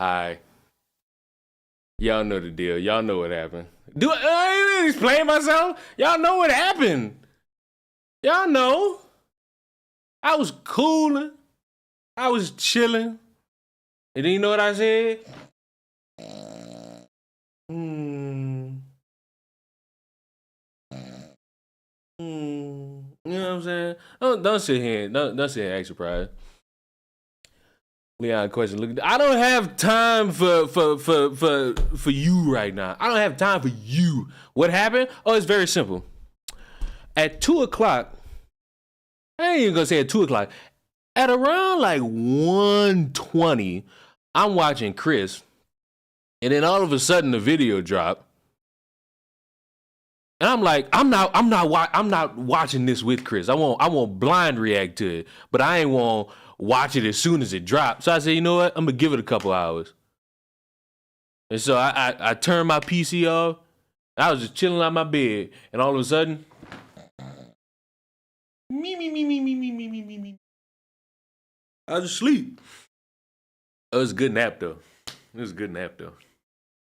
Hi. Y'all know the deal. Y'all know what happened. I ain't explain myself? Y'all know what happened. Y'all know. I was cooling. I was chilling. And then you know what I said? You know what I'm saying? Don't sit here. Don't sit here and act surprised. Leon, question. Look, I don't have time for you right now. I don't have time for you. What happened? Oh, it's very simple. At 2:00, I ain't even gonna say at 2:00. At around like 1:20, I'm watching Chris, and then all of a sudden the video dropped. And I'm like, I'm not watching this with Chris. I won't blind react to it, but I ain't want to watch it as soon as it drops. So I said, you know what? I'm gonna give it a couple hours. And so I turned my PC off. I was just chilling on my bed, and all of a sudden, me. I was asleep. It was a good nap though.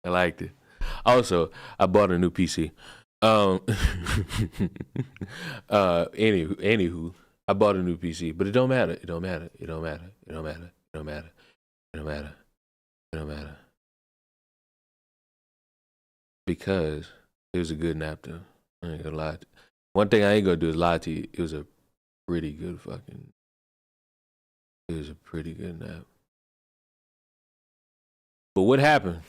I liked it. Also, I bought a new PC. Anywho, I bought a new PC, but it don't matter. It don't matter. Because it was a good nap though. I ain't gonna lie. One thing I ain't gonna do is lie to you. It was a pretty good nap. But what happened?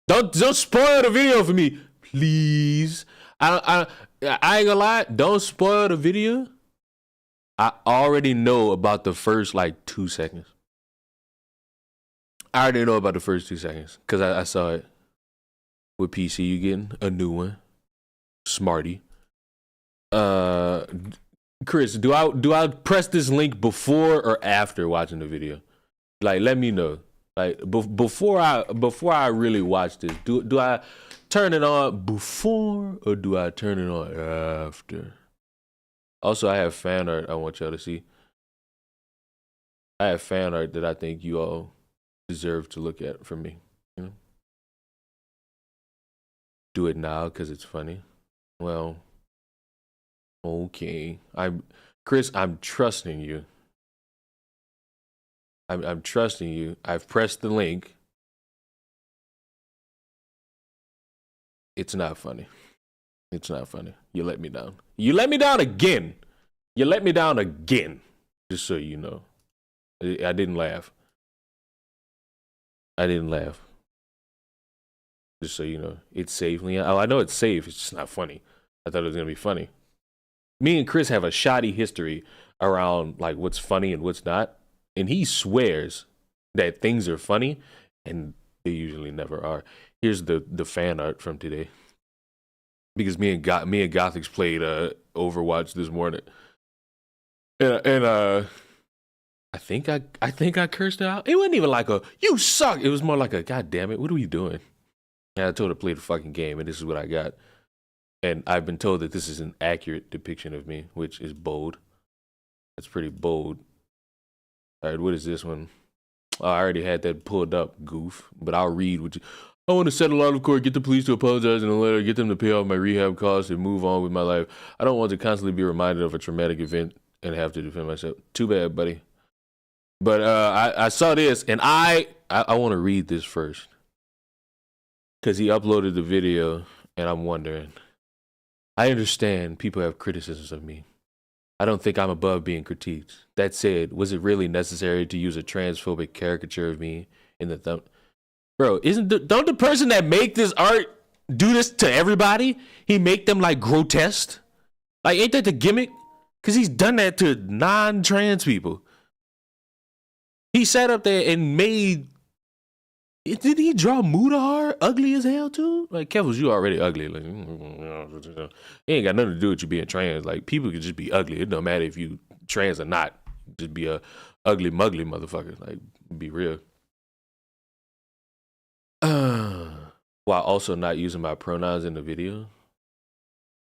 Don't spoil the video for me, please. I ain't gonna lie. Don't spoil the video. I already know about the first like 2 seconds. I already know about the first 2 seconds because I saw it. With PC, you getting a new one, smarty. Chris, do I press this link before or after watching the video? Like, let me know. Like before I really watch this, do I turn it on before or do I turn it on after? Also, I have fan art I want y'all to see. I have fan art that I think you all deserve to look at from me. You know? Do it now because it's funny. Well, okay. Chris, I'm trusting you. I'm trusting you. I've pressed the link. It's not funny. You let me down. You let me down again. Just so you know. I didn't laugh. Just so you know. It's safe, Leon. Oh, I know it's safe. It's just not funny. I thought it was going to be funny. Me and Chris have a shoddy history around like what's funny and what's not. And he swears that things are funny, and they usually never are. Here's the fan art from today. Because me and Gothics played Overwatch this morning, and I think I cursed out. It wasn't even like a "you suck." It was more like a "God damn it, what are we doing?" And I told her to play the fucking game, and this is what I got. And I've been told that this is an accurate depiction of me, which is bold. That's pretty bold. All right, what is this one? Oh, I already had that pulled up, goof. But I'll read what you... I want to settle out of court, get the police to apologize in a letter, get them to pay off my rehab costs, and move on with my life. I don't want to constantly be reminded of a traumatic event and have to defend myself. Too bad, buddy. But I saw this, and I want to read this first. Because he uploaded the video, and I'm wondering. I understand people have criticisms of me. I don't think I'm above being critiqued. That said, was it really necessary to use a transphobic caricature of me in the thumb? Bro, don't the person that make this art do this to everybody? He make them like grotesque? Like, ain't that the gimmick? Because he's done that to non-trans people. He sat up there and made... Did he draw Muta ugly as hell too? Like, Keffals, you already ugly. Like, it ain't got nothing to do with you being trans. Like, people can just be ugly. It don't matter if you trans or not. Just be a ugly mugly motherfucker. Like, be real. While also not using my pronouns in the video.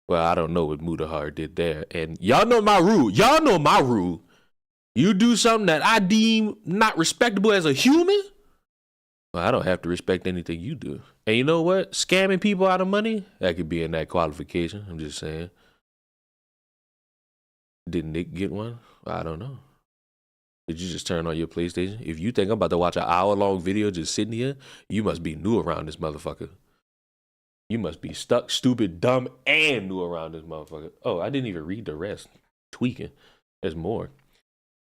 Well, I don't know what Muta did there. And y'all know my rule. You do something that I deem not respectable as a human, Well, I don't have to respect anything you do. And you know what? Scamming people out of money, that could be in that qualification. I'm just saying. Did Nick get one? I don't know. Did you just turn on your PlayStation? If you think I'm about to watch an hour-long video just sitting here, you must be new around this motherfucker. You must be stuck, stupid, dumb, and new around this motherfucker. Oh, I didn't even read the rest. Tweaking. There's more.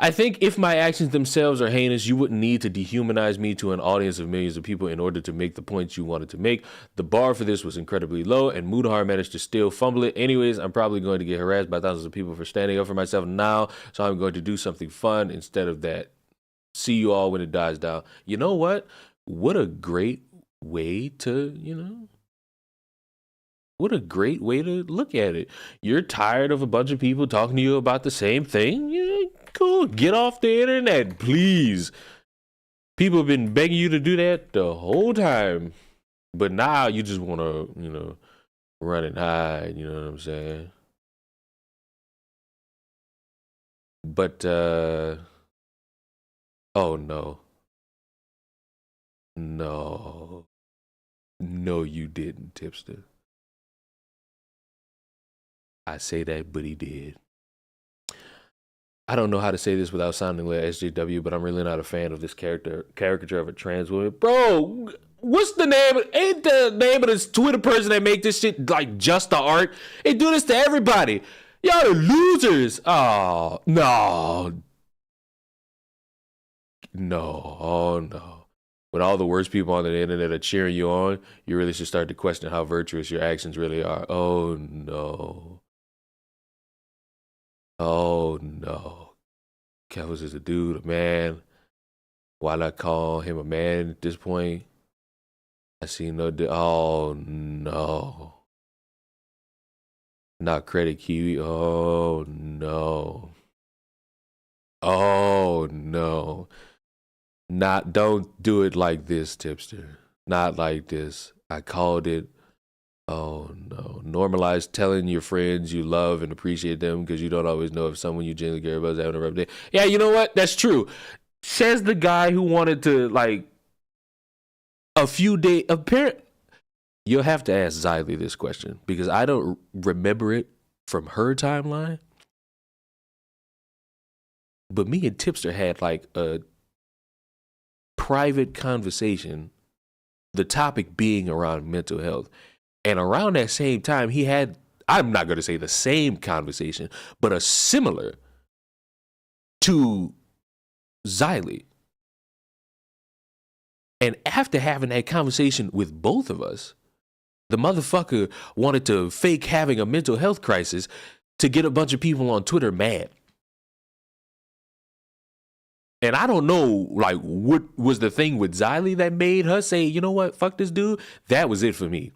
I think if my actions themselves are heinous, you wouldn't need to dehumanize me to an audience of millions of people in order to make the points you wanted to make. The bar for this was incredibly low, and Muta managed to still fumble it. Anyways, I'm probably going to get harassed by thousands of people for standing up for myself now, so I'm going to do something fun instead of that. See you all when it dies down. You know what? What a great way to, what a great way to look at it. You're tired of a bunch of people talking to you about the same thing? Yeah, cool. Get off the internet, please. People have been begging you to do that the whole time. But now you just want to, run and hide. You know what I'm saying? But, oh no. No. No, you didn't, Tipster. I say that, but he did. I don't know how to say this without sounding like SJW, but I'm really not a fan of this caricature of a trans woman. Bro, what's the name? Ain't the name of this Twitter person that make this shit like just the art? They do this to everybody. Y'all are losers. Oh, no. No, oh no. When all the worst people on the internet are cheering you on, you really should start to question how virtuous your actions really are. Oh no. Oh no. Keffals is a dude, a man. Why not call him a man at this point? I see no. Oh no. Not credit Kiwi. Oh no. Oh no. Don't do it like this, Tipster. Not like this. I called it. Oh no. Normalize telling your friends you love and appreciate them because you don't always know if someone you genuinely care about is having a rough day. Yeah, you know what? That's true. Says the guy who wanted to, like, a few days. You'll have to ask Xylee this question because I don't remember it from her timeline. But me and Tipster had like a private conversation, the topic being around mental health. And around that same time, he had, I'm not going to say the same conversation, but a similar to Xylee. And after having that conversation with both of us, the motherfucker wanted to fake having a mental health crisis to get a bunch of people on Twitter mad. And I don't know, like, what was the thing with Xylee that made her say, you know what, fuck this dude? That was it for me.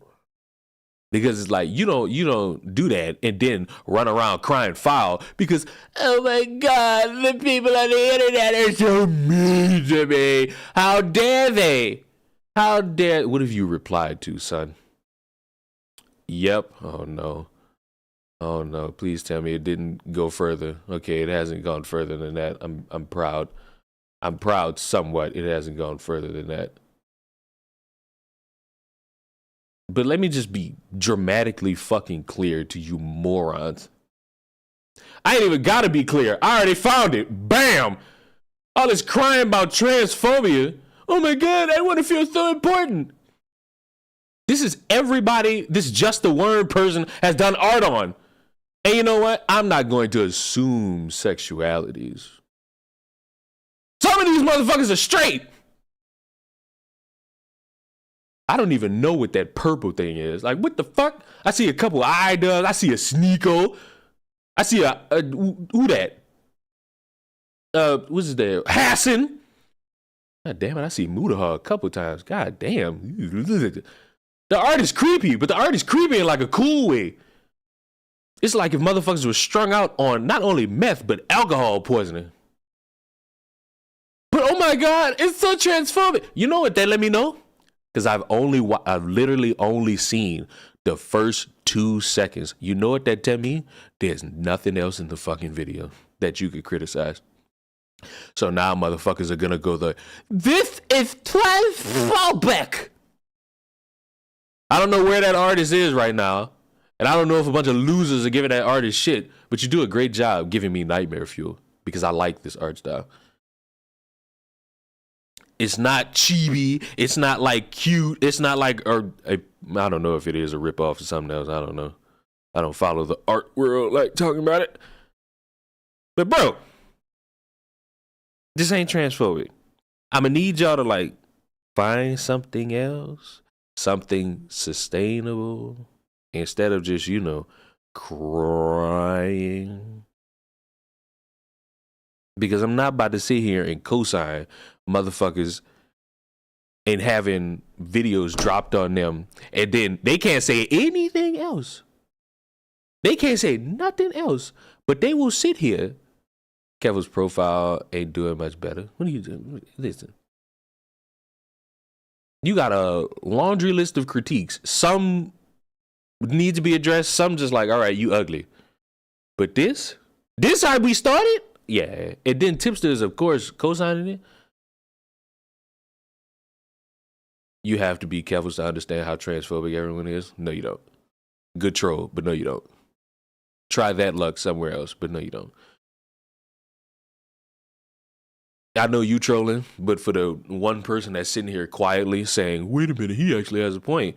Because it's like, you don't do that and then run around crying foul because, oh my God, the people on the internet are so mean to me. How dare they? How dare, what have you replied to, son? Yep. Oh no. Oh no, please tell me it didn't go further. Okay, it hasn't gone further than that. I'm proud. I'm proud somewhat it hasn't gone further than that. But let me just be dramatically fucking clear to you morons. I ain't even gotta be clear. I already found it. Bam! All this crying about transphobia. Oh my God, I want to feel so important. This is everybody this Just the Word person has done art on. And you know what? I'm not going to assume sexualities. Some of these motherfuckers are straight. I don't even know what that purple thing is. Like, what the fuck? I see a couple eye doves. I see a Sneeko. I see a who that? What's his name? Hassan. God damn it, I see Muta a couple times. God damn. The art is creepy, but the art is creepy in like a cool way. It's like if motherfuckers were strung out on not only meth, but alcohol poisoning. But oh my God, it's so transphobic. You know what that let me know? Because I've literally only seen the first 2 seconds. You know what that tell me? There's nothing else in the fucking video that you could criticize. So now motherfuckers are gonna go this is transphobic. I don't know where that artist is right now. And I don't know if a bunch of losers are giving that artist shit, but you do a great job giving me nightmare fuel because I like this art style. It's not chibi. It's not like cute. It's not like, or I don't know if it is a ripoff or something else. I don't know. I don't follow the art world like talking about it. But bro, this ain't transphobic. I'm gonna need y'all to like find something else, something sustainable, instead of just, crying. Because I'm not about to sit here and co-sign motherfuckers and having videos dropped on them, and then they can't say anything else. They can't say nothing else, but they will sit here. Keffals' profile ain't doing much better. What are you doing? Listen. You got a laundry list of critiques. Some need to be addressed. Some just like, all right, you ugly. But this how we started? Yeah. And then Tipsters, of course, co-signing it. You have to be careful to understand how transphobic everyone is. No, you don't. Good troll, but no, you don't. Try that luck somewhere else, but no, you don't. I know you trolling, but for the one person that's sitting here quietly saying, wait a minute, he actually has a point,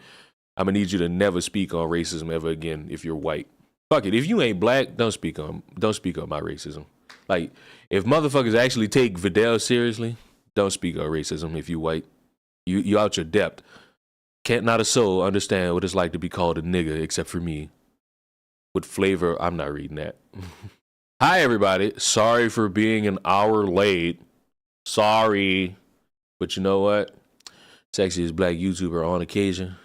I'm gonna need you to never speak on racism ever again if you're white. Fuck it. If you ain't black, don't speak on my racism. Like, if motherfuckers actually take Vidal seriously, don't speak on racism if you white. You out your depth. Can't not a soul understand what it's like to be called a nigga except for me. With flavor, I'm not reading that. Hi everybody. Sorry for being an hour late. Sorry. But you know what? Sexiest black YouTuber on occasion.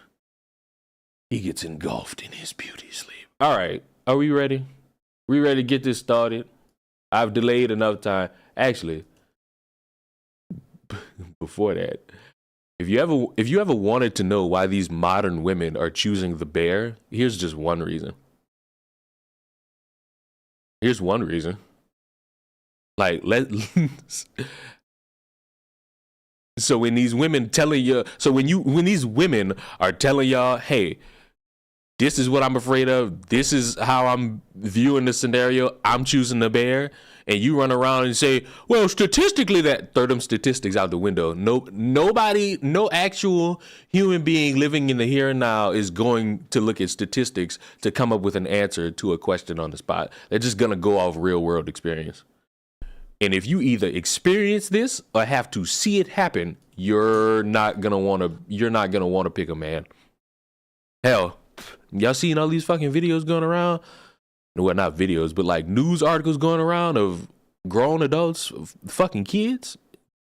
He gets engulfed in his beauty sleep. All right. Are we ready? We ready to get this started? I've delayed enough time. Actually, before that, if you ever wanted to know why these modern women are choosing the bear, here's just one reason. Here's one reason. Like, so when these women telling you, when these women are telling y'all, hey, this is what I'm afraid of, this is how I'm viewing the scenario, I'm choosing the bear, and you run around and say, well, statistically throw them statistics out the window. Nobody, no actual human being living in the here and now is going to look at statistics to come up with an answer to a question on the spot. They're just gonna go off real world experience. And if you either experience this or have to see it happen, you're not gonna wanna pick a man. Hell, y'all seen all these fucking videos going around? Well, not videos, but like news articles going around of grown adults, fucking kids.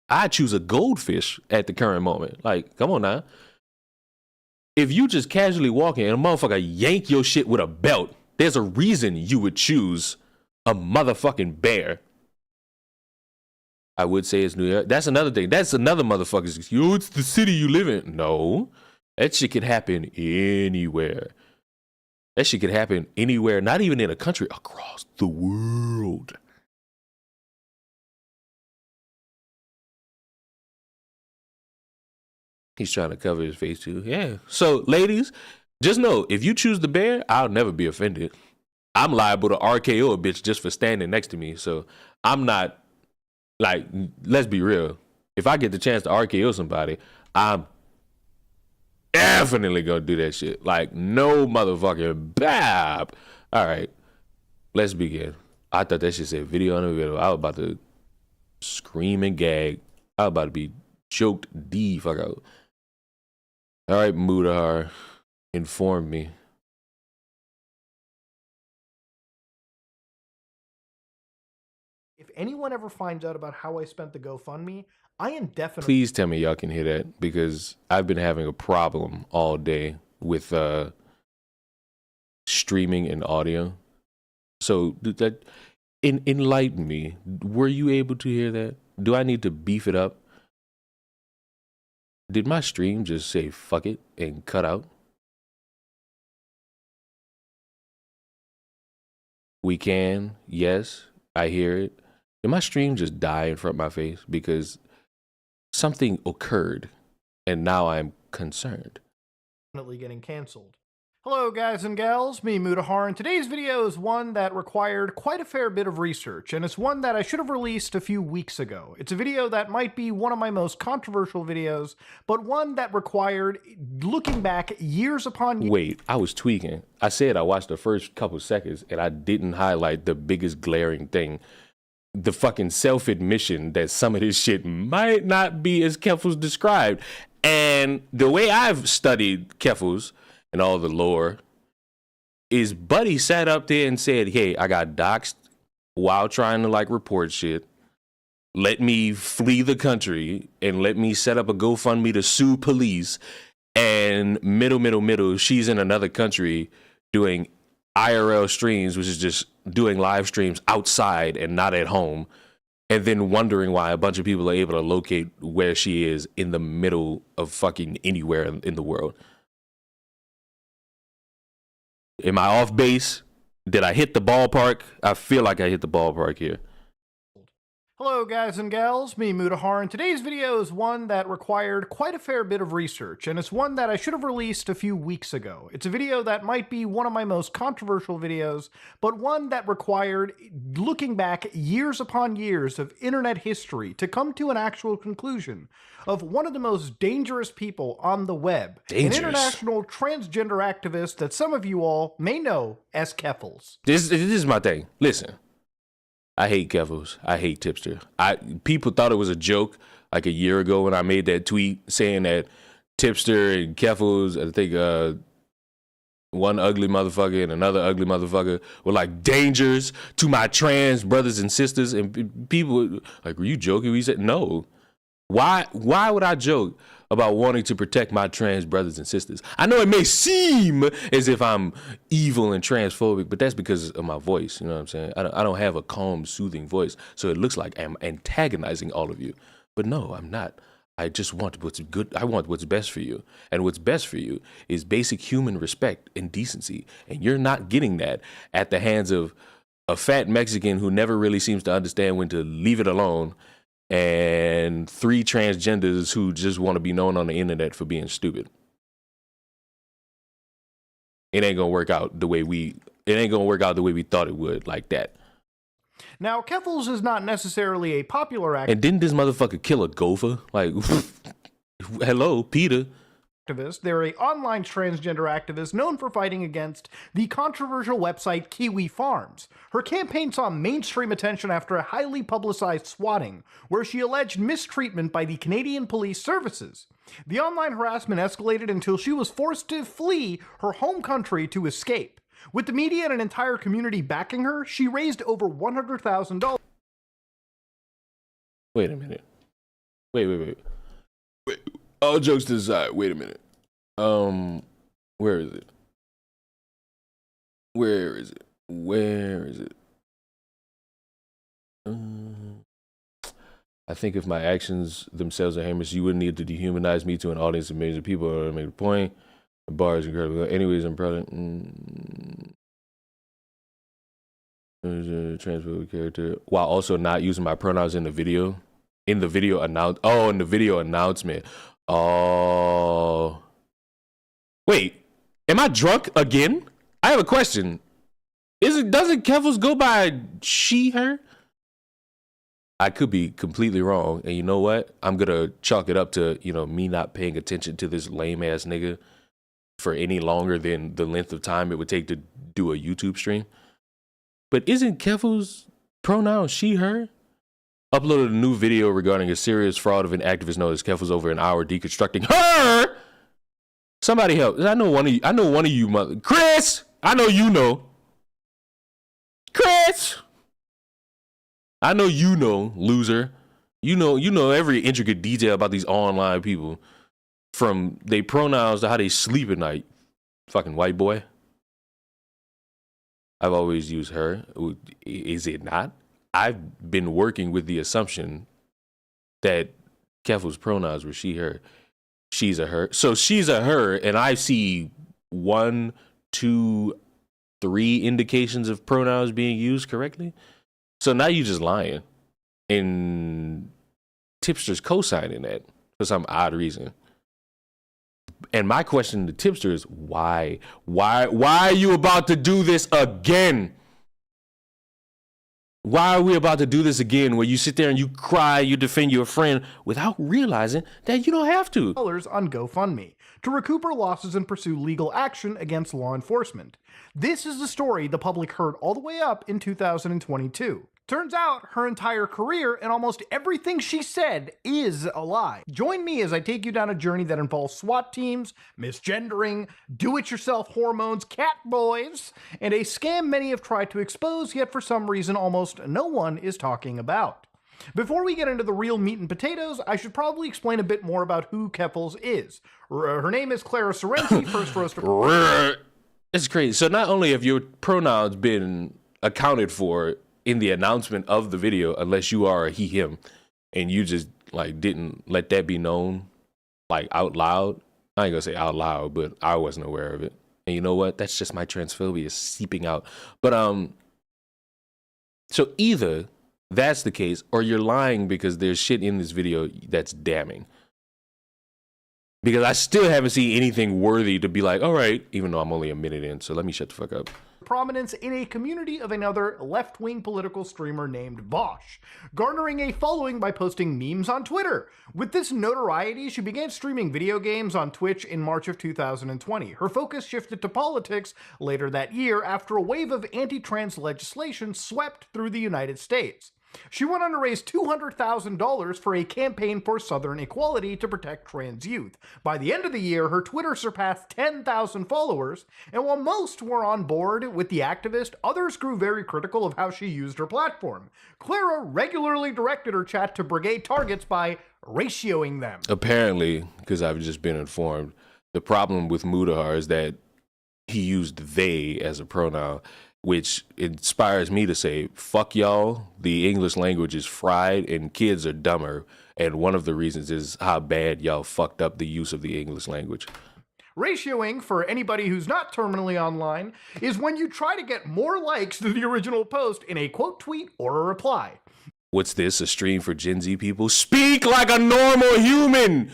I choose a goldfish at the current moment. Like, come on now. If you just casually walking and a motherfucker yank your shit with a belt, there's a reason you would choose a motherfucking bear. I would say it's New York. That's another thing. That's another motherfucker's excuse. It's the city you live in. No. That shit could happen anywhere. That shit could happen anywhere, not even in a country, across the world. He's trying to cover his face too. Yeah. So, ladies, just know, if you choose the bear, I'll never be offended. I'm liable to RKO a bitch just for standing next to me. So, I'm not, like, let's be real. If I get the chance to RKO somebody, I'm definitely gonna do that shit. Like, no motherfucking bab. All right, let's begin. I thought that shit said video on the video. I was about to scream and gag. I was about to be choked the fuck out. All right, Muta, inform me. If anyone ever finds out about how I spent the GoFundMe, I am definitely... Please tell me y'all can hear that, because I've been having a problem all day with streaming and audio. So that enlighten me. Were you able to hear that? Do I need to beef it up? Did my stream just say fuck it and cut out? We can, yes, I hear it. Did my stream just die in front of my face because something occurred and now I'm concerned? Definitely getting canceled. Hello guys and gals, me Muta, and today's video is one that required quite a fair bit of research, and it's one that I should have released a few weeks ago. It's a video that might be one of my most controversial videos, but one that required looking back years upon years. Wait, I was tweaking. I said I watched the first couple seconds and I didn't highlight the biggest glaring thing. The fucking self-admission that some of this shit might not be as Keffals described. And the way I've studied Keffals and all the lore is Buddy sat up there and said, hey, I got doxxed while trying to like report shit. Let me flee the country and let me set up a GoFundMe to sue police. And middle, she's in another country doing IRL streams, which is just doing live streams outside and not at home. And then wondering why a bunch of people are able to locate where she is in the middle of fucking anywhere in the world. Am I off base? Did I hit the ballpark? I feel like I hit the ballpark here. Hello guys and gals, me Muta, and today's video is one that required quite a fair bit of research, and it's one that I should have released a few weeks ago. It's a video that might be one of my most controversial videos, but one that required looking back years upon years of internet history to come to an actual conclusion of one of the most dangerous people on the web, an international transgender activist that some of you all may know as Keffals. This is my thing. Listen. I hate Keffals. I hate Tipster. People thought it was a joke like a year ago when I made that tweet saying that Tipster and Keffals, I think one ugly motherfucker and another ugly motherfucker were like dangers to my trans brothers and sisters. And people like, were you joking? We said, no. Why would I joke about wanting to protect my trans brothers and sisters? I know it may seem as if I'm evil and transphobic, but that's because of my voice. You know what I'm saying? I don't have a calm, soothing voice, so it looks like I'm antagonizing all of you. But no, I'm not. I just want what's good. I want what's best for you. And what's best for you is basic human respect and decency. And you're not getting that at the hands of a fat Mexican who never really seems to understand when to leave it alone, and 3 transgenders who just want to be known on the internet for being stupid. It ain't gonna work out the way we thought it would, like that. Now, Keffals is not necessarily a popular activist. And didn't this motherfucker kill a gopher? Like, hello, Peter. They're an online transgender activist known for fighting against the controversial website Kiwi Farms. Her campaign saw mainstream attention after a highly publicized swatting, where she alleged mistreatment by the Canadian Police Services. The online harassment escalated until she was forced to flee her home country to escape. With the media and an entire community backing her, she raised over $100,000. Wait a minute. Wait. All jokes to the side. Wait a minute. Where is it? I think if my actions themselves are harmless, you wouldn't need to dehumanize me to an audience of millions of people. I make a point. The bar is incredible. Anyways, I'm proud of a transphobic character while also not using my pronouns in the video. In the video announcement. Oh. Wait, am I drunk again? I have a question. Doesn't Keffals go by she, her? I could be completely wrong. And you know what? I'm going to chalk it up to, me not paying attention to this lame ass nigga for any longer than the length of time it would take to do a YouTube stream. But isn't Keffals' pronoun she, her? Uploaded a new video regarding a serious fraud of an activist known as Keffals over an hour deconstructing her. Somebody help. I know one of you mother. Chris! I know you know. Chris! I know you know, loser. You know every intricate detail about these online people. From their pronouns to how they sleep at night. Fucking white boy. I've always used her. Is it not? I've been working with the assumption that Keffals' pronouns were she, her. She's a her. So she's a her, and I see 1, 2, 3 indications of pronouns being used correctly. So now you're just lying. and tipsters co-signing that for some odd reason. And my question to tipster is why are you about to do this again? Why are we about to do this again where you sit there and you cry, you defend your friend without realizing that you don't have to? On GoFundMe to recoup her losses and pursue legal action against law enforcement. This is the story the public heard all the way up in 2022. Turns out her entire career and almost everything she said is a lie. Join me as I take you down a journey that involves SWAT teams, misgendering, do-it-yourself hormones, cat boys, and a scam many have tried to expose, yet for some reason almost no one is talking about. Before we get into the real meat and potatoes, I should probably explain a bit more about who Keffals is. Her name is Clara Sorrenti, first roaster. It's crazy. So not only have your pronouns been accounted for in the announcement of the video, unless you are a he, him, and you just like didn't let that be known like out loud. I ain't gonna say out loud, but I wasn't aware of it. And you know what? That's just my transphobia seeping out. But so either that's the case, or you're lying because there's shit in this video that's damning. Because I still haven't seen anything worthy to be like, all right, even though I'm only a minute in, so let me shut the fuck up. Prominence in a community of another left-wing political streamer named Bosch, garnering a following by posting memes on Twitter. With this notoriety, she began streaming video games on Twitch in March of 2020. Her focus shifted to politics later that year after a wave of anti-trans legislation swept through the United States. She went on to raise $200,000 for a campaign for Southern equality to protect trans youth. By the end of the year, her Twitter surpassed 10,000 followers, and while most were on board with the activist, others grew very critical of how she used her platform. Clara regularly directed her chat to brigade targets by ratioing them. Apparently, because I've just been informed, the problem with Muta is that he used they as a pronoun, which inspires me to say, fuck y'all, the English language is fried and kids are dumber, and one of the reasons is how bad y'all fucked up the use of the English language. Ratioing, for anybody who's not terminally online, is when you try to get more likes than the original post in a quote tweet or a reply. What's this, a stream for Gen Z people? Speak like a normal human!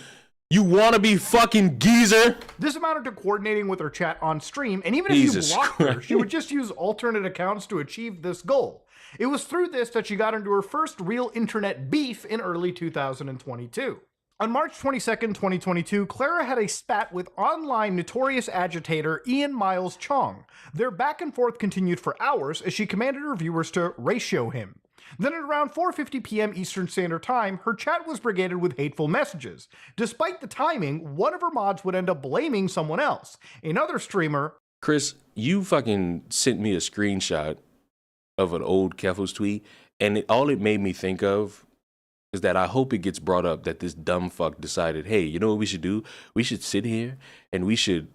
You wanna be fucking geezer? This amounted to coordinating with her chat on stream, and even if you blocked her, she would just use alternate accounts to achieve this goal. It was through this that she got into her first real internet beef in early 2022. On March 22nd, 2022, Clara had a spat with online notorious agitator Ian Miles Chong. Their back and forth continued for hours as she commanded her viewers to ratio him. Then at around 4:50 p.m. Eastern Standard Time, her chat was brigaded with hateful messages. Despite the timing, one of her mods would end up blaming someone else. Another streamer... Chris, you fucking sent me a screenshot of an old Keffals tweet, and all it made me think of is that I hope it gets brought up that this dumb fuck decided, hey, you know what we should do? We should sit here and we should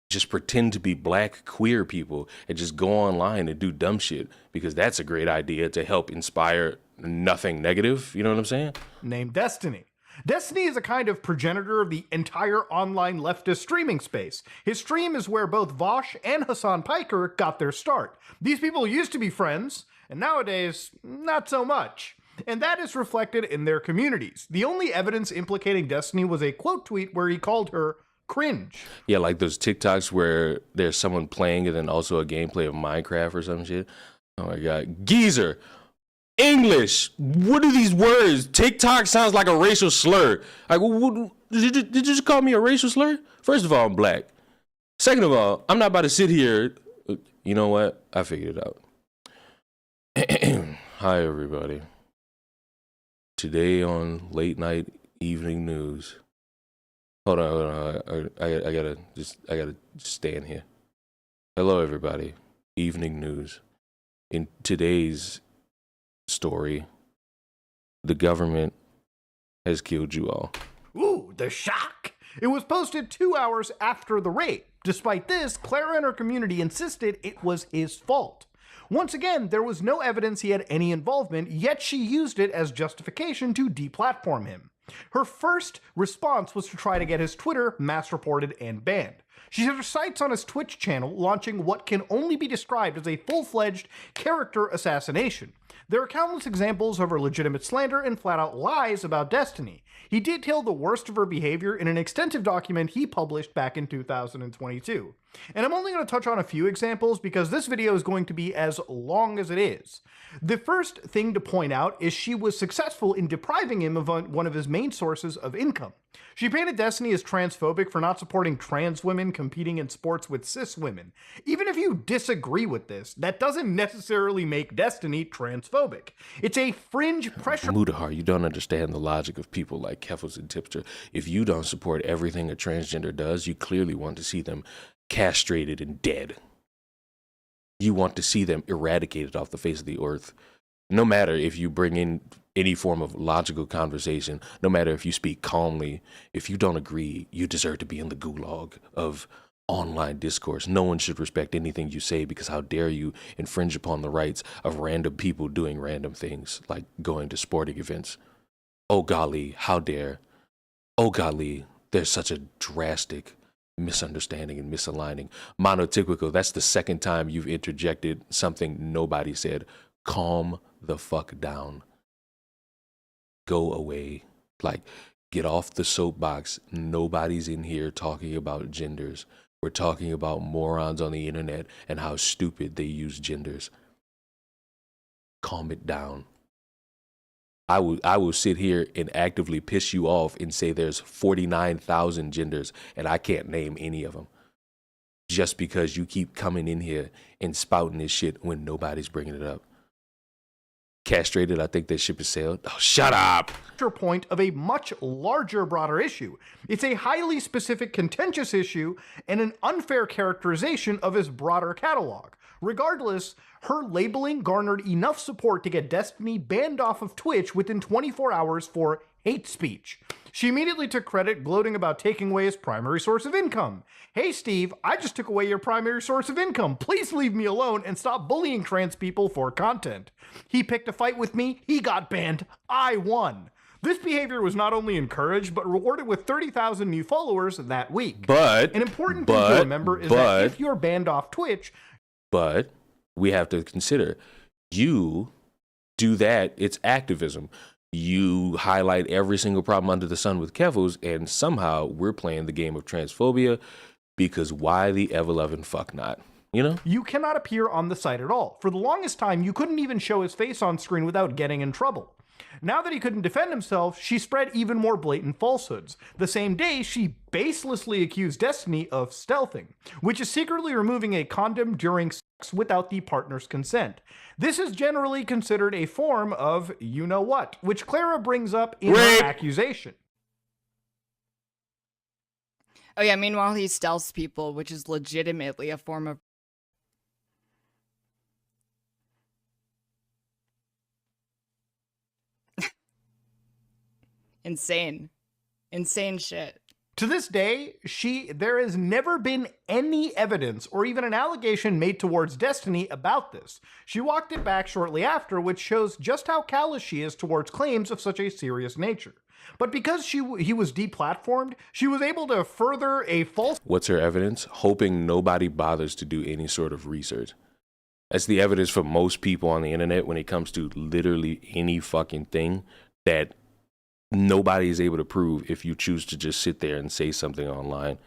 just pretend to be black queer people and just go online and do dumb shit, because that's a great idea to help inspire nothing negative. You know what I'm saying? Named Destiny. Destiny is a kind of progenitor of the entire online leftist streaming space. His stream is where both Vosh and Hassan Piker got their start. These people used to be friends, and nowadays, not so much. And that is reflected in their communities. The only evidence implicating Destiny was a quote tweet where he called her cringe. Yeah, like those TikToks where there's someone playing and then also a gameplay of Minecraft or some shit. Oh my god. Geezer. English. What are these words? TikTok sounds like a racial slur. Like, did you just call me a racial slur? First of all, I'm black. Second of all, I'm not about to sit here. You know what? I figured it out. Hi, everybody. Today on Late Night Evening News. Hold on. I gotta just stand here. Hello, everybody. Evening News. In today's story, the government has killed you all. Ooh, the shock! It was posted 2 hours after the raid. Despite this, Clara and her community insisted it was his fault. Once again, there was no evidence he had any involvement, yet she used it as justification to deplatform him. Her first response was to try to get his Twitter mass reported and banned. She set her sights on his Twitch channel, launching what can only be described as a full-fledged character assassination. There are countless examples of her legitimate slander and flat-out lies about Destiny. He detailed the worst of her behavior in an extensive document he published back in 2022. And I'm only going to touch on a few examples because this video is going to be as long as it is. The first thing to point out is she was successful in depriving him of one of his main sources of income. She painted Destiny as transphobic for not supporting trans women competing in sports with cis women. Even if you disagree with this, that doesn't necessarily make Destiny transphobic. It's a fringe pressure. Muta, you don't understand the logic of people like Keffals and Tipster. If you don't support everything a transgender does, you clearly want to see them castrated and dead. You want to see them eradicated off the face of the earth. No matter if you bring in any form of logical conversation, no matter if you speak calmly, if you don't agree, you deserve to be in the gulag of online discourse. No one should respect anything you say because how dare you infringe upon the rights of random people doing random things like going to sporting events. Oh golly, how dare. Oh golly, there's such a drastic misunderstanding and misaligning. Monotypical, that's the second time you've interjected something nobody said. Calm the fuck down. Go away. Like, get off the soapbox. Nobody's in here talking about genders. We're talking about morons on the internet and how stupid they use genders. Calm it down. I will sit here and actively piss you off and say there's 49,000 genders and I can't name any of them. Just because you keep coming in here and spouting this shit when nobody's bringing it up. Castrated, I think that ship has sailed. Oh, shut up! Point of a much larger, broader issue. It's a highly specific, contentious issue and an unfair characterization of his broader catalog. Regardless, her labeling garnered enough support to get Destiny banned off of Twitch within 24 hours for hate speech. She immediately took credit, gloating about taking away his primary source of income. Hey Steve, I just took away your primary source of income. Please leave me alone and stop bullying trans people for content. He picked a fight with me, he got banned, I won. This behavior was not only encouraged, but rewarded with 30,000 new followers that week. But an important thing to remember is that if you're banned off Twitch, but we have to consider, you do that, it's activism. You highlight every single problem under the sun with Keffals, and somehow we're playing the game of transphobia because why the ever-loving fuck not? You know? You cannot appear on the site at all. For the longest time, you couldn't even show his face on screen without getting in trouble. Now that he couldn't defend himself, she spread even more blatant falsehoods. The same day, she baselessly accused Destiny of stealthing, which is secretly removing a condom during sex without the partner's consent. This is generally considered a form of you-know-what, which Clara brings up in her accusation. Oh yeah, meanwhile he stealths people, which is legitimately a form of... Insane. Insane shit. To this day, there has never been any evidence or even an allegation made towards Destiny about this. She walked it back shortly after, which shows just how callous she is towards claims of such a serious nature. But because he was deplatformed, she was able to further a false... What's her evidence? Hoping nobody bothers to do any sort of research. That's the evidence for most people on the internet when it comes to literally any fucking thing that nobody is able to prove if you choose to just sit there and say something online.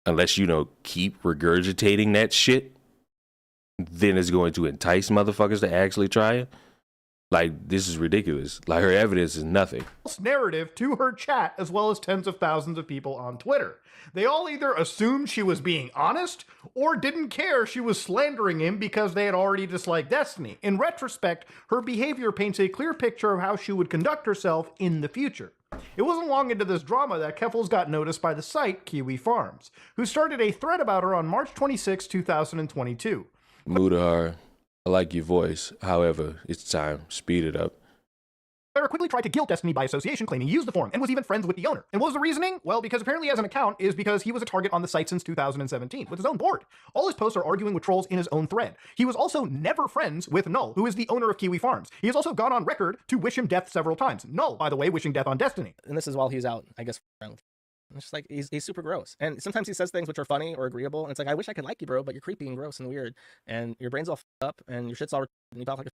Unless, you know, keep regurgitating that shit, then it's going to entice motherfuckers to actually try it. Like, this is ridiculous. Like, her evidence is nothing. Narrative to her chat, as well as tens of thousands of people on Twitter. They all either assumed she was being honest or didn't care she was slandering him because they had already disliked Destiny. In retrospect, her behavior paints a clear picture of how she would conduct herself in the future. It wasn't long into this drama that Keffals got noticed by the site Kiwi Farms, who started a thread about her on March 26, 2022. Muta, I like your voice. However, it's time. Speed it up. Clara quickly tried to guilt Destiny by association, claiming he used the forum and was even friends with the owner. And what was the reasoning? Well, because apparently he has an account is because he was a target on the site since 2017 with his own board. All his posts are arguing with trolls in his own thread. He was also never friends with Null, who is the owner of Kiwi Farms. He has also gone on record to wish him death several times. Null, by the way, wishing death on Destiny. And this is while he's out, I guess, It's just like he's super gross. And sometimes he says things which are funny or agreeable, and it's like, I wish I could like you, bro, but you're creepy and gross and weird, and your brain's all up, and your shit's all and you talk like a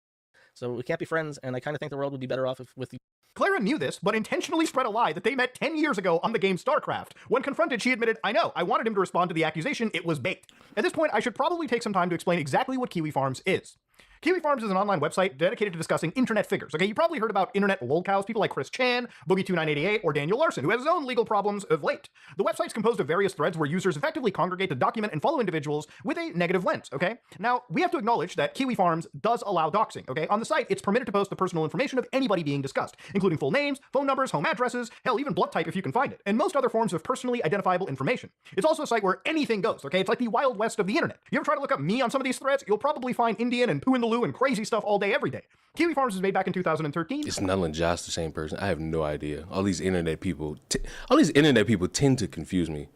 so we can't be friends. And I kind of think the world would be better off with you. Clara knew this, but intentionally spread a lie that they met 10 years ago on the game StarCraft. When confronted, she admitted, I know, I wanted him to respond to the accusation, it was bait. At this point, I should probably take some time to explain exactly what Kiwi Farms is. Kiwi Farms is an online website dedicated to discussing internet figures. Okay, you probably heard about internet lolcows, people like Chris Chan, Boogie2988, or Daniel Larson, who has his own legal problems of late. The website's composed of various threads where users effectively congregate to document and follow individuals with a negative lens, okay? Now, we have to acknowledge that Kiwi Farms does allow doxing, okay? On the site, it's permitted to post the personal information of anybody being discussed, including full names, phone numbers, home addresses, hell, even blood type if you can find it, and most other forms of personally identifiable information. It's also a site where anything goes, okay? It's like the Wild West of the internet. You ever try to look up me on some of these threads, you'll probably find Indian and poo in the loo and crazy stuff all day, every day. Kiwi Farms was made back in 2013. Is Null and Josh the same person? I have no idea. All these internet people tend to confuse me.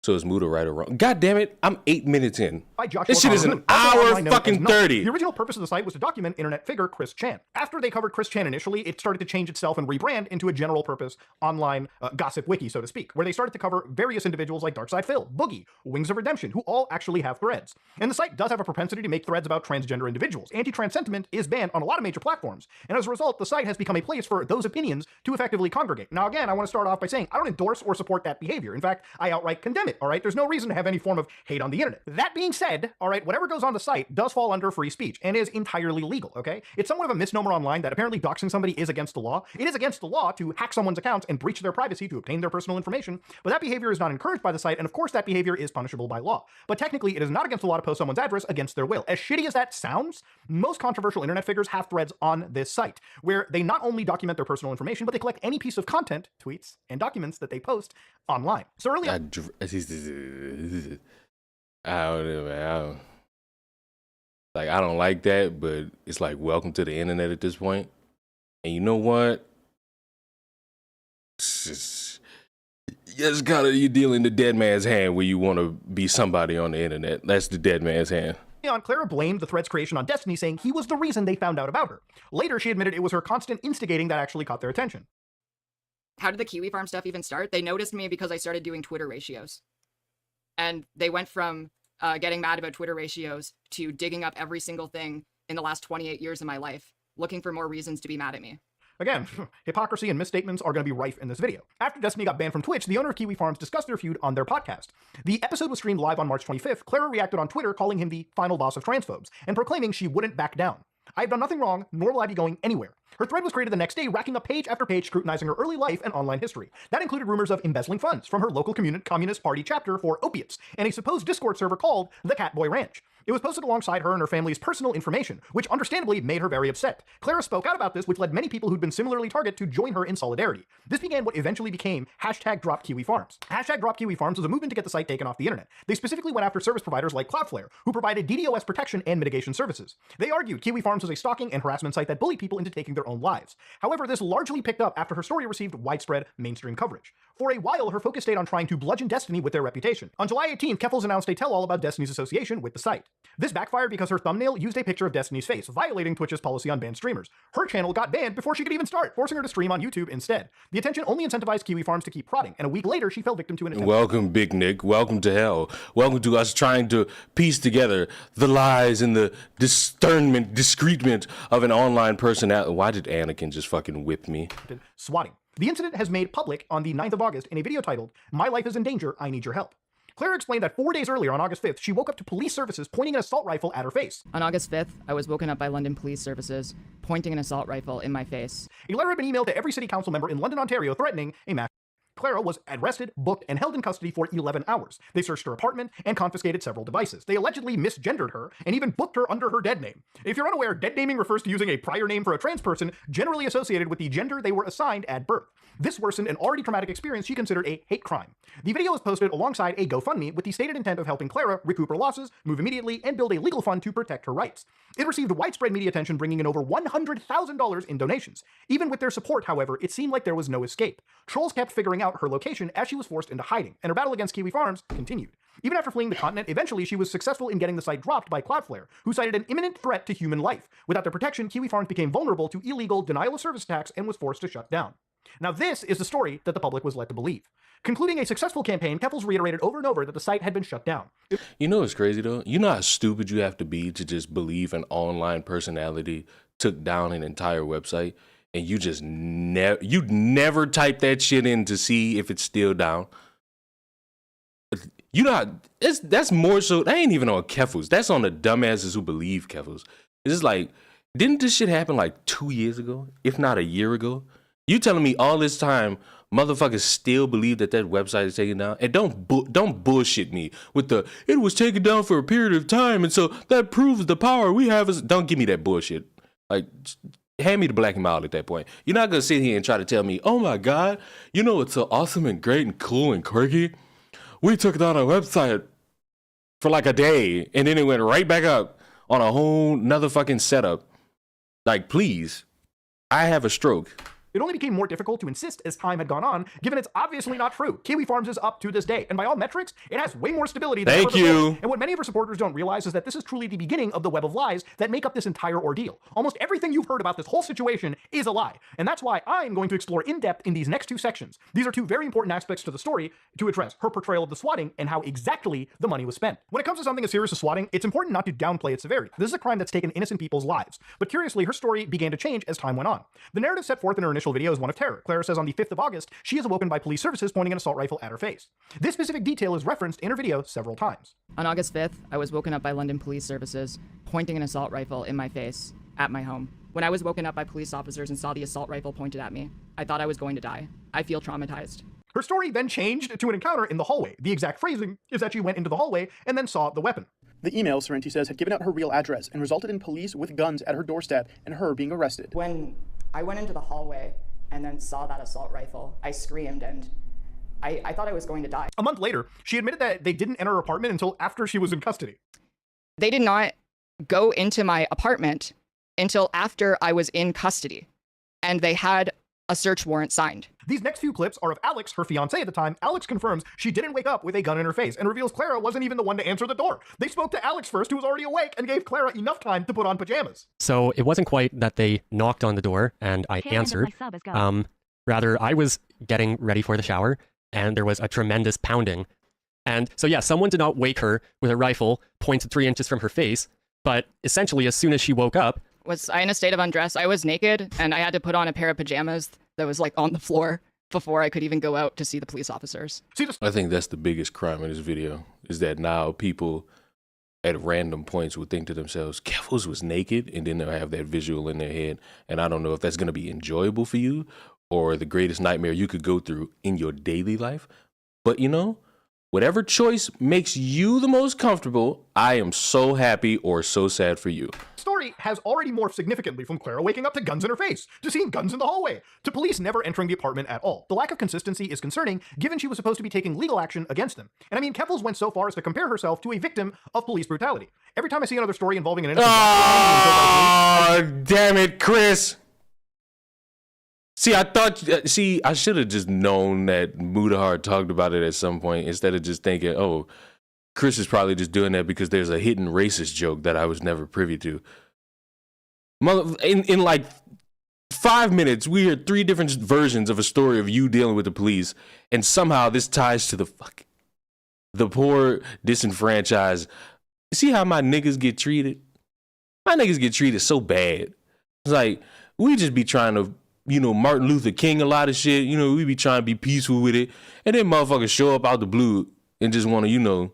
So is Muta right or wrong? God damn it, I'm 8 minutes in. This shit is an hour fucking 30. The original purpose of the site was to document internet figure Chris Chan. After they covered Chris Chan initially, it started to change itself and rebrand into a general purpose online gossip wiki, so to speak, where they started to cover various individuals like Darkside Phil, Boogie, Wings of Redemption, who all actually have threads. And the site does have a propensity to make threads about transgender individuals. Anti-trans sentiment is banned on a lot of major platforms, and as a result, the site has become a place for those opinions to effectively congregate. Now again, I want to start off by saying I don't endorse or support that behavior. In fact, I outright condemn it, all right? There's no reason to have any form of hate on the internet. That being said, all right, whatever goes on the site does fall under free speech and is entirely legal, okay? It's somewhat of a misnomer online that apparently doxing somebody is against the law. It is against the law to hack someone's accounts and breach their privacy to obtain their personal information, but that behavior is not encouraged by the site, and of course that behavior is punishable by law. But technically, it is not against the law to post someone's address against their will. As shitty as that sounds, most controversial internet figures have threads on this site, where they not only document their personal information, but they collect any piece of content, tweets, and documents that they post online. So early on, I don't know, man. I don't like that, but it's like welcome to the internet at this point. And you know what? You're dealing the dead man's hand when you want to be somebody on the internet. That's the dead man's hand. Clara blamed the thread's creation on Destiny, saying he was the reason they found out about her. Later, she admitted it was her constant instigating that actually caught their attention. How did the Kiwi Farm stuff even start? They noticed me because I started doing Twitter ratios. And they went from getting mad about Twitter ratios to digging up every single thing in the last 28 years of my life, looking for more reasons to be mad at me. Again, hypocrisy and misstatements are going to be rife in this video. After Destiny got banned from Twitch, the owner of Kiwi Farms discussed their feud on their podcast. The episode was streamed live on March 25th. Clara reacted on Twitter, calling him the final boss of transphobes, and proclaiming she wouldn't back down. I have done nothing wrong, nor will I be going anywhere. Her thread was created the next day, racking up page after page scrutinizing her early life and online history. That included rumors of embezzling funds from her local Communist Party chapter for opiates, and a supposed Discord server called the Catboy Ranch. It was posted alongside her and her family's personal information, which understandably made her very upset. Clara spoke out about this, which led many people who'd been similarly targeted to join her in solidarity. This began what eventually became #DropKiwiFarms. #DropKiwiFarms was a movement to get the site taken off the internet. They specifically went after service providers like Cloudflare, who provided DDoS protection and mitigation services. They argued Kiwi Farms was a stalking and harassment site that bullied people into taking their own lives. However, this largely picked up after her story received widespread mainstream coverage. For a while, her focus stayed on trying to bludgeon Destiny with their reputation. On July 18th, Keffals announced a tell-all about Destiny's association with the site. This backfired because her thumbnail used a picture of Destiny's face, violating Twitch's policy on banned streamers. Her channel got banned before she could even start, forcing her to stream on YouTube instead. The attention only incentivized Kiwi Farms to keep prodding, and a week later, she fell victim to an attempt. Welcome, Big Nick. Welcome to hell. Welcome to us trying to piece together the lies and the discreetment of an online personality. Why did Anakin just fucking whip me? Swatting. The incident has made public on the 9th of August in a video titled, "My Life is in Danger, I Need Your Help." Clara explained that 4 days earlier, on August 5th, she woke up to police services pointing an assault rifle at her face. On August 5th, I was woken up by London Police Services, pointing an assault rifle in my face. A letter had been emailed to every city council member in London, Ontario, threatening a mass. Clara was arrested, booked, and held in custody for 11 hours. They searched her apartment and confiscated several devices. They allegedly misgendered her and even booked her under her dead name. If you're unaware, dead naming refers to using a prior name for a trans person generally associated with the gender they were assigned at birth. This worsened an already traumatic experience she considered a hate crime. The video was posted alongside a GoFundMe with the stated intent of helping Clara recoup her losses, move immediately, and build a legal fund to protect her rights. It received widespread media attention, bringing in over $100,000 in donations. Even with their support, however, it seemed like there was no escape. Trolls kept figuring out her location as she was forced into hiding, and her battle against Kiwi Farms continued. Even after fleeing the continent, eventually she was successful in getting the site dropped by Cloudflare, who cited an imminent threat to human life. Without their protection, Kiwi Farms became vulnerable to illegal denial-of-service attacks and was forced to shut down. Now this is the story that the public was led to believe. Concluding a successful campaign, Keffals reiterated over and over that the site had been shut down. You know what's crazy though? You know how stupid you have to be to just believe an online personality took down an entire website, and you just never type that shit in to see if it's still down. You know, that's more so. That ain't even on Keffals. That's on the dumbasses who believe Keffals. It's just like, didn't this shit happen like 2 years ago, if not a year ago? You telling me all this time, motherfuckers still believe that that website is taken down? And don't bullshit me with the, it was taken down for a period of time, and so that proves the power we have. Don't give me that bullshit. Like, hand me the black and mild at that point. You're not gonna sit here and try to tell me, oh my God, you know it's so awesome and great and cool and quirky. We took down our website for like a day, and then it went right back up on a whole nother fucking setup. Like, please, I have a stroke. It only became more difficult to insist as time had gone on, given it's obviously not true. Kiwi Farms is up to this day, and by all metrics, it has way more stability than ever before. And what many of our supporters don't realize is that this is truly the beginning of the web of lies that make up this entire ordeal. Almost everything you've heard about this whole situation is a lie, and that's why I'm going to explore in depth in these next two sections. These are two very important aspects to the story to address her portrayal of the swatting and how exactly the money was spent. When it comes to something as serious as swatting, it's important not to downplay its severity. This is a crime that's taken innocent people's lives, but curiously, her story began to change as time went on. The narrative set forth in her initial video is one of terror. Clara says on the 5th of August, she is awoken by police services pointing an assault rifle at her face. This specific detail is referenced in her video several times. On August 5th, I was woken up by London police services pointing an assault rifle in my face at my home. When I was woken up by police officers and saw the assault rifle pointed at me, I thought I was going to die. I feel traumatized. Her story then changed to an encounter in the hallway. The exact phrasing is that she went into the hallway and then saw the weapon. The email, Sorrenti says, had given out her real address and resulted in police with guns at her doorstep and her being arrested. When I went into the hallway and then saw that assault rifle, I screamed and I thought I was going to die. A month later, she admitted that they didn't enter her apartment until after she was in custody. They did not go into my apartment until after I was in custody, and they had a search warrant signed. These next few clips are of Alex, her fiancé at the time. Alex confirms she didn't wake up with a gun in her face and reveals Clara wasn't even the one to answer the door. They spoke to Alex first, who was already awake, and gave Clara enough time to put on pajamas. So it wasn't quite that they knocked on the door and I answered. Rather, I was getting ready for the shower and there was a tremendous pounding. And so yeah, someone did not wake her with a rifle pointed 3 inches from her face, but essentially as soon as she woke up, Was I in a state of undress? I was naked and I had to put on a pair of pajamas that was like on the floor before I could even go out to see the police officers. I think that's the biggest crime in this video, is that now people at random points would think to themselves, Keffals was naked, and then they'll have that visual in their head. And I don't know if that's going to be enjoyable for you or the greatest nightmare you could go through in your daily life. But you know, whatever choice makes you the most comfortable, I am so happy or so sad for you. Story has already morphed significantly from Clara waking up to guns in her face, to seeing guns in the hallway, to police never entering the apartment at all. The lack of consistency is concerning, given she was supposed to be taking legal action against them. And I mean, Keffals went so far as to compare herself to a victim of police brutality. Every time I see another story involving an innocent... Oh, damn it, Chris! See, I should have just known that Muta talked about it at some point, instead of just thinking, oh, Chris is probably just doing that because there's a hidden racist joke that I was never privy to. In like 5 minutes, we heard 3 different versions of a story of you dealing with the police, and somehow this ties to the poor, disenfranchised. See how my niggas get treated? My niggas get treated so bad. It's like, we just be trying to, you know, Martin Luther King a lot of shit. You know, we be trying to be peaceful with it. And then motherfuckers show up out the blue and just want to, you know,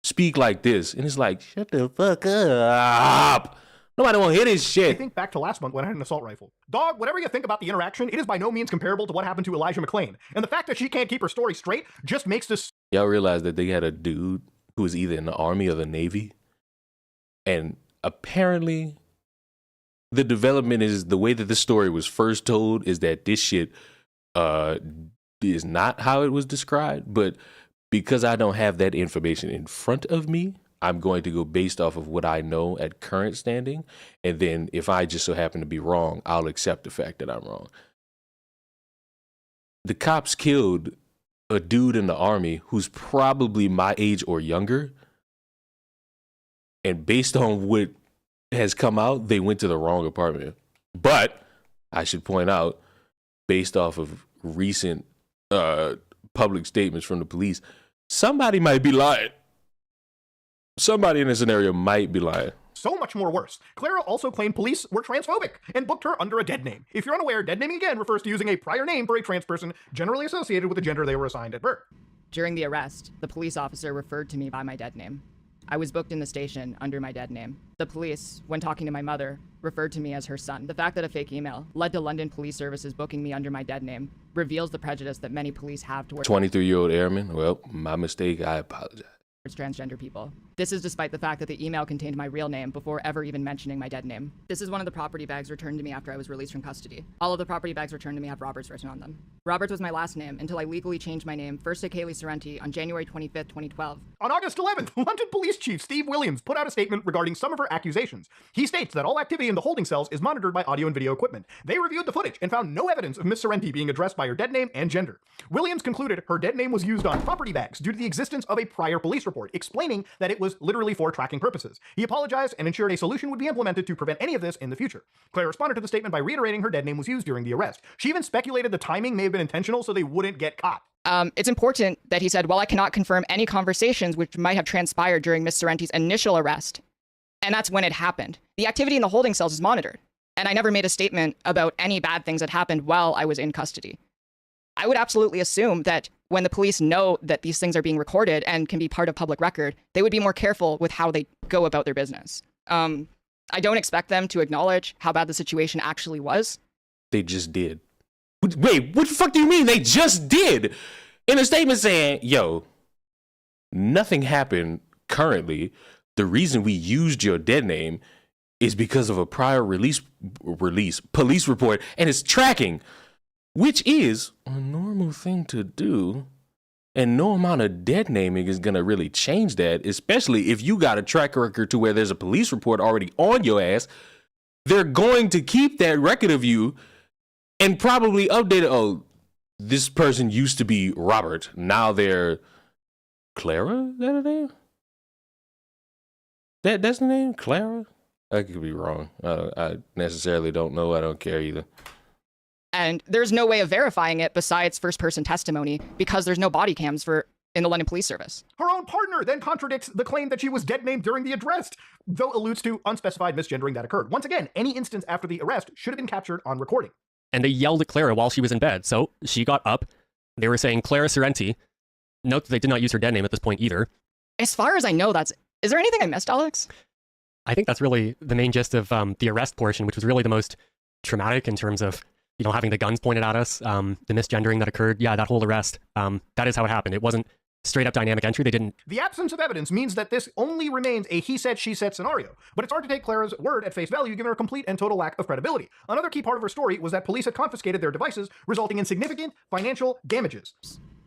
speak like this. And it's like, shut the fuck up. Nobody want to hear this shit. I think back to last month when I had an assault rifle. Dog, whatever you think about the interaction, it is by no means comparable to what happened to Elijah McClain. And the fact that she can't keep her story straight just makes this... Y'all realize that they had a dude who was either in the Army or the Navy? And apparently... the development is, the way that this story was first told is that this shit is not how it was described, but because I don't have that information in front of me, I'm going to go based off of what I know at current standing, and then if I just so happen to be wrong, I'll accept the fact that I'm wrong. The cops killed a dude in the Army who's probably my age or younger, and based on what has come out, they went to the wrong apartment. But I should point out, based off of recent public statements from the police, somebody might be lying. Somebody in this scenario might be lying. So much more worse. Clara also claimed police were transphobic and booked her under a dead name. If you're unaware, dead naming again refers to using a prior name for a trans person generally associated with the gender they were assigned at birth. During the arrest, the police officer referred to me by my dead name. I was booked in the station under my dead name. The police, when talking to my mother, referred to me as her son. The fact that a fake email led to London Police Services booking me under my dead name reveals the prejudice that many police have towards 23-year-old airman. Well, my mistake. I apologize. transgender people. This is despite the fact that the email contained my real name before ever even mentioning my dead name. This is one of the property bags returned to me after I was released from custody. All of the property bags returned to me have Roberts written on them. Roberts was my last name until I legally changed my name first to Kaylee Sorrenti on January 25th, 2012. On August 11th, London Police Chief Steve Williams put out a statement regarding some of her accusations. He states that all activity in the holding cells is monitored by audio and video equipment. They reviewed the footage and found no evidence of Miss Sorrenti being addressed by her dead name and gender. Williams concluded her dead name was used on property bags due to the existence of a prior police report, explaining that it was literally for tracking purposes. He apologized and ensured a solution would be implemented to prevent any of this in the future. Claire responded to the statement by reiterating her dead name was used during the arrest. She even speculated the timing may have been intentional so they wouldn't get caught. It's important that he said, well, I cannot confirm any conversations which might have transpired during Miss Sorrenti's initial arrest. And that's when it happened. The activity in the holding cells is monitored. And I never made a statement about any bad things that happened while I was in custody. I would absolutely assume that when the police know that these things are being recorded and can be part of public record, they would be more careful with how they go about their business. I don't expect them to acknowledge how bad the situation actually was. They just did. Wait, what the fuck do you mean they just did? In a statement saying, yo, nothing happened currently. The reason we used your dead name is because of a prior police report and it's tracking, which is a normal thing to do. And no amount of dead naming is going to really change that, especially if you got a track record to where there's a police report already on your ass. They're going to keep that record of you and probably update it. Oh, this person used to be Robert. Now they're Clara? Is that her name? That's the name? Clara? I could be wrong. I necessarily don't know. I don't care either. And there's no way of verifying it besides first-person testimony because there's no body cams in the London Police Service. Her own partner then contradicts the claim that she was dead named during the arrest, though alludes to unspecified misgendering that occurred. Once again, any instance after the arrest should have been captured on recording. And they yelled at Clara while she was in bed. So she got up. They were saying Clara Sorrenti. Note that they did not use her dead name at this point either. As far as I know, is there anything I missed, Alex? I think that's really the main gist of the arrest portion, which was really the most traumatic in terms of, having the guns pointed at us, the misgendering that occurred. Yeah, that whole arrest. That is how it happened. It wasn't straight up dynamic entry. They didn't. The absence of evidence means that this only remains a he said, she said scenario. But it's hard to take Clara's word at face value given her complete and total lack of credibility. Another key part of her story was that police had confiscated their devices, resulting in significant financial damages.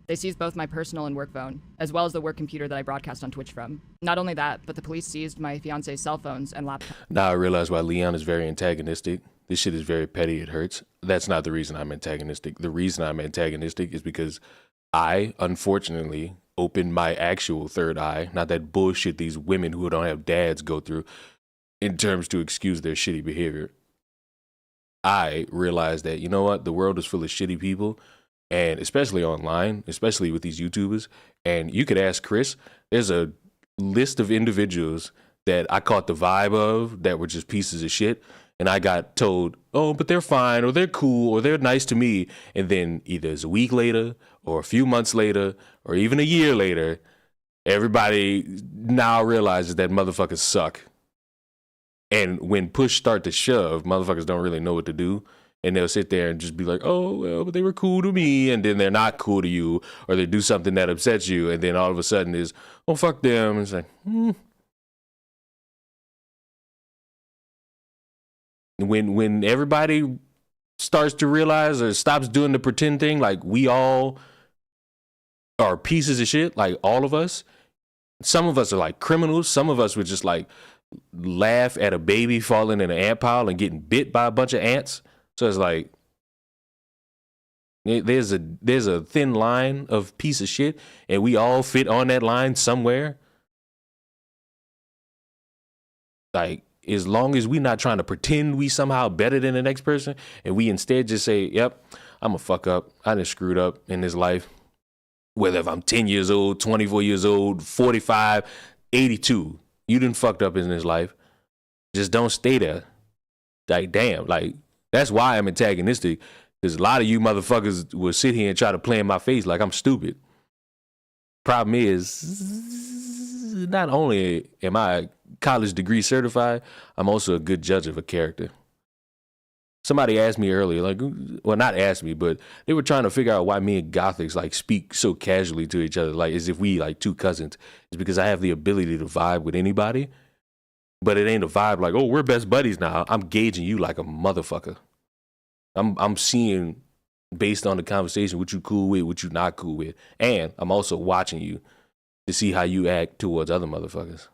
They seized both my personal and work phone, as well as the work computer that I broadcast on Twitch from. Not only that, but the police seized my fiance's cell phones and laptop. Now I realize why Leon is very antagonistic. This shit is very petty. It hurts. That's not the reason I'm antagonistic. The reason I'm antagonistic is because I, unfortunately, opened my actual third eye. Not that bullshit these women who don't have dads go through in terms to excuse their shitty behavior. I realized that, you know what? The world is full of shitty people. And especially online, especially with these YouTubers. And you could ask Chris, there's a list of individuals that I caught the vibe of that were just pieces of shit. And I got told, oh, but they're fine, or they're cool, or they're nice to me. And then either it's a week later, or a few months later, or even a year later, everybody now realizes that motherfuckers suck. And when push start to shove, motherfuckers don't really know what to do. And they'll sit there and just be like, oh, well, but they were cool to me. And then they're not cool to you, or they do something that upsets you. And then all of a sudden is, oh, fuck them. And it's like, When everybody starts to realize or stops doing the pretend thing, like we all are pieces of shit, like all of us. Some of us are like criminals. Some of us would just like laugh at a baby falling in an ant pile and getting bit by a bunch of ants. So it's like there's a thin line of piece of shit, and we all fit on that line somewhere. Like, as long as we're not trying to pretend we somehow better than the next person, and we instead just say, yep, I'm a fuck up. I done screwed up in this life. Whether if I'm 10 years old, 24 years old, 45, 82, you done fucked up in this life. Just don't stay there. Like, damn, like, that's why I'm antagonistic. Because a lot of you motherfuckers will sit here and try to play in my face like I'm stupid. Problem is, not only am I college degree certified, I'm also a good judge of a character. Somebody asked me earlier, like, well, not asked me, but they were trying to figure out why me and Gothics like speak so casually to each other, like as if we like two cousins. It's because I have the ability to vibe with anybody, but it ain't a vibe like, oh, we're best buddies now. I'm gauging you like a motherfucker. I'm seeing based on the conversation what you cool with, what you not cool with, and I'm also watching you to see how you act towards other motherfuckers.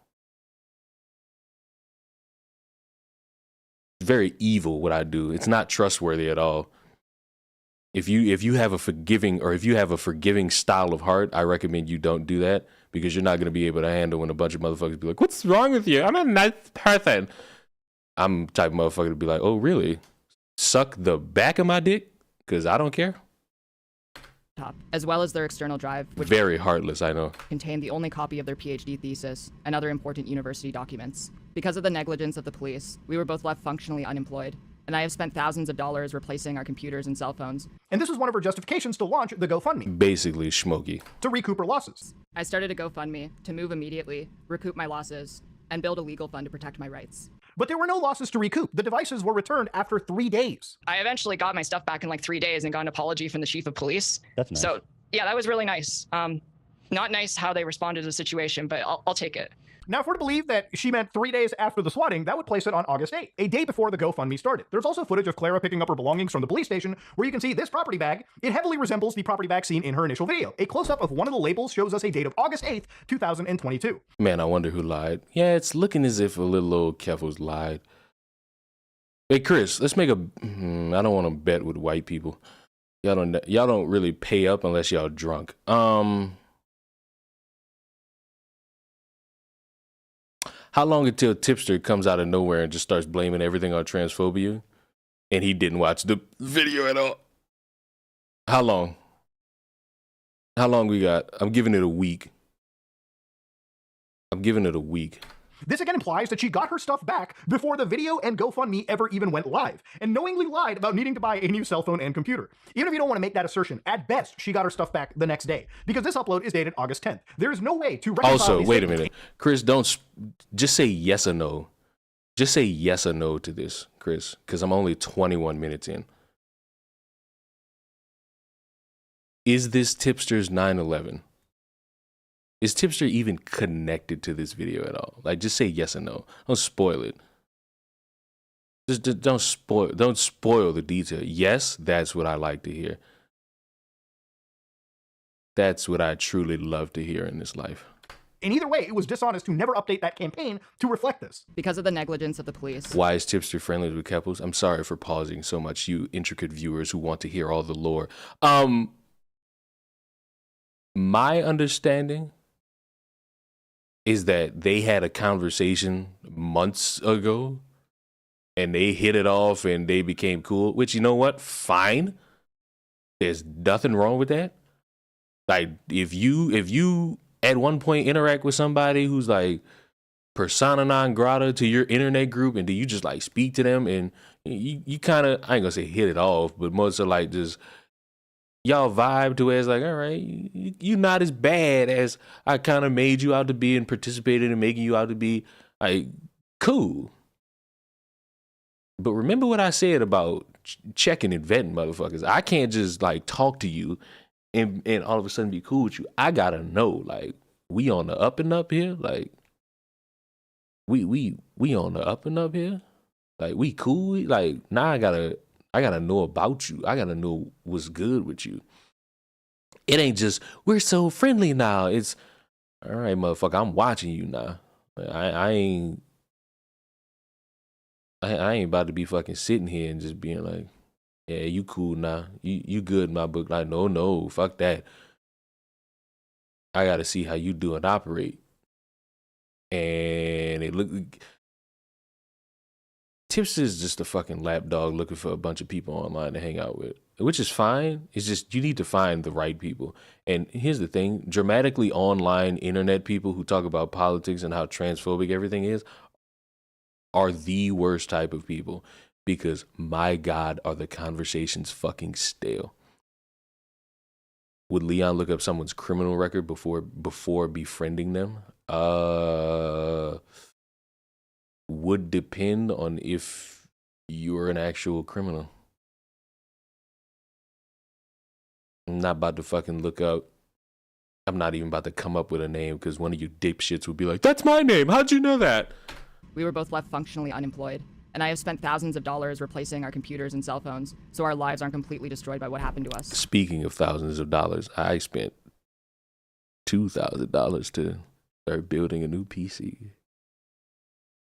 Very evil what I do. It's not trustworthy at all. If you have a forgiving style of heart, I recommend you don't do that, because you're not going to be able to handle when a bunch of motherfuckers be like, what's wrong with you? I'm a nice person. I'm the type of motherfucker to be like, oh, really? Suck the back of my dick? Because I don't care. As well as their external drive, which very heartless, I know, contained the only copy of their PhD thesis and other important university documents. Because of the negligence of the police, we were both left functionally unemployed, and I have spent thousands of dollars replacing our computers and cell phones. And this was one of her justifications to launch the GoFundMe. Basically, Schmokey. To recoup her losses. I started a GoFundMe to move immediately, recoup my losses, and build a legal fund to protect my rights. But there were no losses to recoup. The devices were returned after 3 days. I eventually got my stuff back in like 3 days and got an apology from the chief of police. That's nice. So yeah, that was really nice. Not nice how they responded to the situation, but I'll take it. Now, if we're to believe that she meant 3 days after the swatting, that would place it on August 8th, a day before the GoFundMe started. There's also footage of Clara picking up her belongings from the police station, where you can see this property bag. It heavily resembles the property bag seen in her initial video. A close-up of one of the labels shows us a date of August 8th, 2022. Man, I wonder who lied. Yeah, it's looking as if a little old Keffals lied. Hey, Chris, let's make a... I don't want to bet with white people. Y'all don't really pay up unless y'all drunk. How long until Tipster comes out of nowhere and just starts blaming everything on transphobia? And he didn't watch the video at all. How long? How long we got? I'm giving it a week. I'm giving it a week. This again implies that she got her stuff back before the video and GoFundMe ever even went live, and knowingly lied about needing to buy a new cell phone and computer. Even if you don't want to make that assertion, at best, she got her stuff back the next day, because this upload is dated August 10th. There is no way to reconcile Also, these wait a statements. minute. Chris, don't... Just say yes or no. Just say yes or no to this, Chris, because I'm only 21 minutes in. Is this Tipster's 9/11? Is Tipster even connected to this video at all? Like, just say yes or no. Don't spoil it. Just don't spoil the detail. Yes, that's what I like to hear. That's what I truly love to hear in this life. In either way, it was dishonest to never update that campaign to reflect this. Because of the negligence of the police. Why is Tipster friendly with Keffals? I'm sorry for pausing so much, you intricate viewers who want to hear all the lore. My understanding is that they had a conversation months ago and they hit it off and they became cool, which, you know what? Fine. There's nothing wrong with that. Like, if you at one point interact with somebody who's like persona non grata to your internet group, and do you just like speak to them and you kind of, I ain't gonna say hit it off, but most of like just y'all vibe to where it's like, all right, you not as bad as I kind of made you out to be and participated in making you out to be. Like, cool. But remember what I said about checking and vetting motherfuckers. I can't just like talk to you and all of a sudden be cool with you. I gotta know, like, we on the up and up here? Like, we on the up and up here? Like, we cool? Like, now I gotta know about you. I gotta know what's good with you. It ain't just, we're so friendly now. It's, all right, motherfucker, I'm watching you now. I ain't about to be fucking sitting here and just being like, yeah, you cool now. You good in my book. Like, no, fuck that. I gotta see how you do and operate. And it look, Tips is just a fucking lapdog looking for a bunch of people online to hang out with. which is fine. It's just you need to find the right people. And here's the thing, dramatically online internet people who talk about politics and how transphobic everything is are the worst type of people, because my God, are the conversations fucking stale. Would Leon look up someone's criminal record before befriending them? Would depend on if you're an actual criminal. I'm not about to fucking look up. I'm not even about to come up with a name, because one of you dipshits would be like, that's my name. How'd you know that? We were both left functionally unemployed, and I have spent thousands of dollars replacing our computers and cell phones so our lives aren't completely destroyed by what happened to us. Speaking of thousands of dollars, I spent $2,000 to start building a new PC.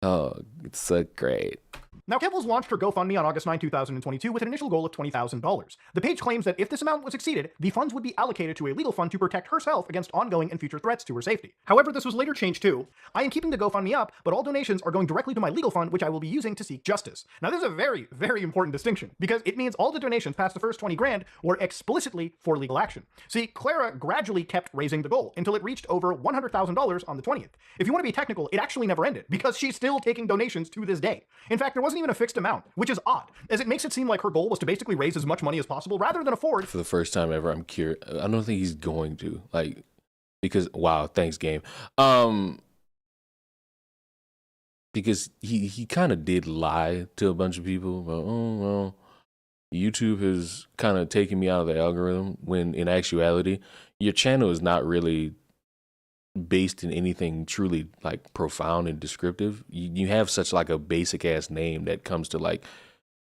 Oh, it's so great. Now, Keffals launched her GoFundMe on August 9, 2022 with an initial goal of $20,000. The page claims that if this amount was exceeded, the funds would be allocated to a legal fund to protect herself against ongoing and future threats to her safety. However, this was later changed to, I am keeping the GoFundMe up, but all donations are going directly to my legal fund, which I will be using to seek justice. Now, this is a very, very important distinction, because it means all the donations past the first 20 grand were explicitly for legal action. See, Clara gradually kept raising the goal until it reached over $100,000 on the 20th. If you want to be technical, it actually never ended, because she's still taking donations to this day. In fact, there wasn't even a fixed amount, which is odd, as it makes it seem like her goal was to basically raise as much money as possible rather than afford. For the first time ever, I'm curious. I don't think he's going to, like, because, wow, thanks, game. Because he kind of did lie to a bunch of people about, oh, well, YouTube has kind of taken me out of the algorithm, when in actuality, your channel is not really based in anything truly like profound and descriptive. You have such like a basic ass name that comes to like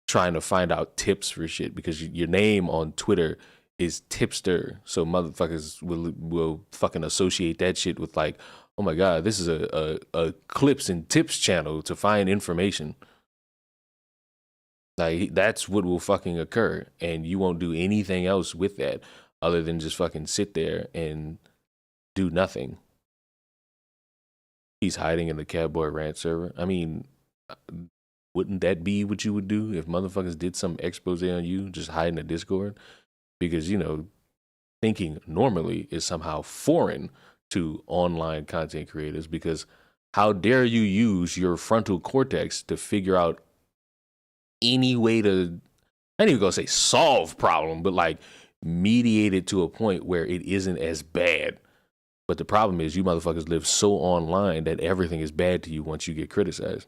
trying to find out tips for shit, because your name on Twitter is tipster, so motherfuckers will fucking associate that shit with like, oh my God, this is a clips and tips channel to find information. Like, that's what will fucking occur, and you won't do anything else with that other than just fucking sit there and do nothing. He's hiding in the Catboy Rant server. I mean, wouldn't that be what you would do if motherfuckers did some expose on you, just hide in the Discord? Because, you know, thinking normally is somehow foreign to online content creators, because how dare you use your frontal cortex to figure out any way to, I ain't even gonna say solve problem, but like mediate it to a point where it isn't as bad. But the problem is, you motherfuckers live so online that everything is bad to you once you get criticized.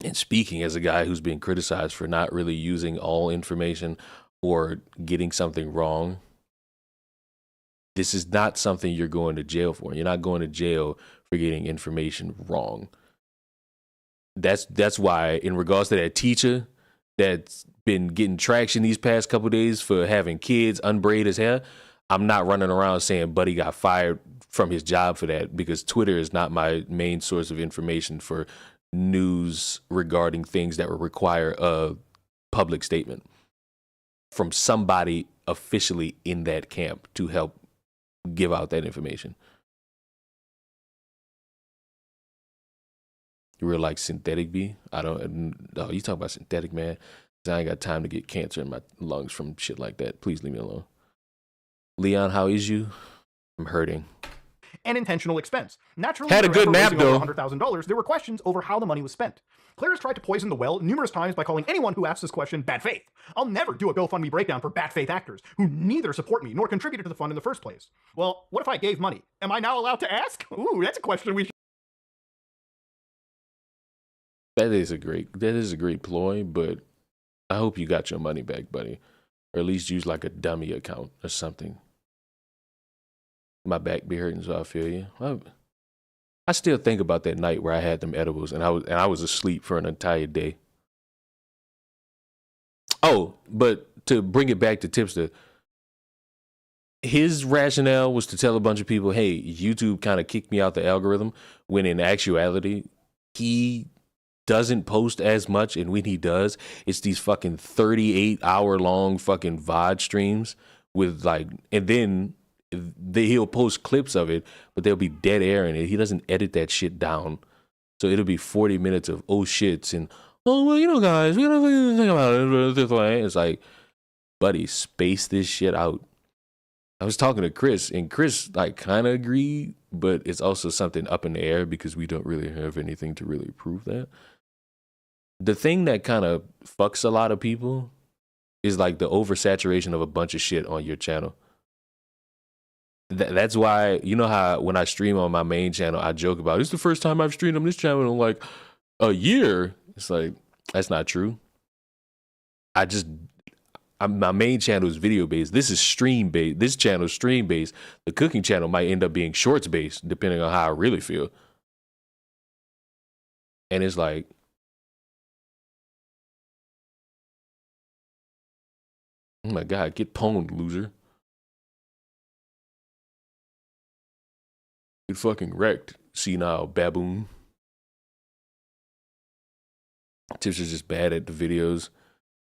And speaking as a guy who's been criticized for not really using all information or getting something wrong, this is not something you're going to jail for. You're not going to jail for getting information wrong. That's why, in regards to that teacher that's been getting traction these past couple of days for having kids unbraid his hair, I'm not running around saying Buddy got fired from his job for that, because Twitter is not my main source of information for news regarding things that would require a public statement from somebody officially in that camp to help give out that information. You real like synthetic B? I don't. Oh, you talking about synthetic, man? I ain't got time to get cancer in my lungs from shit like that. Please leave me alone. Leon, how is you? I'm hurting. And intentional expense. Naturally, had a good nap though. $100,000. There were questions over how the money was spent. Claire has tried to poison the well numerous times by calling anyone who asks this question bad faith. I'll never do a GoFundMe breakdown for bad faith actors who neither support me nor contributed to the fund in the first place. Well, what if I gave money? Am I now allowed to ask? Ooh, that's a question we should. That is a great ploy, but I hope you got your money back, buddy. Or at least use like a dummy account or something. My back be hurting, so I feel you. I still think about that night where I had them edibles and I was asleep for an entire day. Oh, but to bring it back to Tipster, his rationale was to tell a bunch of people, hey, YouTube kind of kicked me out the algorithm, when in actuality, he doesn't post as much, and when he does, it's these fucking 38-hour long fucking VOD streams with like, and then he'll post clips of it, but there'll be dead air in it. He doesn't edit that shit down, so it'll be 40 minutes of oh shits and oh well, you know, guys, we gotta think about it this way. It's like, buddy, space this shit out. I was talking to Chris, and Chris like kind of agreed, but it's also something up in the air because we don't really have anything to really prove that. The thing that kind of fucks a lot of people is like the oversaturation of a bunch of shit on your channel. That's why, you know how when I stream on my main channel, I joke about, it's the first time I've streamed on this channel in like a year. It's like, that's not true. My main channel is video based. This is stream based. This channel is stream based. The cooking channel might end up being shorts based, depending on how I really feel. And it's like, oh my God, get pwned, loser. Get fucking wrecked, senile baboon. Tips are just bad at the videos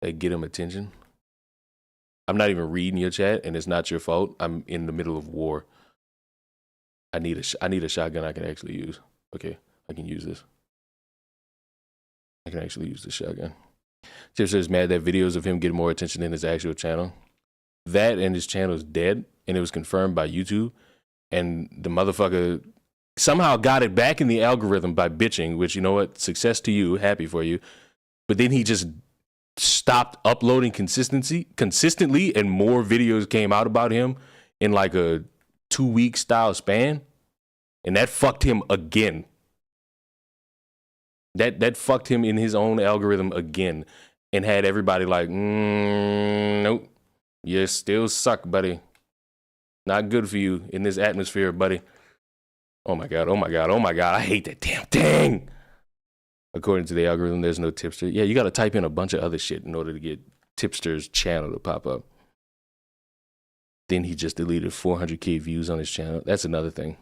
that get him attention. I'm not even reading your chat, and it's not your fault. I'm in the middle of war. I need a shotgun I can actually use. Okay, I can use this. I can actually use the shotgun. Tips is mad that videos of him get more attention than his actual channel. That and his channel is dead, and it was confirmed by YouTube. And the motherfucker somehow got it back in the algorithm by bitching, which, you know what, success to you, happy for you. But then he just stopped uploading consistently, and more videos came out about him in like a 2-week style span. And that fucked him again. That fucked him in his own algorithm again, and had everybody like, nope, you still suck, buddy. Not good for you in this atmosphere, buddy. Oh my God, oh my God, oh my God. I hate that damn thing. According to the algorithm, there's no tipster. Yeah, you got to type in a bunch of other shit in order to get tipster's channel to pop up. Then he just deleted 400K views on his channel. That's another thing.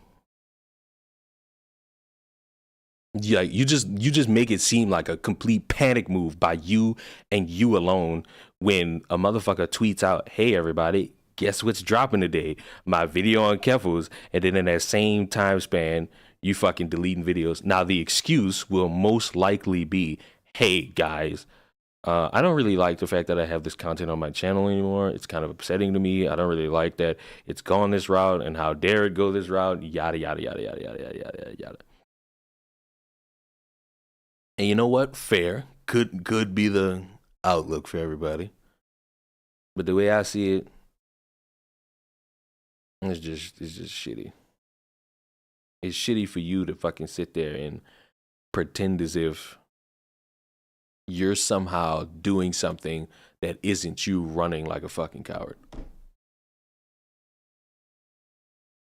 Yeah, you just make it seem like a complete panic move by you and you alone when a motherfucker tweets out, hey everybody, guess what's dropping today? My video on Keffals. And then in that same time span, you fucking deleting videos. Now the excuse will most likely be, hey guys, I don't really like the fact that I have this content on my channel anymore. It's kind of upsetting to me. I don't really like that it's gone this route, and how dare it go this route, yada, yada, yada, yada, yada, yada, yada, yada. And you know what? Fair. Could be the outlook for everybody. But the way I see it, it's just shitty. It's shitty for you to fucking sit there and pretend as if you're somehow doing something that isn't you running like a fucking coward.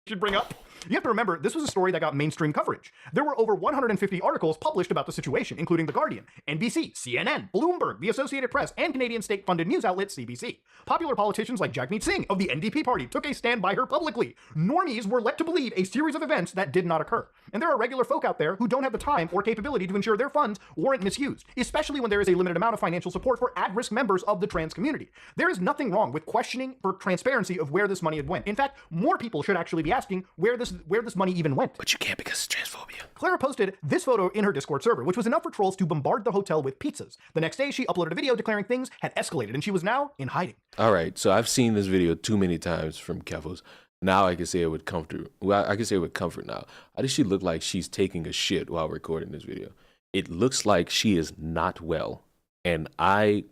Should bring up. You have to remember, this was a story that got mainstream coverage. There were over 150 articles published about the situation, including The Guardian, NBC, CNN, Bloomberg, the Associated Press, and Canadian state-funded news outlet CBC. Popular politicians like Jagmeet Singh of the NDP party took a stand by her publicly. Normies were led to believe a series of events that did not occur. And there are regular folk out there who don't have the time or capability to ensure their funds weren't misused, especially when there is a limited amount of financial support for at-risk members of the trans community. There is nothing wrong with questioning for transparency of where this money had went. In fact, more people should actually be asking where this money even went. But you can't because it's transphobia. Clara posted this photo in her Discord server, which was enough for trolls to bombard the hotel with pizzas. The next day, she uploaded a video declaring things had escalated, and she was now in hiding. All right, so I've seen this video too many times from Keffals. Now I can say it with comfort. Well, I can say it with comfort now. How does she look like she's taking a shit while recording this video? It looks like she is not well, and I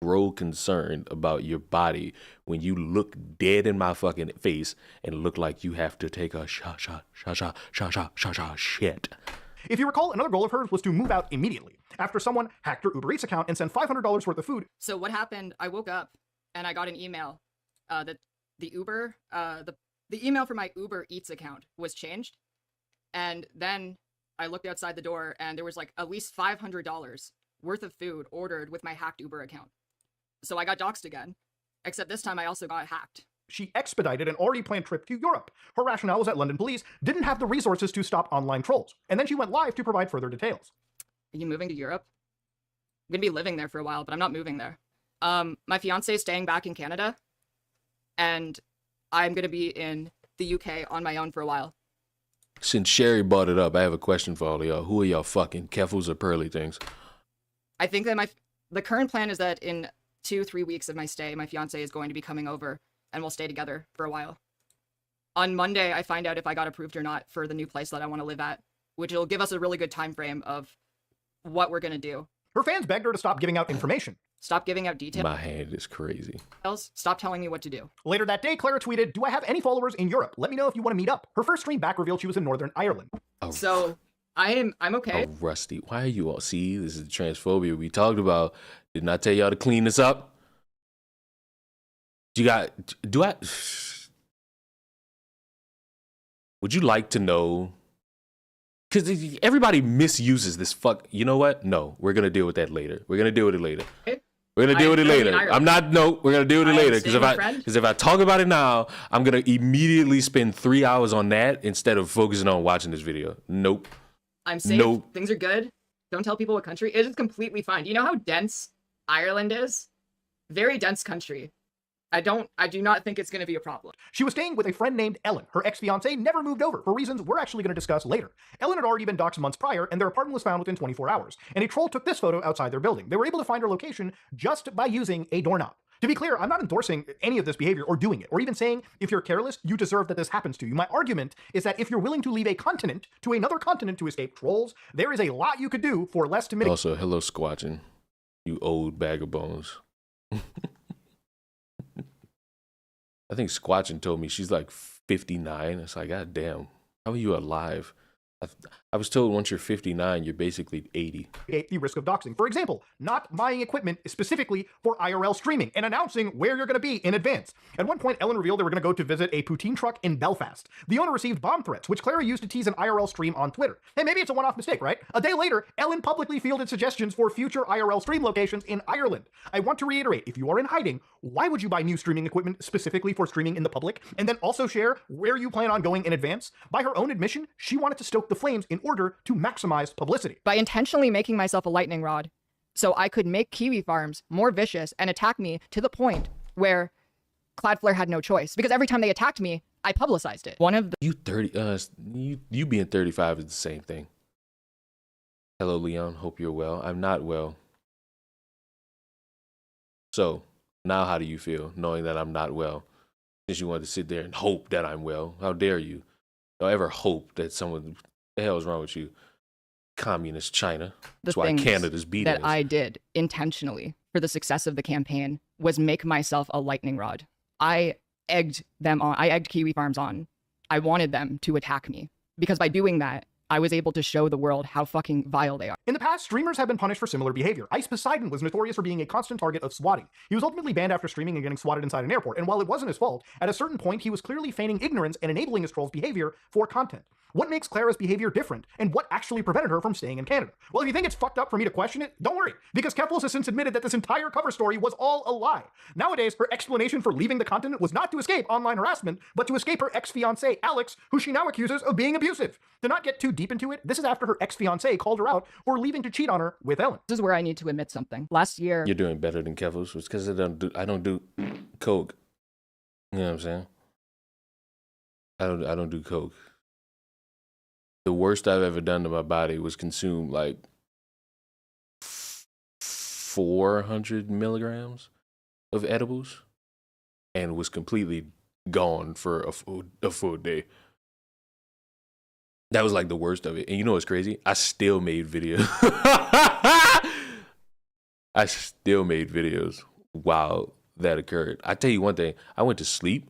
grow concerned about your body when you look dead in my fucking face and look like you have to take a shit. If you recall, another goal of hers was to move out immediately after someone hacked her Uber Eats account and sent $500 worth of food. So what happened, I woke up and I got an email that the email for my Uber Eats account was changed. And then I looked outside the door and there was like at least $500 worth of food ordered with my hacked Uber account. So I got doxxed again, except this time I also got hacked. She expedited an already planned trip to Europe. Her rationale was that London police didn't have the resources to stop online trolls. And then she went live to provide further details. Are you moving to Europe? I'm gonna be living there for a while, but I'm not moving there. My fiance is staying back in Canada, and I'm gonna be in the UK on my own for a while. Since Sherry brought it up, I have a question for all of y'all. Who are y'all fucking, Keffals or Pearly things? I think that the current plan is that in 2-3 weeks of my stay, my fiance is going to be coming over and we'll stay together for a while. On Monday, I find out if I got approved or not for the new place that I want to live at, which will give us a really good time frame of what we're going to do. Her fans begged her to stop giving out information. Stop giving out details. My hand is crazy. Stop telling me what to do. Later that day, Clara tweeted, "Do I have any followers in Europe? Let me know if you want to meet up." Her first stream back revealed she was in Northern Ireland. Oh, So I'm okay. oh, Rusty. Why are you all... See, this is the transphobia we talked about. Didn't I tell y'all to clean this up? Do I... Would you like to know? Because everybody misuses this fuck. You know what? No, we're going to deal with that later. We're going to deal with it later. Okay. We're going to deal with it later. Ireland. We're going to deal with it later. Because Because if I talk about it now, I'm going to immediately spend 3 hours on that instead of focusing on watching this video. Nope. I'm safe. Nope. Things are good. Don't tell people what country. It is completely fine. Do you know how dense Ireland is? Very dense country. I do not think it's going to be a problem. She was staying with a friend named Ellen. Her ex-fiancé never moved over for reasons we're actually going to discuss later. Ellen had already been doxxed months prior, and their apartment was found within 24 hours. And a troll took this photo outside their building. They were able to find her location just by using a doorknob. To be clear, I'm not endorsing any of this behavior or doing it, or even saying if you're careless, you deserve that this happens to you. My argument is that if you're willing to leave a continent to another continent to escape trolls, there is a lot you could do for less to mitigate. Also, hello, Squatching. You old bag of bones. I think Squatching told me she's like 59. It's like, God damn, how are you alive? I was told once you're 59, you're basically 80. The risk of doxing. For example, not buying equipment specifically for IRL streaming and announcing where you're going to be in advance. At one point, Ellen revealed they were going to go to visit a poutine truck in Belfast. The owner received bomb threats, which Clara used to tease an IRL stream on Twitter. Hey, maybe it's a one-off mistake, right? A day later, Ellen publicly fielded suggestions for future IRL stream locations in Ireland. I want to reiterate, if you are in hiding, why would you buy new streaming equipment specifically for streaming in the public, and then also share where you plan on going in advance? By her own admission, she wanted to stoke the flames in order to maximize publicity. By intentionally making myself a lightning rod so I could make kiwi farms more vicious and attack me to the point where Cloudflare had no choice. Because every time they attacked me, I publicized it. One of the You being 35 is the same thing. Hello, Leon. Hope you're well. I'm not well. So, now how do you feel knowing that I'm not well? Since you wanted to sit there and hope that I'm well. How dare you? Don't ever hope that someone... The hell is wrong with you? Communist China. That's why Canada's beating that us. I did intentionally for the success of the campaign was make myself a lightning rod. I egged them on. I egged Kiwi Farms on. I wanted them to attack me because by doing that, I was able to show the world how fucking vile they are. In the past, streamers have been punished for similar behavior. Ice Poseidon was notorious for being a constant target of swatting. He was ultimately banned after streaming and getting swatted inside an airport, and while it wasn't his fault, at a certain point he was clearly feigning ignorance and enabling his troll's behavior for content. What makes Clara's behavior different, and what actually prevented her from staying in Canada? Well, if you think it's fucked up for me to question it, don't worry, because Keffals has since admitted that this entire cover story was all a lie. Nowadays, her explanation for leaving the continent was not to escape online harassment, but to escape her ex-fiancé, Alex, who she now accuses of being abusive. To not get too deep into it, this is after her ex-fiancé called her out for leaving to cheat on her with Ellen. This is where I need to admit something. Last year... You're doing better than Keffals. It's because I don't do coke. You know what I'm saying? I don't do coke. The worst I've ever done to my body was consume like 400 milligrams of edibles and was completely gone for a full day. That was like the worst of it. And you know what's crazy? I still made videos. I still made videos while that occurred. I tell you one thing. I went to sleep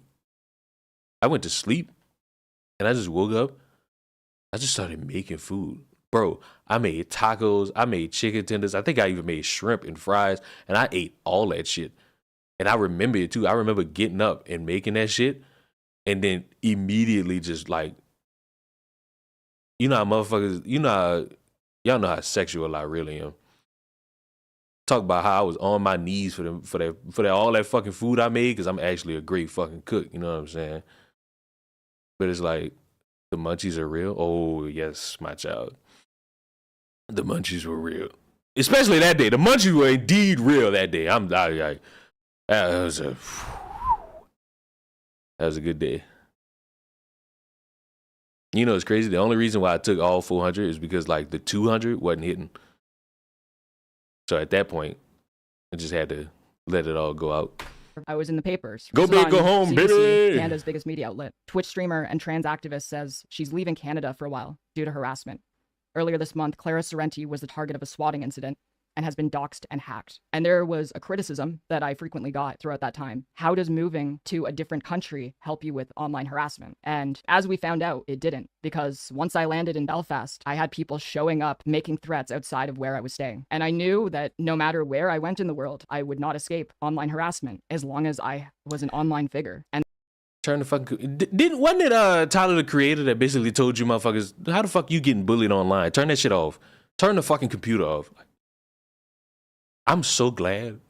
and I just woke up. I just started making food. Bro, I made tacos. I made chicken tenders. I think I even made shrimp and fries. And I ate all that shit. And I remember it too. I remember getting up and making that shit. And then immediately just like, you know how motherfuckers, y'all know how sexual I really am. Talk about how I was on my knees for all that fucking food I made, because I'm actually a great fucking cook, you know what I'm saying? But it's like, the munchies are real? Oh, yes, my child. The munchies were real. Especially that day. The munchies were indeed real that day. That was a good day. You know, it's crazy. The only reason why I took all 400 is because, like, the 200 wasn't hitting. So at that point, I just had to let it all go out. I was in the papers. Go Listed big, go on home, CBC, baby! Canada's biggest media outlet. Twitch streamer and trans activist says she's leaving Canada for a while due to harassment. Earlier this month, Clara Sorrenti was the target of a swatting incident and has been doxxed and hacked. And there was a criticism that I frequently got throughout that time. How does moving to a different country help you with online harassment? And as we found out, it didn't. Because once I landed in Belfast, I had people showing up, making threats outside of where I was staying. And I knew that no matter where I went in the world, I would not escape online harassment as long as I was an online figure. And Turn the fucking wasn't it Tyler the Creator that basically told you motherfuckers, how the fuck you getting bullied online? Turn that shit off. Turn the fucking computer off. I'm so glad.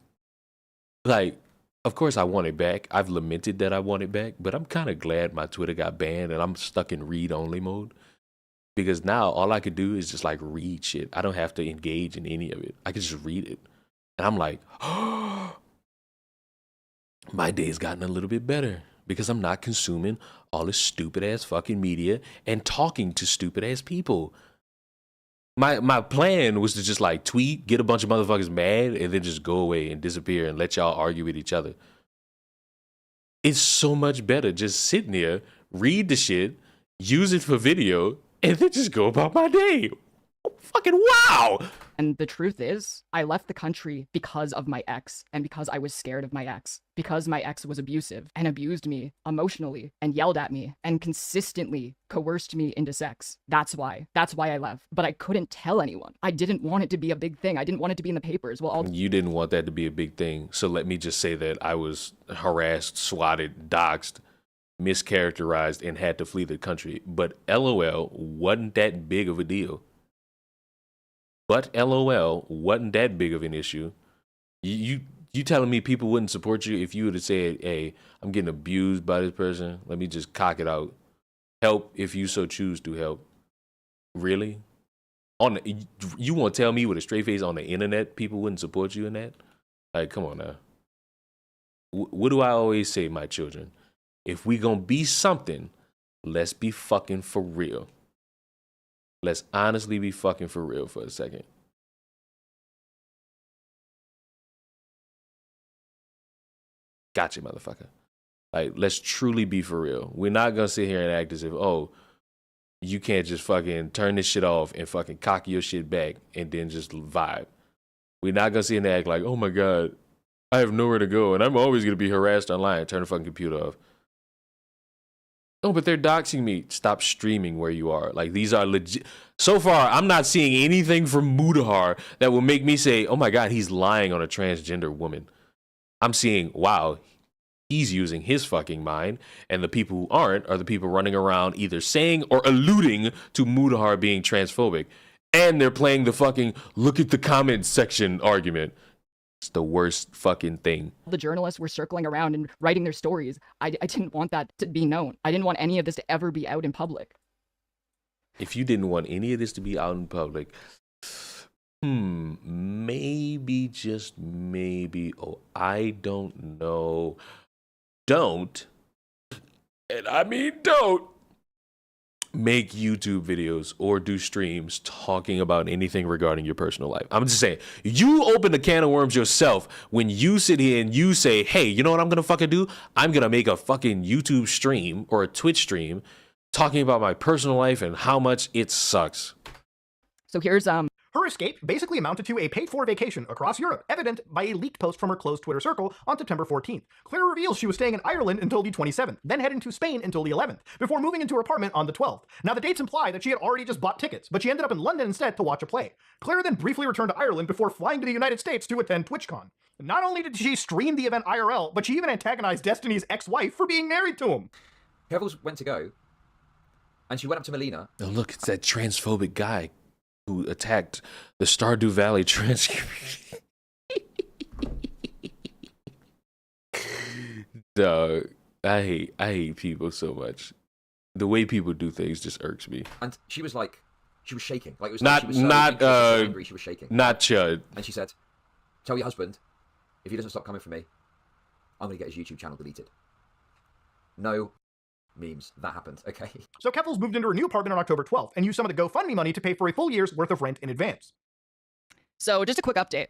Like, of course I want it back. I've lamented that I want it back, but I'm kind of glad my Twitter got banned and I'm stuck in read-only mode. Because now all I could do is just like read shit. I don't have to engage in any of it. I can just read it. And I'm like, oh, my day's gotten a little bit better because I'm not consuming all this stupid ass fucking media and talking to stupid ass people. My plan was to just like tweet, get a bunch of motherfuckers mad, and then just go away and disappear and let y'all argue with each other. It's so much better just sitting there, read the shit, use it for video, and then just go about my day. Fucking wow! And the truth is, I left the country because of my ex, and because I was scared of my ex. Because my ex was abusive, and abused me emotionally, and yelled at me, and consistently coerced me into sex. That's why I left. But I couldn't tell anyone. I didn't want it to be a big thing. I didn't want it to be in the papers. Well, You didn't want that to be a big thing, so let me just say that I was harassed, swatted, doxxed, mischaracterized, and had to flee the country. But LOL wasn't that big of a deal. But LOL wasn't that big of an issue. You telling me people wouldn't support you if you would have said, hey, I'm getting abused by this person. Let me just cock it out. Help if you so choose to help. Really? You want to tell me with a straight face on the internet people wouldn't support you in that? Like, come on now. What do I always say, my children? If we gonna be something, let's be fucking for real. Let's honestly be fucking for real for a second. Gotcha, motherfucker. Like, let's truly be for real. We're not gonna sit here and act as if, oh, you can't just fucking turn this shit off and fucking cock your shit back and then just vibe. We're not gonna sit here and act like, oh my God, I have nowhere to go and I'm always gonna be harassed online. Turn the fucking computer off. No, but they're doxing me. Stop streaming where you are. Like, these are legit. So far, I'm not seeing anything from Muta that will make me say, oh my God, he's lying on a transgender woman. I'm seeing, wow, he's using his fucking mind. And the people who aren't are the people running around either saying or alluding to Muta being transphobic. And they're playing the fucking look at the comments section argument. It's the worst fucking thing. the journalists were circling around and writing their stories. I didn't want that to be known. I didn't want any of this to ever be out in public. If you didn't want any of this to be out in public, maybe, just maybe, oh, I don't know. Don't, and I mean don't, make YouTube videos or do streams talking about anything regarding your personal life. I'm just saying, you open a can of worms yourself when you sit here and you say, hey, you know what I'm gonna fucking do? I'm gonna make a fucking YouTube stream or a Twitch stream talking about my personal life and how much it sucks. So here's Her escape basically amounted to a paid-for vacation across Europe, evident by a leaked post from her closed Twitter circle on September 14th. Clara reveals she was staying in Ireland until the 27th, then heading to Spain until the 11th, before moving into her apartment on the 12th. Now, the dates imply that she had already just bought tickets, but she ended up in London instead to watch a play. Clara then briefly returned to Ireland before flying to the United States to attend TwitchCon. Not only did she stream the event IRL, but she even antagonized Destiny's ex-wife for being married to him. Keffals went to go, and she went up to Melina. Oh, look, it's that transphobic guy who attacked the Stardew Valley trans community. Dog, I hate people so much. The way people do things just irks me. And she was like, she was shaking. Like, it was Not- she was so not, angry, she was shaking. Not Chud. And she said, tell your husband, if he doesn't stop coming for me, I'm going to get his YouTube channel deleted. No memes. That happened, okay? So Keffals moved into her new apartment on October 12th and used some of the GoFundMe money to pay for a full year's worth of rent in advance. So just a quick update.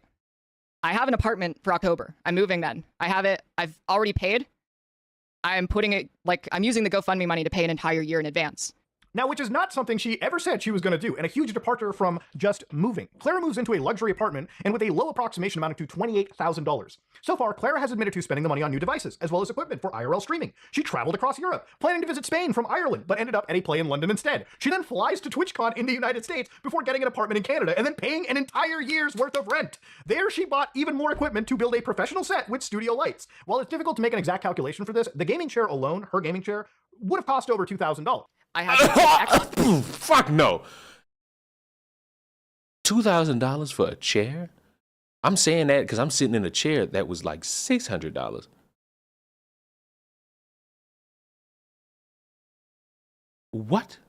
I have an apartment for October. I'm moving then. I have it. I've already paid. I'm putting it, like, I'm using the GoFundMe money to pay an entire year in advance. Now, which is not something she ever said she was going to do, and a huge departure from just moving. Clara moves into a luxury apartment, and with a low approximation amounting to $28,000. So far, Clara has admitted to spending the money on new devices, as well as equipment for IRL streaming. She traveled across Europe, planning to visit Spain from Ireland, but ended up at a play in London instead. She then flies to TwitchCon in the United States before getting an apartment in Canada, and then paying an entire year's worth of rent. There, she bought even more equipment to build a professional set with studio lights. While it's difficult to make an exact calculation for this, the gaming chair alone, her gaming chair, would have cost over $2,000. I had to Fuck no. $2,000 for a chair? I'm saying that because I'm sitting in a chair that was like $600. What?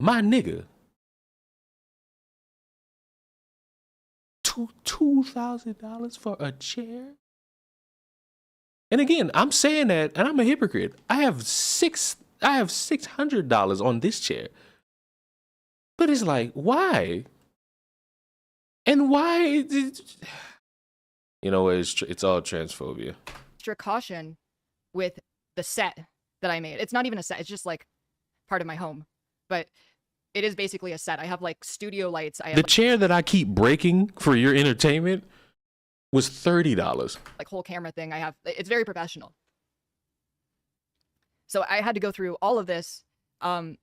My nigga. $2,000 for a chair? And again, I'm saying that, and I'm a hypocrite. I have $600 on this chair. But it's like, why? And why? You know, it's all transphobia. extra caution with the set that I made. It's not even a set. It's just like part of my home. But it is basically a set. I have like studio lights. I have the chair that I keep breaking for your entertainment was $30. like whole camera thing. I have, it's very professional. So I had to go through all of this as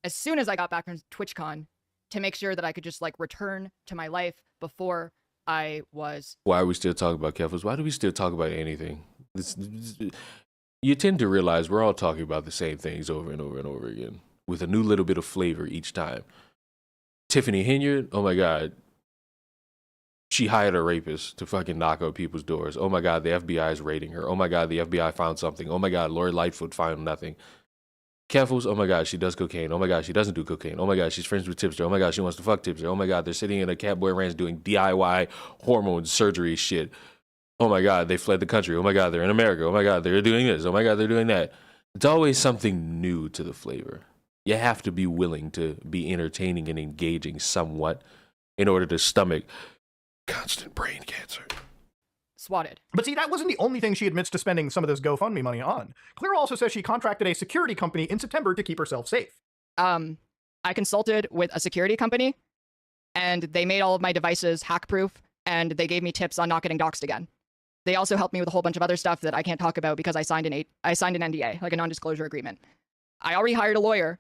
soon as I got back from TwitchCon to make sure that I could just like return to my life before I was. Why are we still talking about Keffals? Why do we still talk about anything? You tend to realize we're all talking about the same things over and over and over again with a new little bit of flavor each time. Tiffany Henyard, oh my God. She hired a rapist to fucking knock on people's doors. Oh my God, the FBI is raiding her. Oh my God, the FBI found something. Oh my God, Lori Lightfoot found nothing. Keffals, oh my God, she does cocaine. Oh my God, she doesn't do cocaine. Oh my God, she's friends with Tipster. Oh my God, she wants to fuck Tipster. Oh my God, they're sitting in a Catboy Ranch doing DIY hormone surgery shit. Oh my God, they fled the country. Oh my God, they're in America. Oh my God, they're doing this. Oh my God, they're doing that. It's always something new to the flavor. You have to be willing to be entertaining and engaging somewhat in order to stomach constant brain cancer. Swatted. But see, that wasn't the only thing she admits to spending some of this GoFundMe money on. Clara also says she contracted a security company in September to keep herself safe. I consulted with a security company, and they made all of my devices hack-proof, and they gave me tips on not getting doxxed again. They also helped me with a whole bunch of other stuff that I can't talk about because I signed an NDA, like a non-disclosure agreement. I already hired a lawyer,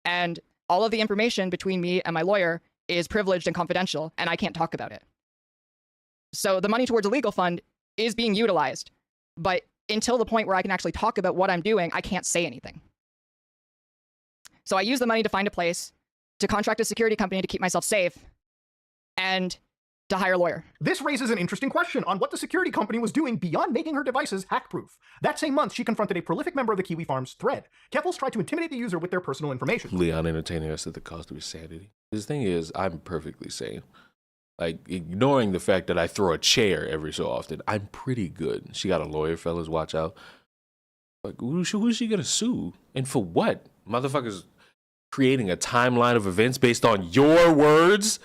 and all of the information between me and my lawyer is privileged and confidential, and I can't talk about it. So the money towards a legal fund is being utilized, but until the point where I can actually talk about what I'm doing, I can't say anything. So I use the money to find a place, to contract a security company to keep myself safe, and to hire a lawyer. This raises an interesting question on what the security company was doing beyond making her devices hack-proof. That same month, she confronted a prolific member of the Kiwi Farms thread. Keffals tried to intimidate the user with their personal information. Leon entertaining us at the cost of his sanity. His thing is, I'm perfectly sane. Like, ignoring the fact that I throw a chair every so often, I'm pretty good. She got a lawyer, fellas, watch out. Like, who is she gonna sue? And for what? Motherfuckers creating a timeline of events based on your words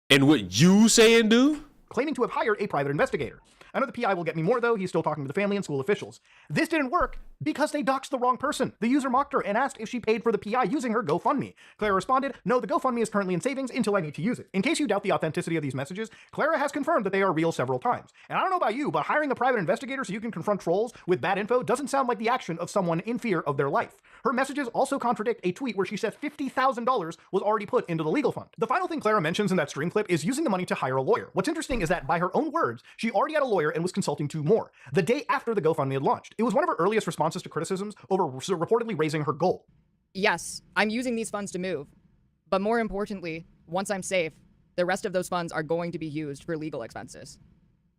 and what you say and do? Claiming to have hired a private investigator. I know the PI will get me more, though. He's still talking to the family and school officials. This didn't work because they doxed the wrong person. The user mocked her and asked if she paid for the PI using her GoFundMe. Clara responded, no, the GoFundMe is currently in savings until I need to use it. In case you doubt the authenticity of these messages, Clara has confirmed that they are real several times. And I don't know about you, but hiring a private investigator so you can confront trolls with bad info doesn't sound like the action of someone in fear of their life. Her messages also contradict a tweet where she says $50,000 was already put into the legal fund. The final thing Clara mentions in that stream clip is using the money to hire a lawyer. What's interesting is that, by her own words, she already had a lawyer and was consulting to more, the day after the GoFundMe had launched. It was one of her earliest responses to criticisms over reportedly raising her goal. Yes, I'm using these funds to move, but more importantly, once I'm safe, the rest of those funds are going to be used for legal expenses.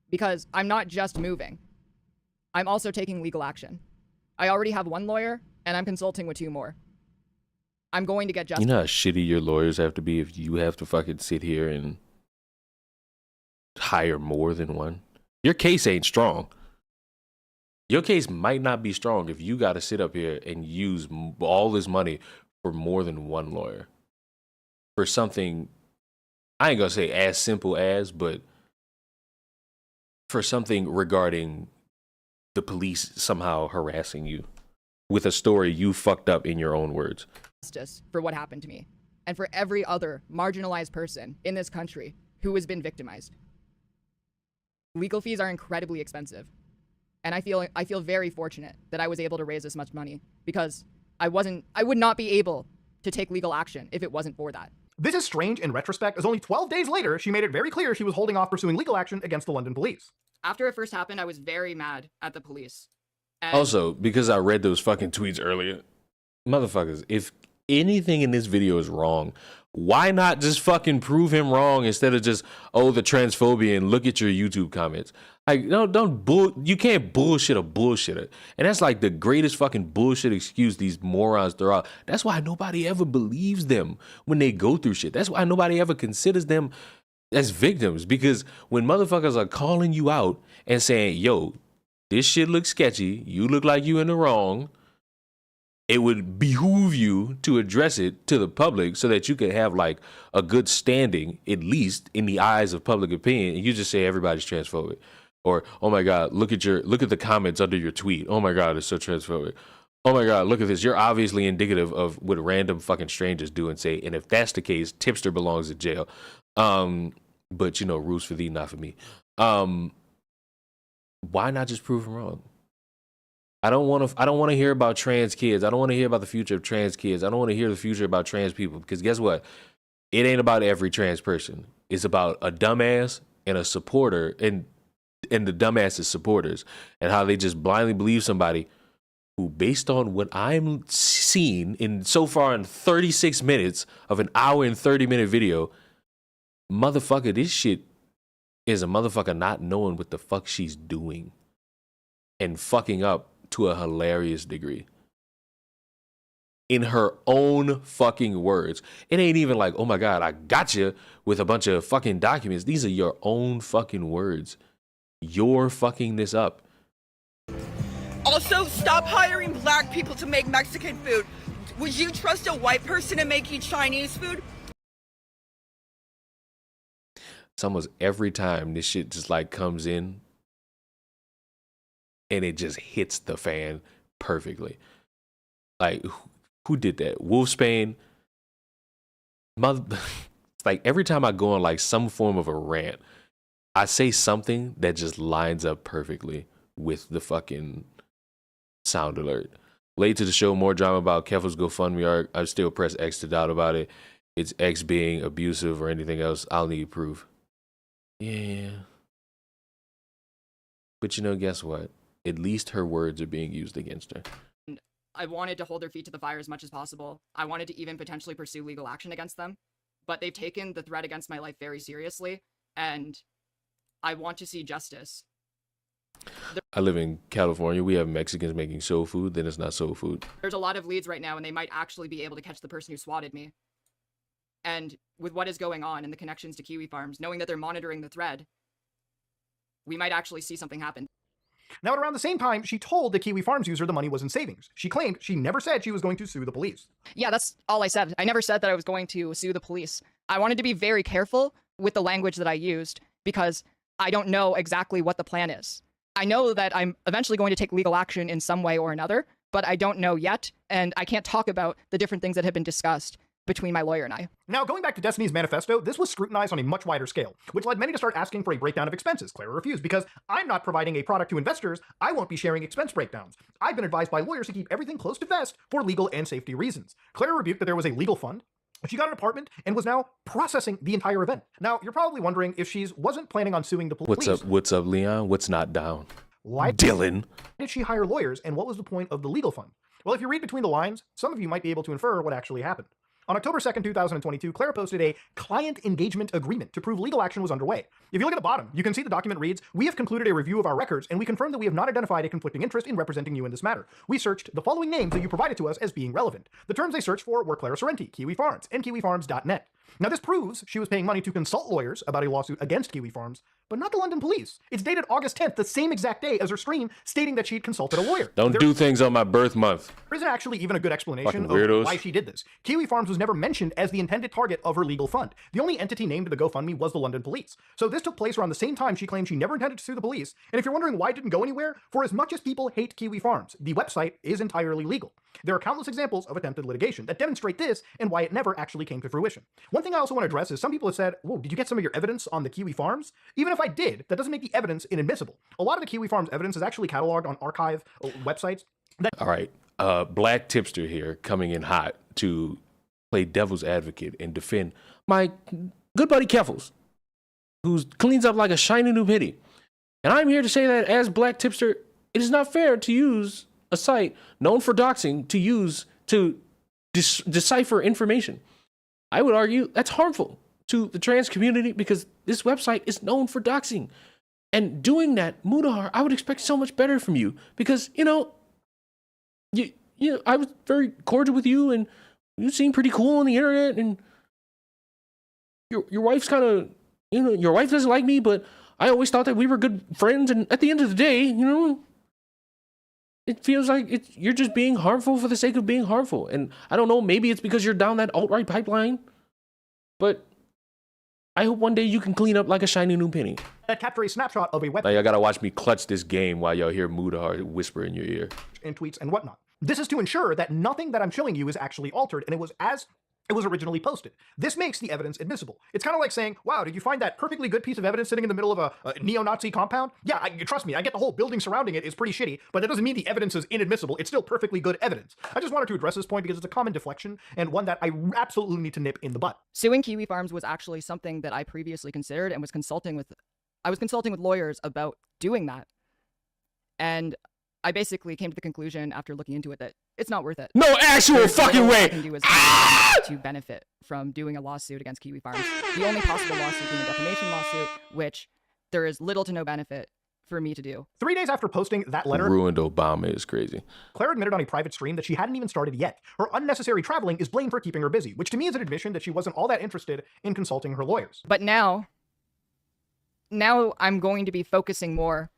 Because I'm not just moving, I'm also taking legal action. I already have one lawyer, and I'm consulting with 2 more. I'm going to get justice. You know how shitty your lawyers have to be if you have to fucking sit here and hire more than one? Your case ain't strong. Your case might not be strong if you got to sit up here and use all this money for more than one lawyer. For something, I ain't gonna say as simple as, but for something regarding the police somehow harassing you with a story you fucked up in your own words. Justice for what happened to me and for every other marginalized person in this country who has been victimized. Legal fees are incredibly expensive. And I feel very fortunate that I was able to raise this much money because I would not be able to take legal action if it wasn't for that. This is strange in retrospect, as only 12 days later, she made it very clear she was holding off pursuing legal action against the London police. After it first happened, I was very mad at the police. And Also, because I read those fucking tweets earlier, motherfuckers, if anything in this video is wrong, why not just fucking prove him wrong instead of just, oh, the transphobia and look at your YouTube comments? Like, you can't bullshit a bullshitter. And that's like the greatest fucking bullshit excuse these morons throw out. That's why nobody ever believes them when they go through shit. That's why nobody ever considers them as victims. Because when motherfuckers are calling you out and saying, yo, this shit looks sketchy, you look like you in the wrong, it would behoove you to address it to the public so that you could have like a good standing, at least in the eyes of public opinion. And you just say everybody's transphobic, or oh my god, look at the comments under your tweet. Oh my god, it's so transphobic. Oh my god, look at this. You're obviously indicative of what random fucking strangers do and say. And if that's the case, Tipster belongs in jail. But you know, rules for thee, not for me. Why not just prove him wrong? I don't want to hear about trans kids. I don't want to hear about the future of trans kids. I don't want to hear the future about trans people, because guess what? It ain't about every trans person. It's about a dumbass and a supporter, and the dumbass's supporters, and how they just blindly believe somebody who, based on what I'm seeing in so far in 36 minutes of an hour and 30-minute video, motherfucker, this shit is a motherfucker not knowing what the fuck she's doing and fucking up to a hilarious degree. In her own fucking words. It ain't even like, oh my god, I gotcha with a bunch of fucking documents. These are your own fucking words. You're fucking this up. Also, stop hiring black people to make Mexican food. Would you trust a white person to make you Chinese food? It's almost every time this shit just like comes in and it just hits the fan perfectly. Like, who did that? Wolfsbane? It's like every time I go on like some form of a rant, I say something that just lines up perfectly with the fucking sound alert. Late to the show, more drama about Keffals GoFundMe arc. I still press X to doubt about it. It's X being abusive or anything else. I'll need proof. Yeah. But you know, guess what? At least her words are being used against her. I wanted to hold their feet to the fire as much as possible. I wanted to even potentially pursue legal action against them. But they've taken the threat against my life very seriously, and I want to see justice. I live in California. We have Mexicans making soul food, then it's not soul food. There's a lot of leads right now, and they might actually be able to catch the person who swatted me. And with what is going on and the connections to Kiwi Farms, knowing that they're monitoring the thread, we might actually see something happen. Now, at around the same time, she told the Kiwi Farms user the money was in savings. She claimed she never said she was going to sue the police. Yeah, that's all I said. I never said that I was going to sue the police. I wanted to be very careful with the language that I used because I don't know exactly what the plan is. I know that I'm eventually going to take legal action in some way or another, but I don't know yet, and I can't talk about the different things that have been discussed between my lawyer and I. Now, going back to Destiny's manifesto, this was scrutinized on a much wider scale, which led many to start asking for a breakdown of expenses. Clara refused because I'm not providing a product to investors. I won't be sharing expense breakdowns. I've been advised by lawyers to keep everything close to vest for legal and safety reasons. Clara rebuked that there was a legal fund. She got an apartment and was now processing the entire event. Now, you're probably wondering if she wasn't planning on suing the police. What's up, Leon? What's not down? Why Dylan did she hire lawyers, and what was the point of the legal fund? Well, if you read between the lines, some of you might be able to infer what actually happened. On October 2nd, 2022, Clara posted a client engagement agreement to prove legal action was underway. If you look at the bottom, you can see the document reads, "We have concluded a review of our records, and we confirm that we have not identified a conflicting interest in representing you in this matter. We searched the following names that you provided to us as being relevant. The terms they searched for were Clara Sorrenti, Kiwi Farms, and KiwiFarms.net. Now, this proves she was paying money to consult lawyers about a lawsuit against Kiwi Farms, but not the London police. It's dated August 10th, the same exact day as her stream, stating that she'd consulted a lawyer. Don't do things on my birth month. There isn't actually even a good explanation Fucking weirdos. of why she did this. Kiwi Farms was never mentioned as the intended target of her legal fund. The only entity named in the GoFundMe was the London police. So this took place around the same time she claimed she never intended to sue the police. And if you're wondering why it didn't go anywhere, for as much as people hate Kiwi Farms, the website is entirely legal. There are countless examples of attempted litigation that demonstrate this and why it never actually came to fruition. One thing I also want to address is some people have said, whoa, did you get some of your evidence on the Kiwi Farms? Even if I did, that doesn't make the evidence inadmissible. A lot of the Kiwi Farms evidence is actually cataloged on archive websites. All right, black tipster here coming in hot to play devil's advocate and defend my good buddy Keffals, who cleans up like a shiny new penny. And I'm here to say that as black tipster, it is not fair to use a site known for doxing to use to decipher information. I would argue that's harmful to the trans community because this website is known for doxing. And doing that, Muta, I would expect so much better from you because, you know, I was very cordial with you and you seem pretty cool on the internet and your wife's kind of, you know, your wife doesn't like me, but I always thought that we were good friends. And at the end of the day, you know, it feels like you're just being harmful for the sake of being harmful. And I don't know, maybe it's because you're down that alt-right pipeline, but I hope one day you can clean up like a shiny new penny. That capture a snapshot of a website. Now y'all gotta watch me clutch this game while y'all hear Muta whisper in your ear. And tweets and whatnot. This is to ensure that nothing that I'm showing you is actually altered and it was as it was originally posted. This makes the evidence admissible. It's kind of like saying, wow, did you find that perfectly good piece of evidence sitting in the middle of a neo-Nazi compound? Yeah, trust me, I get the whole building surrounding it is pretty shitty, but that doesn't mean the evidence is inadmissible. It's still perfectly good evidence. I just wanted to address this point because it's a common deflection and one that I absolutely need to nip in the butt. Suing Kiwi Farms was actually something that I previously considered and was consulting with lawyers about doing that. And I basically came to the conclusion after looking into it that it's not worth it. No actual fucking way. I can do is to benefit from doing a lawsuit against Kiwi Farms. The only possible lawsuit being a defamation lawsuit, which there is little to no benefit for me to do. 3 days after posting that letter, Ruined Obama is crazy. Claire admitted on a private stream that she hadn't even started yet. Her unnecessary traveling is blamed for keeping her busy, which to me is an admission that she wasn't all that interested in consulting her lawyers. But now I'm going to be focusing more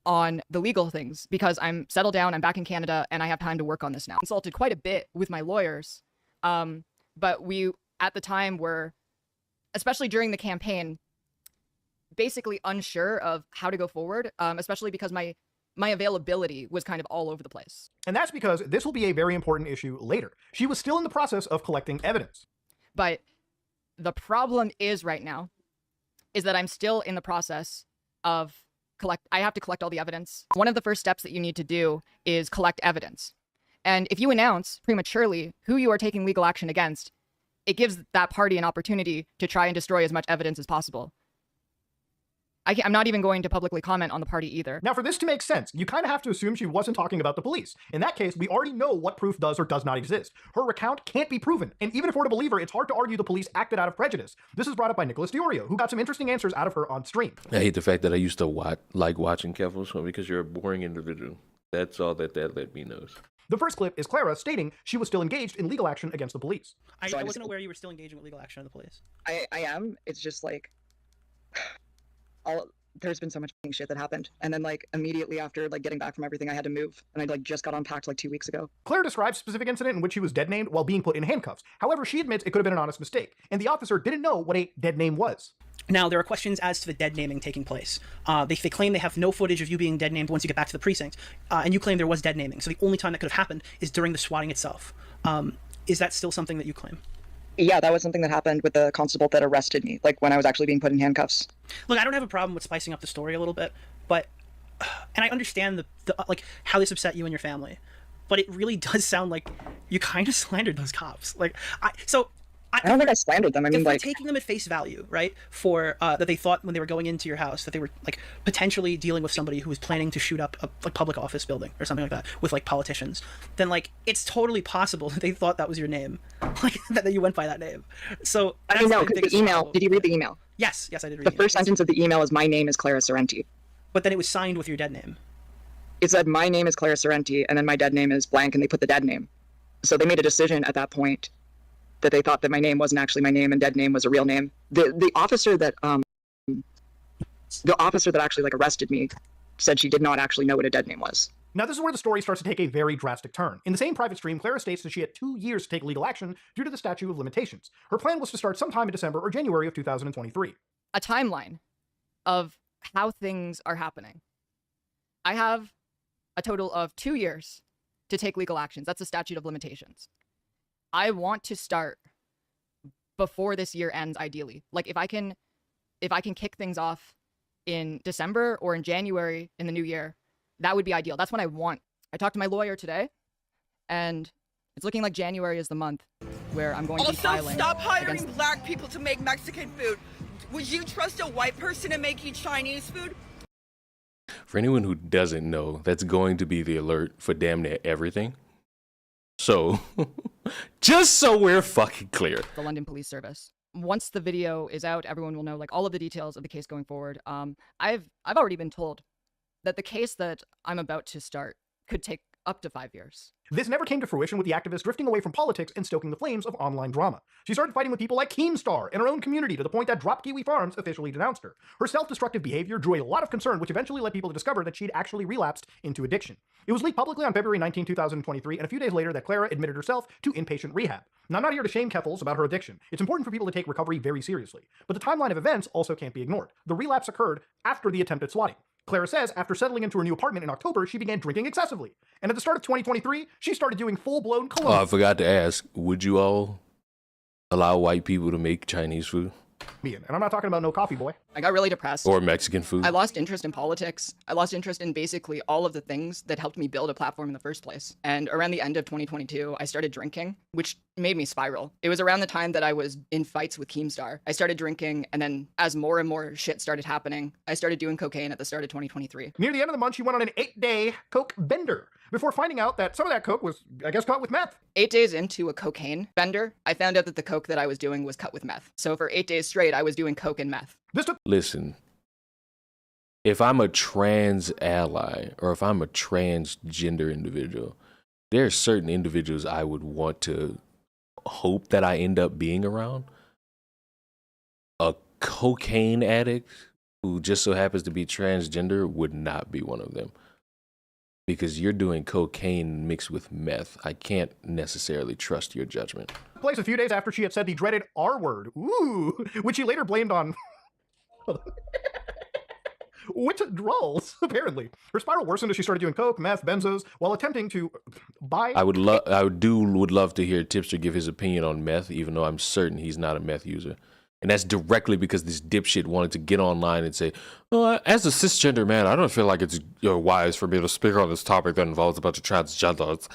on the legal things because I'm settled down, I'm back in Canada, and I have time to work on this now. I consulted quite a bit with my lawyers, but we, at the time, were, especially during the campaign, basically unsure of how to go forward, especially because my availability was kind of all over the place. And that's because this will be a very important issue later. She was still in the process of collecting evidence. But the problem is right now is that I'm still in the process of I have to collect all the evidence. One of the first steps that you need to do is collect evidence. And if you announce prematurely who you are taking legal action against, it gives that party an opportunity to try and destroy as much evidence as possible. I'm not even going to publicly comment on the party either. Now, for this to make sense, you kind of have to assume she wasn't talking about the police. In that case, we already know what proof does or does not exist. Her account can't be proven, and even if we're to believe her, it's hard to argue the police acted out of prejudice. This is brought up by Nicholas Diorio, who got some interesting answers out of her on stream. I hate the fact that I used to like watching Keffals because you're a boring individual. That's all that let me know. The first clip is Clara stating she was still engaged in legal action against the police. I wasn't aware you were still engaging with legal action on the police. I am. It's just like... there's been so much shit that happened, and then like immediately after like getting back from everything, I had to move, and I like just got unpacked like 2 weeks ago. Claire describes a specific incident in which she was dead named while being put in handcuffs. However, she admits it could have been an honest mistake, and the officer didn't know what a dead name was. Now, there are questions as to the dead naming taking place. They claim they have no footage of you being dead named once you get back to the precinct, and you claim there was dead naming. So the only time that could have happened is during the swatting itself. Is that still something that you claim? Yeah, that was something that happened with the constable that arrested me, like when I was actually being put in handcuffs. Look, I don't have a problem with spicing up the story a little bit, but, and I understand the like how this upset you and your family, but it really does sound like you kind of slandered those cops. Like, I don't think I slandered them. I mean, if like, we're taking them at face value, right? For that they thought when they were going into your house that they were like potentially dealing with somebody who was planning to shoot up a like public office building or something like that with like politicians, then like it's totally possible that they thought that was your name, like that you went by that name. So I don't know, because the email. Did you read the email? Yes, I did read the first sentence of the email is "My name is Clara Sorrenti." But then it was signed with your dead name. It said "My name is Clara Sorrenti," and then my dead name is blank, and they put the dead name. So they made a decision at that point that they thought that my name wasn't actually my name and dead name was a real name. The officer that actually like arrested me said she did not actually know what a dead name was. Now, this is where the story starts to take a very drastic turn. In the same private stream, Clara states that she had 2 years to take legal action due to the statute of limitations. Her plan was to start sometime in December or January of 2023. A timeline of how things are happening. I have a total of 2 years to take legal actions. That's the statute of limitations. I want to start before this year ends, ideally. Like, if I can kick things off in December or in January in the new year, that would be ideal. That's what I want. I talked to my lawyer today, and it's looking like January is the month where I'm going to be filing. Also, stop hiring black people to make Mexican food. Would you trust a white person to make you Chinese food? For anyone who doesn't know, that's going to be the alert for damn near everything. So, just so we're fucking clear. The London Police Service. Once the video is out, everyone will know like all of the details of the case going forward. I've already been told that the case that I'm about to start could take up to 5 years. This never came to fruition, with the activist drifting away from politics and stoking the flames of online drama. She started fighting with people like Keemstar in her own community to the point that Drop Kiwi Farms officially denounced her. Her self-destructive behavior drew a lot of concern, which eventually led people to discover that she'd actually relapsed into addiction. It was leaked publicly on February 19, 2023, and a few days later that Clara admitted herself to inpatient rehab. Now, I'm not here to shame Keffals about her addiction. It's important for people to take recovery very seriously. But the timeline of events also can't be ignored. The relapse occurred after the attempted swatting. Clara says after settling into her new apartment in October, she began drinking excessively. And at the start of 2023, she started doing full-blown cologne. Oh, I forgot to ask, would you all allow white people to make Chinese food? And I'm not talking about no coffee, boy. I got really depressed. Or Mexican food? I lost interest in politics. I lost interest in basically all of the things that helped me build a platform in the first place. And around the end of 2022, I started drinking, which made me spiral. It was around the time that I was in fights with Keemstar. I started drinking, and then as more and more shit started happening, I started doing cocaine at the start of 2023. Near the end of the month, she went on an 8-day coke bender before finding out that some of that coke was, I guess, caught with meth. 8 days into a cocaine bender, I found out that the coke that I was doing was cut with meth. So for 8 days straight, I was doing coke and meth. Listen, if I'm a trans ally or if I'm a transgender individual, there are certain individuals I would want to hope that I end up being around. A cocaine addict who just so happens to be transgender would not be one of them. Because you're doing cocaine mixed with meth. I can't necessarily trust your judgment. Place a few days after she had said the dreaded R word, ooh, which she later blamed on withdrawals, apparently. Her spiral worsened as she started doing coke, meth, benzos, while attempting to buy... I would love to hear Tipster give his opinion on meth, even though I'm certain he's not a meth user. And that's directly because this dipshit wanted to get online and say, well, as a cisgender man, I don't feel like it's wise for me to speak on this topic that involves a bunch of transgenders. It's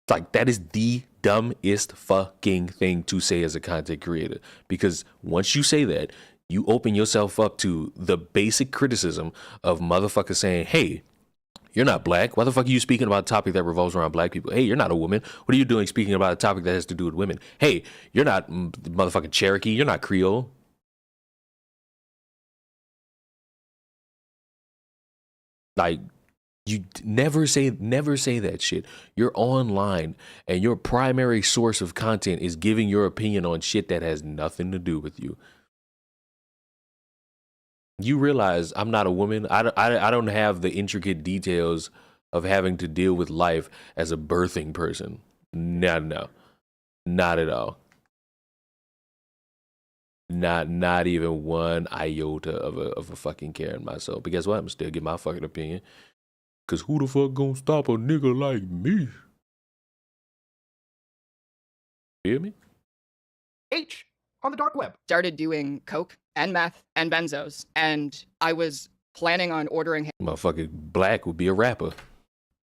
like, that is the dumbest fucking thing to say as a content creator. Because once you say that, you open yourself up to the basic criticism of motherfuckers saying, hey, you're not black. Why the fuck are you speaking about a topic that revolves around black people? Hey, you're not a woman. What are you doing speaking about a topic that has to do with women? Hey, you're not motherfucking Cherokee. You're not Creole. Like, you never say that shit. You're online and your primary source of content is giving your opinion on shit that has nothing to do with you. You realize I'm not a woman. I don't have the intricate details of having to deal with life as a birthing person. No, not at all. Not even one iota of a fucking care in myself. But guess what? I'm still getting my fucking opinion. Cause who the fuck gonna stop a nigga like me? Hear me? H on the dark web. Started doing coke and meth and benzos, and I was planning on ordering him. Motherfucking black would be a rapper.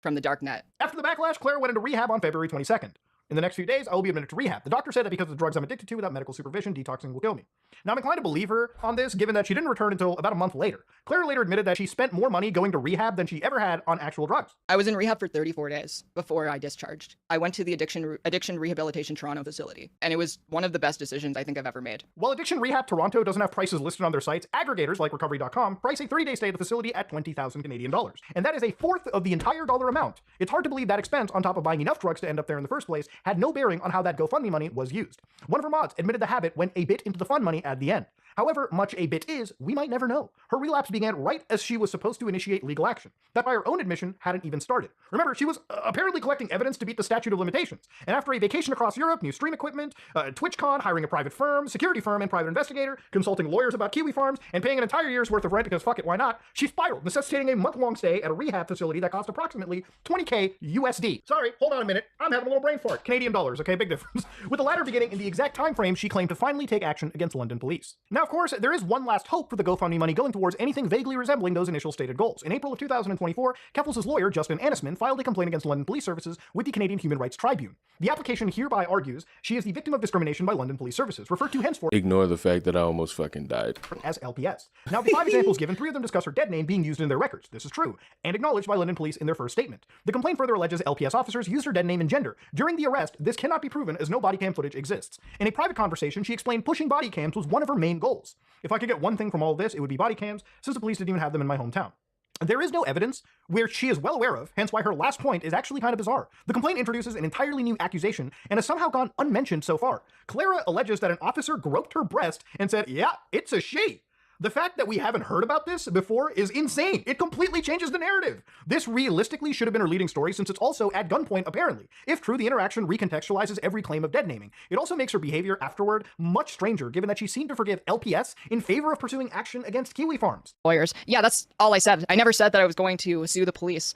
From the dark net. After the backlash, Clara went into rehab on February 22nd. In the next few days, I will be admitted to rehab. The doctor said that because of the drugs I'm addicted to, without medical supervision, detoxing will kill me. Now, I'm inclined to believe her on this, given that she didn't return until about a month later. Clara later admitted that she spent more money going to rehab than she ever had on actual drugs. I was in rehab for 34 days before I discharged. I went to the Addiction Rehabilitation Toronto facility, and it was one of the best decisions I think I've ever made. While Addiction Rehab Toronto doesn't have prices listed on their sites, aggregators like Recovery.com price a 3-day stay at the facility at $20,000 Canadian dollars. And that is a fourth of the entire dollar amount It's hard to believe that expense, on top of buying enough drugs to end up there in the first place, had no bearing on how that GoFundMe money was used. One of her mods admitted the habit went a bit into the fund money at the end. However much a bit is, we might never know. Her relapse began right as she was supposed to initiate legal action. That by her own admission hadn't even started. Remember, she was apparently collecting evidence to beat the statute of limitations. And after a vacation across Europe, new stream equipment, TwitchCon, hiring a private firm, security firm, and private investigator, consulting lawyers about kiwi farms, and paying an entire year's worth of rent because fuck it, why not? She spiraled, necessitating a month-long stay at a rehab facility that cost approximately $20K USD. Sorry, hold on a minute. I'm having a little brain fart. Canadian dollars, okay? Big difference. With the latter beginning in the exact time frame she claimed to finally take action against London police. Now, of course, there is one last hope for the GoFundMe money going towards anything vaguely resembling those initial stated goals. In April of 2024, Keffals' lawyer, Justin Anisman, filed a complaint against London Police Services with the Canadian Human Rights Tribune. The application hereby argues she is the victim of discrimination by London Police Services, referred to henceforth Ignore the fact that I almost fucking died. as LPS. Now, the 5 examples given, 3 of them discuss her dead name being used in their records. This is true, and acknowledged by London Police in their first statement. The complaint further alleges LPS officers used her dead name and gender. During the arrest, this cannot be proven as no body cam footage exists. In a private conversation, she explained pushing body cams was one of her main goals. If I could get one thing from all of this, it would be body cams, since the police didn't even have them in my hometown. There is no evidence where she is well aware of, hence why her last point is actually kind of bizarre. The complaint introduces an entirely new accusation and has somehow gone unmentioned so far. Clara alleges that an officer groped her breast and said, "Yeah, it's a she." The fact that we haven't heard about this before is insane. It completely changes the narrative. This realistically should have been her leading story, since it's also at gunpoint, apparently. If true, the interaction recontextualizes every claim of dead naming. It also makes her behavior afterward much stranger, given that she seemed to forgive LPS in favor of pursuing action against kiwi farms. Lawyers. Yeah, that's all I said. I never said that I was going to sue the police.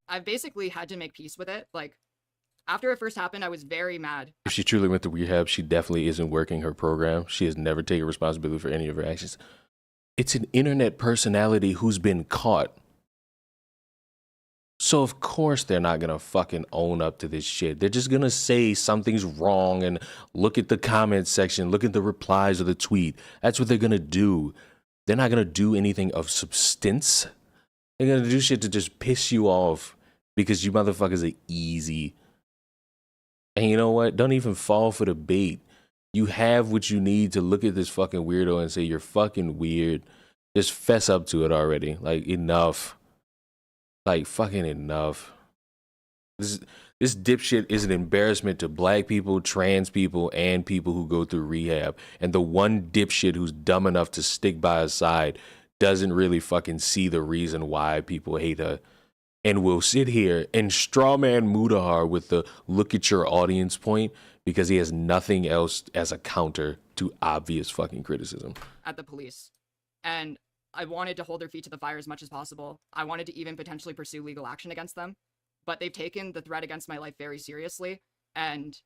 I basically had to make peace with it. Like, after it first happened, I was very mad. If she truly went to rehab, she definitely isn't working her program. She has never taken responsibility for any of her actions. It's an internet personality who's been caught. So of course they're not gonna fucking own up to this shit. They're just gonna say something's wrong and look at the comment section, look at the replies of the tweet. That's what they're gonna do. They're not gonna do anything of substance. They're gonna do shit to just piss you off because you motherfuckers are easy. And you know what? Don't even fall for the bait. You have what you need to look at this fucking weirdo and say, you're fucking weird. Just fess up to it already. Like, enough. Like, fucking enough. This dipshit is an embarrassment to black people, trans people, and people who go through rehab. And the one dipshit who's dumb enough to stick by his side doesn't really fucking see the reason why people hate her. And will sit here and strawman Muta with the look at your audience point, because he has nothing else as a counter to obvious fucking criticism. At the police. And I wanted to hold their feet to the fire as much as possible. I wanted to even potentially pursue legal action against them. But they've taken the threat against my life very seriously. And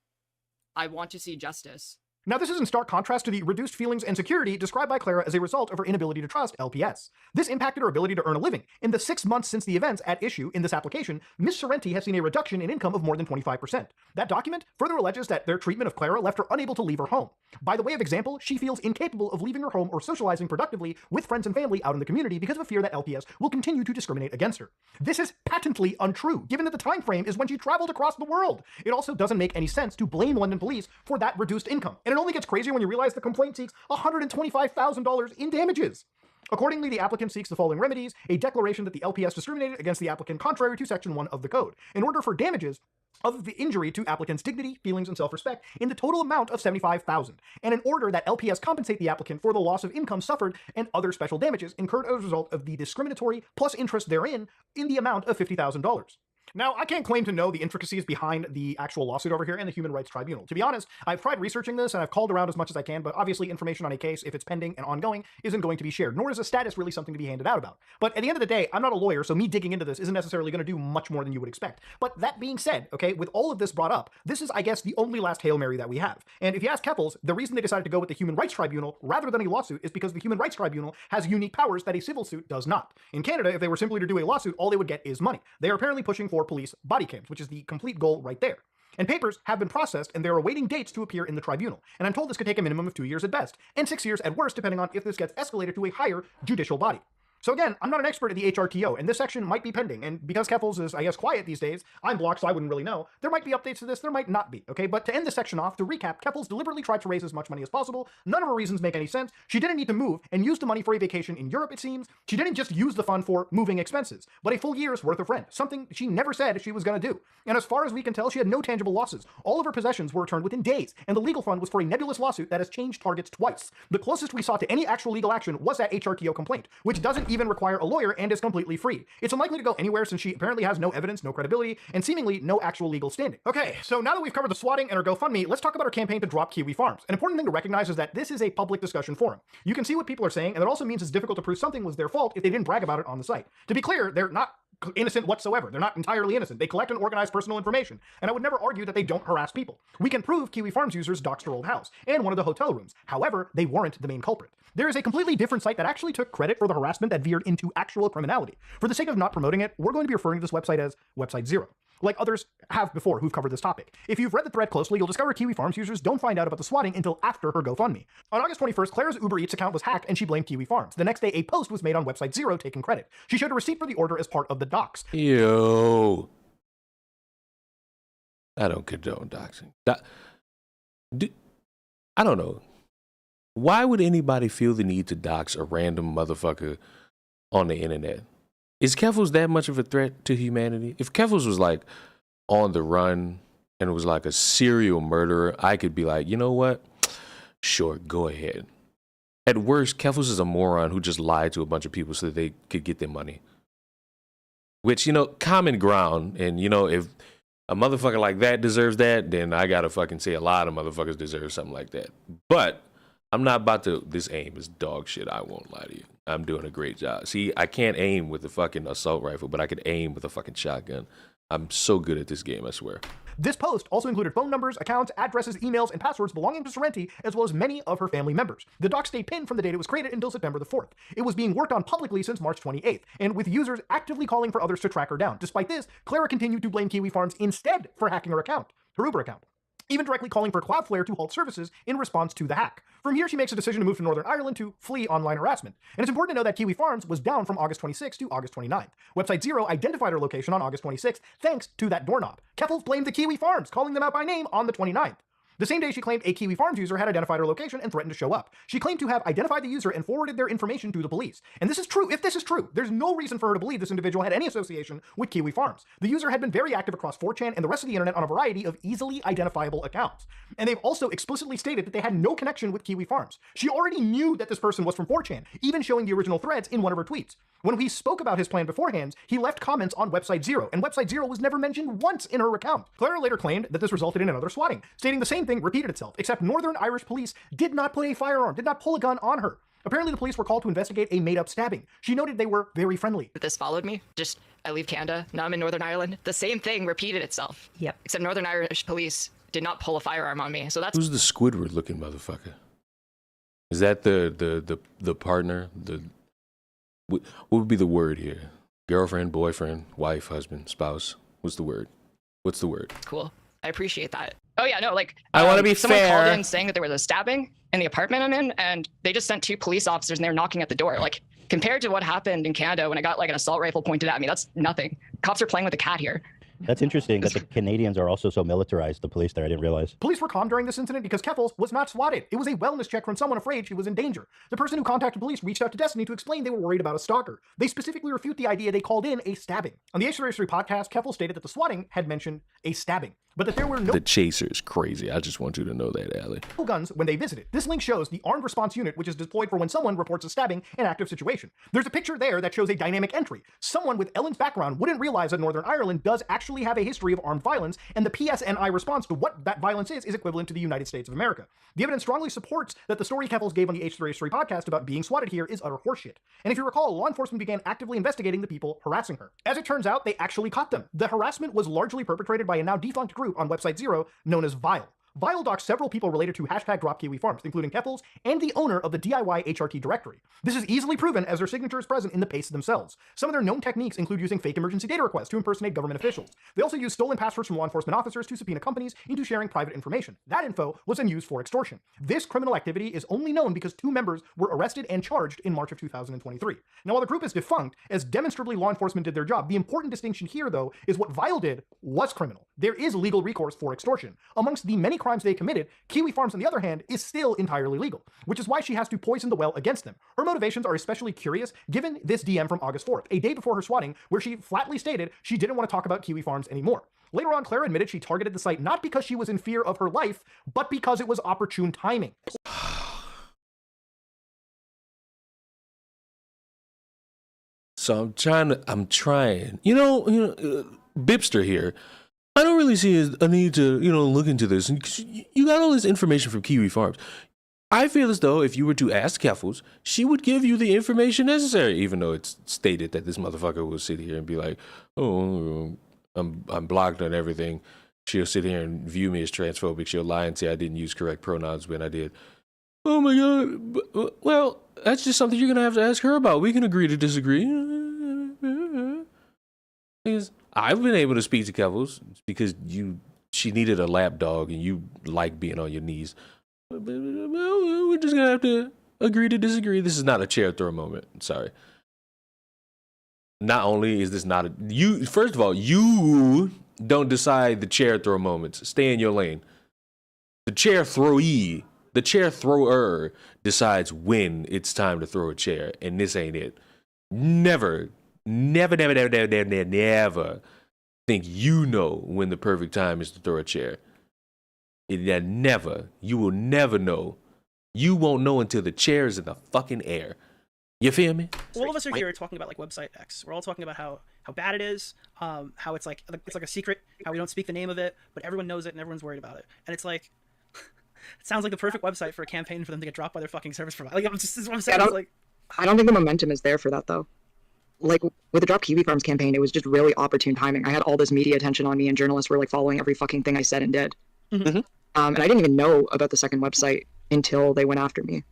I want to see justice. Now, this is in stark contrast to the reduced feelings and security described by Clara as a result of her inability to trust LPS. This impacted her ability to earn a living. In the 6 months since the events at issue in this application, Ms. Sorrenti has seen a reduction in income of more than 25%. That document further alleges that their treatment of Clara left her unable to leave her home. By the way of example, she feels incapable of leaving her home or socializing productively with friends and family out in the community because of a fear that LPS will continue to discriminate against her. This is patently untrue, given that the time frame is when she traveled across the world. It also doesn't make any sense to blame London police for that reduced income. And it only gets crazier when you realize the complaint seeks $125,000 in damages. Accordingly, the applicant seeks the following remedies: a declaration that the LPS discriminated against the applicant contrary to Section 1 of the Code, in order for damages of the injury to applicant's dignity, feelings, and self-respect in the total amount of $75,000, and in order that LPS compensate the applicant for the loss of income suffered and other special damages incurred as a result of the discriminatory plus interest therein in the amount of $50,000. Now, I can't claim to know the intricacies behind the actual lawsuit over here and the Human Rights Tribunal. To be honest, I've tried researching this and I've called around as much as I can, but obviously information on a case, if it's pending and ongoing, isn't going to be shared, nor is a status really something to be handed out about. But at the end of the day, I'm not a lawyer, so me digging into this isn't necessarily going to do much more than you would expect. But that being said, okay, with all of this brought up, this is, I guess, the only last Hail Mary that we have. And if you ask Keffals, the reason they decided to go with the Human Rights Tribunal rather than a lawsuit is because the Human Rights Tribunal has unique powers that a civil suit does not. In Canada, if they were simply to do a lawsuit, all they would get is money. They are apparently pushing for police body cams, which is the complete goal right there. And papers have been processed and they're awaiting dates to appear in the tribunal. And I'm told this could take a minimum of 2 years at best, and 6 years at worst, depending on if this gets escalated to a higher judicial body. So again, I'm not an expert at the HRTO, and this section might be pending, and because Keffals is, I guess, quiet these days, I'm blocked, so I wouldn't really know. There might be updates to this, there might not be, okay? But to end this section off, to recap, Keffals deliberately tried to raise as much money as possible. None of her reasons make any sense. She didn't need to move, and used the money for a vacation in Europe, it seems. She didn't just use the fund for moving expenses, but a full year's worth of rent, something she never said she was gonna do. And as far as we can tell, she had no tangible losses. All of her possessions were returned within days, and the legal fund was for a nebulous lawsuit that has changed targets twice. The closest we saw to any actual legal action was that HRTO complaint, which doesn't even require a lawyer and is completely free. It's unlikely to go anywhere since she apparently has no evidence, no credibility, and seemingly no actual legal standing. Okay, so now that we've covered the swatting and her GoFundMe, let's talk about her campaign to drop Kiwi Farms. An important thing to recognize is that this is a public discussion forum. You can see what people are saying, and that also means it's difficult to prove something was their fault if they didn't brag about it on the site. To be clear, they're not innocent whatsoever. They're not entirely innocent. They collect and organize personal information, and I would never argue that they don't harass people. We can prove Kiwi Farms users doxed her old house and one of the hotel rooms. However, they weren't the main culprit. There is a completely different site that actually took credit for the harassment that veered into actual criminality. For the sake of not promoting it, we're going to be referring to this website as Website Zero, like others have before who've covered this topic. If you've read the thread closely, you'll discover Kiwi Farms users don't find out about the swatting until after her GoFundMe. On August 21st, Claire's Uber Eats account was hacked and she blamed Kiwi Farms. The next day, a post was made on Website Zero taking credit. She showed a receipt for the order as part of the docs. Yo. I don't condone doxing. I don't know. Why would anybody feel the need to dox a random motherfucker on the internet? Is Keffals that much of a threat to humanity? If Keffals was like on the run and was like a serial murderer, I could be like, you know what? Sure, go ahead. At worst, Keffals is a moron who just lied to a bunch of people so that they could get their money. Which, you know, common ground. And, you know, if a motherfucker like that deserves that, then I gotta fucking say a lot of motherfuckers deserve something like that. But I'm not about to, this aim is dog shit, I won't lie to you. I'm doing a great job. See, I can't aim with a fucking assault rifle, but I could aim with a fucking shotgun. I'm so good at this game, I swear. This post also included phone numbers, accounts, addresses, emails, and passwords belonging to Sorrenti, as well as many of her family members. The doc stayed pinned from the date it was created until September the 4th. It was being worked on publicly since March 28th, and with users actively calling for others to track her down. Despite this, Clara continued to blame Kiwi Farms instead for hacking her account, her Uber account, even directly calling for Cloudflare to halt services in response to the hack. From here, she makes a decision to move to Northern Ireland to flee online harassment. And it's important to know that Kiwi Farms was down from August 26th to August 29th. Website Zero identified her location on August 26th thanks to that doorknob. Keffals blamed the Kiwi Farms, calling them out by name on the 29th. The same day, she claimed a Kiwi Farms user had identified her location and threatened to show up. She claimed to have identified the user and forwarded their information to the police. And this is true. If this is true, there's no reason for her to believe this individual had any association with Kiwi Farms. The user had been very active across 4chan and the rest of the internet on a variety of easily identifiable accounts. And they've also explicitly stated that they had no connection with Kiwi Farms. She already knew that this person was from 4chan, even showing the original threads in one of her tweets. When we spoke about his plan beforehand, he left comments on Website Zero, and Website Zero was never mentioned once in her account. Clara later claimed that this resulted in another swatting, stating the same thing repeated itself, except Northern Irish police did not put a firearm, did not pull a gun on her. Apparently the police were called to investigate a made-up stabbing. She noted they were very friendly. This followed me. I leave Canada, now I'm in Northern Ireland. The same thing repeated itself. Yep. Except Northern Irish police did not pull a firearm on me. So that's— Who's the Squidward-looking motherfucker? Is that the partner? What would be the word here? Girlfriend, boyfriend, wife, husband, spouse. What's the word? What's the word? cool. I appreciate that. Oh yeah, no, like I want to be someone fair. called in saying that there was a stabbing in the apartment I'm in, and they just sent 2 police officers and they were knocking at the door. Like compared to what happened in Canada when I got like an assault rifle pointed at me, that's nothing. Cops are playing with a cat here. That's interesting that the Canadians are also so militarized, the police there. I didn't realize. Police were calm during this incident because Keffals was not swatted. It was a wellness check from someone afraid she was in danger. The person who contacted police reached out to Destiny to explain they were worried about a stalker. They specifically refute the idea they called in a stabbing. On the H3 podcast, Keffals stated that the swatting had mentioned a stabbing, but that there were no— The chaser is crazy. I just want you to know that, Allie. guns when they visited. This link shows the armed response unit, which is deployed for when someone reports a stabbing in active situation. There's a picture there that shows a dynamic entry. Someone with Ellen's background wouldn't realize that Northern Ireland does actually have a history of armed violence, and the PSNI response to what that violence is equivalent to the United States of America. The evidence strongly supports that the story Keffals gave on the H3 podcast about being swatted here is utter horseshit. And if you recall, law enforcement began actively investigating the people harassing her. As it turns out, they actually caught them. The harassment was largely perpetrated by a now defunct group on Website Zero known as Vile. Vile doxed several people related to hashtag Drop Kiwi Farms, including Keffals and the owner of the DIY HRT directory. This is easily proven as their signature is present in the pastes themselves. Some of their known techniques include using fake emergency data requests to impersonate government officials. They also use stolen passwords from law enforcement officers to subpoena companies into sharing private information. That info was then used for extortion. This criminal activity is only known because 2 members were arrested and charged in March of 2023. Now, while the group is defunct, as demonstrably law enforcement did their job, the important distinction here, though, is what Vile did was criminal. There is legal recourse for extortion. Amongst the many crimes they committed, Kiwi Farms, on the other hand, is still entirely legal, which is why she has to poison the well against them. Her motivations are especially curious given this DM from August 4th, a day before her swatting, where she flatly stated she didn't want to talk about Kiwi Farms anymore. Later on, Clara admitted she targeted the site not because she was in fear of her life, but because it was opportune timing. So I'm trying. Bipster here. I don't really see a need to, look into this. And you got all this information from Kiwi Farms. I feel as though if you were to ask Keffals, she would give you the information necessary, even though it's stated that this motherfucker will sit here and be like, oh, I'm blocked on everything. She'll sit here and view me as transphobic. She'll lie and say I didn't use correct pronouns when I did. Oh my God. Well, that's just something you're going to have to ask her about. We can agree to disagree. Because I've been able to speak to Keffals because she needed a lap dog and you like being on your knees. Well, we're just going to have to agree to disagree. This is not a chair throw moment. Sorry. Not only is this not first of all, you don't decide the chair throw moments. Stay in your lane. The chair throwee, the chair thrower decides when it's time to throw a chair, and this ain't it. Never think you know when the perfect time is to throw a chair. You will never know. You won't know until the chair is in the fucking air. You feel me? All of us are here talking about like website X. We're all talking about how bad it is, how it's like a secret, how we don't speak the name of it, but everyone knows it and everyone's worried about it. And it's like, it sounds like the perfect website for a campaign for them to get dropped by their fucking service provider. Like, this is what I'm saying. I don't think the momentum is there for that though. Like with the Drop Kiwi Farms campaign, it was just really opportune timing. I had all this media attention on me, and journalists were like following every fucking thing I said and did. Mm-hmm. And I didn't even know about the second website until they went after me.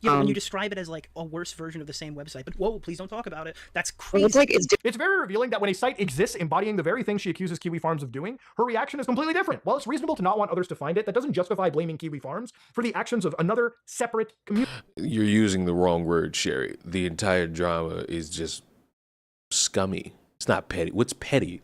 Yeah, when you describe it as like a worse version of the same website, but whoa, please don't talk about it. That's crazy. Well, it's very revealing that when a site exists embodying the very thing she accuses Kiwi Farms of doing, her reaction is completely different. While it's reasonable to not want others to find it, that doesn't justify blaming Kiwi Farms for the actions of another separate community. You're using the wrong word, Sherry. The entire drama is just scummy. It's not petty. What's petty?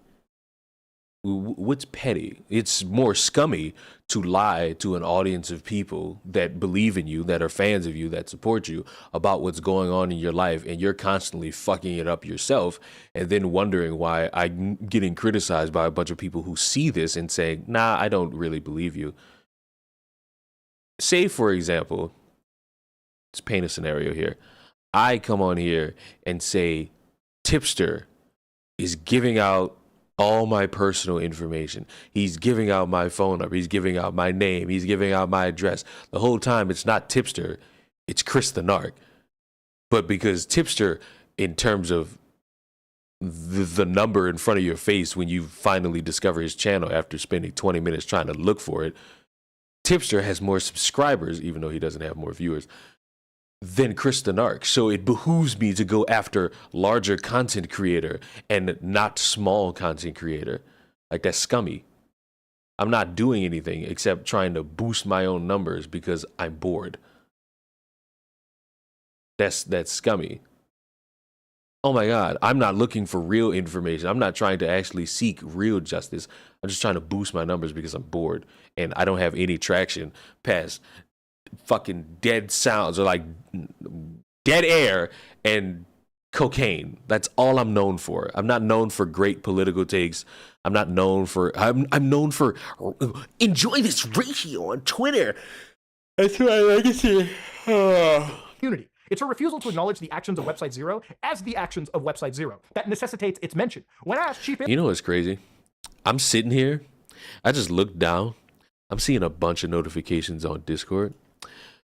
What's petty? It's more scummy to lie to an audience of people that believe in you, that are fans of you, that support you about what's going on in your life, and you're constantly fucking it up yourself and then wondering why I'm getting criticized by a bunch of people who see this and saying, nah, I don't really believe you. Say, for example, let's paint a scenario here. I come on here and say, Tipster is giving out all my personal information. He's giving out my phone number. He's giving out my name. He's giving out my address. The whole time it's not Tipster, it's Chris the Narc. But because Tipster, in terms of the number in front of your face when you finally discover his channel after spending 20 minutes trying to look for it, Tipster has more subscribers, even though he doesn't have more viewers, than Chris the Narc. So it behooves me to go after larger content creator and not small content creator. Like, that's scummy. I'm not doing anything except trying to boost my own numbers because I'm bored. That's scummy. Oh my God, I'm not looking for real information. I'm not trying to actually seek real justice. I'm just trying to boost my numbers because I'm bored and I don't have any traction past fucking dead sounds or like dead air and cocaine. That's all I'm known for. I'm not known for great political takes. I'm not known for, I'm known for enjoy this ratio on Twitter. That's what I like to see. Community. It's her refusal to acknowledge the actions of Website Zero as the actions of Website Zero that necessitates its mention. When asked, she... You know what's crazy? I'm sitting here. I just looked down. I'm seeing a bunch of notifications on Discord.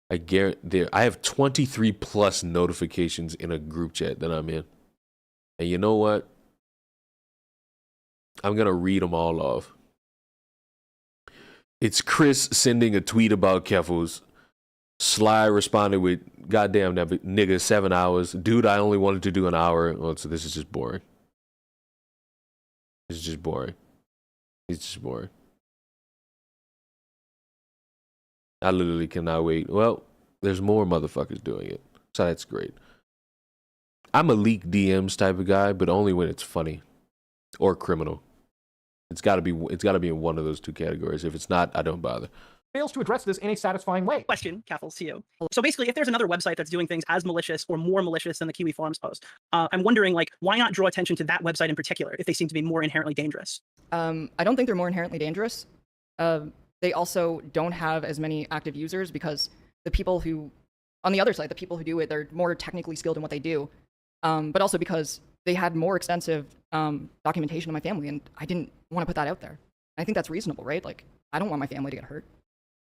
I guarantee I have 23 plus notifications in a group chat that I'm in. And you know what? I'm going to read them all off. It's Chris sending a tweet about Keffals. Sly responded with, "Goddamn that nigga, 7 hours. Dude, I only wanted to do an hour." Well, so this is just boring. This is just boring. It's just boring. I literally cannot wait. Well, there's more motherfuckers doing it, so that's great. I'm a leak DMs type of guy, but only when it's funny or criminal. It's got to be in one of those two categories. If it's not, I don't bother. Fails to address this in a satisfying way. Question, Keffals, to you. So basically, if there's another website that's doing things as malicious or more malicious than the Kiwi Farms post, I'm wondering, like, why not draw attention to that website in particular if they seem to be more inherently dangerous? I don't think they're more inherently dangerous. They also don't have as many active users because the people who, on the other side, the people who do it, they're more technically skilled in what they do. But also because they had more extensive documentation of my family, and I didn't want to put that out there. I think that's reasonable, right? Like, I don't want my family to get hurt.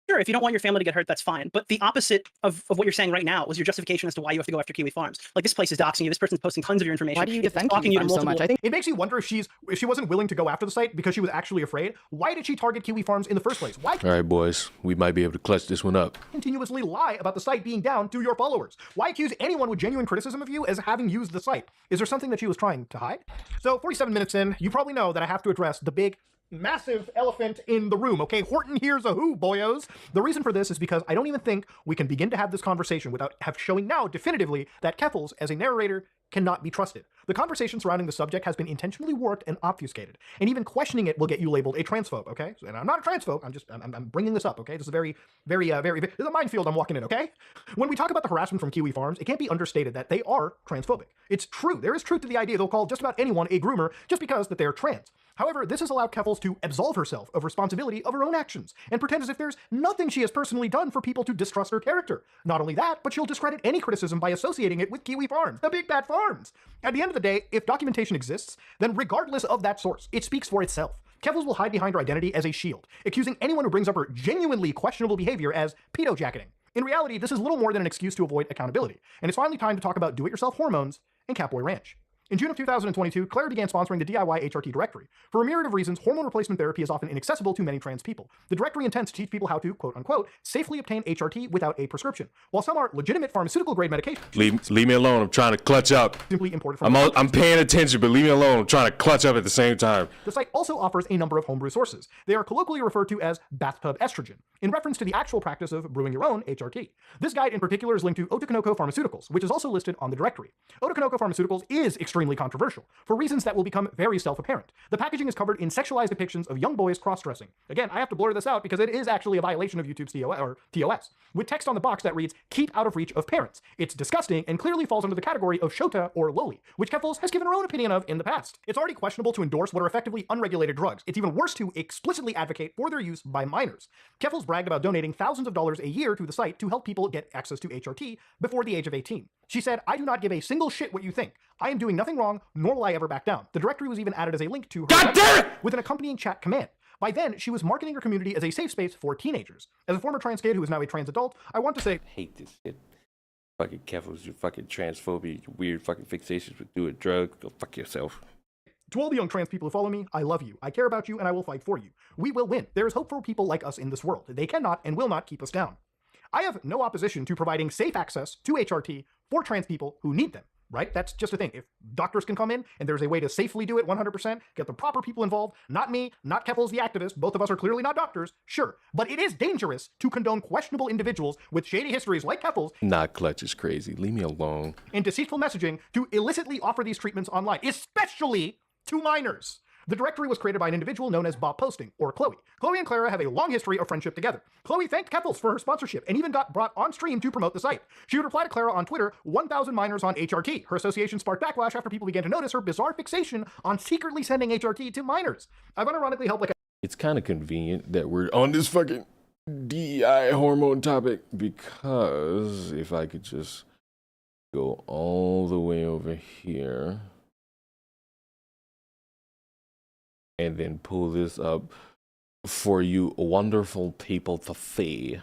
Sure, if you don't want your family to get hurt, that's fine. But the opposite of what you're saying right now was your justification as to why you have to go after Kiwi Farms. Like, this place is doxing you. This person's posting tons of your information. Why do you defend Kiwi Kiwi Farms so much? I think it makes you wonder if she wasn't willing to go after the site because she was actually afraid. Why did she target Kiwi Farms in the first place? Why? All right, boys, we might be able to clutch this one up. Continuously lie about the site being down to your followers? Why accuse anyone with genuine criticism of you as having used the site? Is there something that she was trying to hide? So 47 minutes in, you probably know that I have to address the big massive elephant in the room, okay? Horton here's a who, boyos. The reason for this is because I don't even think we can begin to have this conversation without showing now definitively that Keffals, as a narrator, cannot be trusted. The conversation surrounding the subject has been intentionally warped and obfuscated, and even questioning it will get you labeled a transphobe, okay? And I'm not a transphobe, I'm bringing this up, okay? This is this is a minefield I'm walking in, okay? When we talk about the harassment from Kiwi Farms, it can't be understated that they are transphobic. It's true, there is truth to the idea they'll call just about anyone a groomer just because that they're trans. However, this has allowed Keffals to absolve herself of responsibility of her own actions and pretend as if there's nothing she has personally done for people to distrust her character. Not only that, but she'll discredit any criticism by associating it with Kiwi Farms, the big bad farms. At the end of the day, if documentation exists, then regardless of that source, it speaks for itself. Keffals will hide behind her identity as a shield, accusing anyone who brings up her genuinely questionable behavior as pedo-jacketing. In reality, this is little more than an excuse to avoid accountability, and it's finally time to talk about do-it-yourself hormones and Catboy Ranch. In June of 2022, Claire began sponsoring the DIY HRT directory. For a myriad of reasons, hormone replacement therapy is often inaccessible to many trans people. The directory intends to teach people how to, quote-unquote, safely obtain HRT without a prescription. While some are legitimate pharmaceutical-grade medications... Leave me alone, I'm trying to clutch up. ...simply imported from... I'm paying attention, but leave me alone, I'm trying to clutch up at the same time. The site also offers a number of homebrew sources. They are colloquially referred to as bathtub estrogen, in reference to the actual practice of brewing your own HRT. This guide in particular is linked to Otokonoko Pharmaceuticals, which is also listed on the directory. Otokonoko Pharmaceuticals is extremely controversial, for reasons that will become very self-apparent. The packaging is covered in sexualized depictions of young boys cross-dressing. Again, I have to blur this out because it is actually a violation of YouTube's TOS, with text on the box that reads, "Keep out of reach of parents." It's disgusting and clearly falls under the category of Shota or Loli, which Keffals has given her own opinion of in the past. It's already questionable to endorse what are effectively unregulated drugs. It's even worse to explicitly advocate for their use by minors. Keffals bragged about donating thousands of dollars a year to the site to help people get access to HRT before the age of 18. She said, "I do not give a single shit what you think. I am doing nothing wrong, nor will I ever back down." The directory was even added as a link to her website with an accompanying chat command. By then, she was marketing her community as a safe space for teenagers. As a former trans kid who is now a trans adult, I want to say, I hate this shit. Fucking Keffals, your fucking transphobia, your weird fucking fixations with doing drugs. Go fuck yourself. to all the young trans people who follow me, I love you. I care about you, and I will fight for you. We will win. There is hope for people like us in this world. They cannot and will not keep us down. I have no opposition to providing safe access to HRT for trans people who need them, right? That's just a thing. If doctors can come in and there's a way to safely do it 100%, get the proper people involved, not me, not Keffals the activist, both of us are clearly not doctors, sure. But it is dangerous to condone questionable individuals with shady histories like Keffals. Not Clutch is crazy. Leave me alone. And deceitful messaging to illicitly offer these treatments online, especially to minors. The directory was created by an individual known as Bob Posting, or Chloe. Chloe and Clara have a long history of friendship together. Chloe thanked Keffals for her sponsorship and even got brought on stream to promote the site. She would reply to Clara on Twitter, 1,000 minors on HRT. Her association sparked backlash after people began to notice her bizarre fixation on secretly sending HRT to minors. I've unironically helped It's kind of convenient that we're on this fucking DEI hormone topic, because if I could just go all the way over here and then pull this up for you wonderful people to see.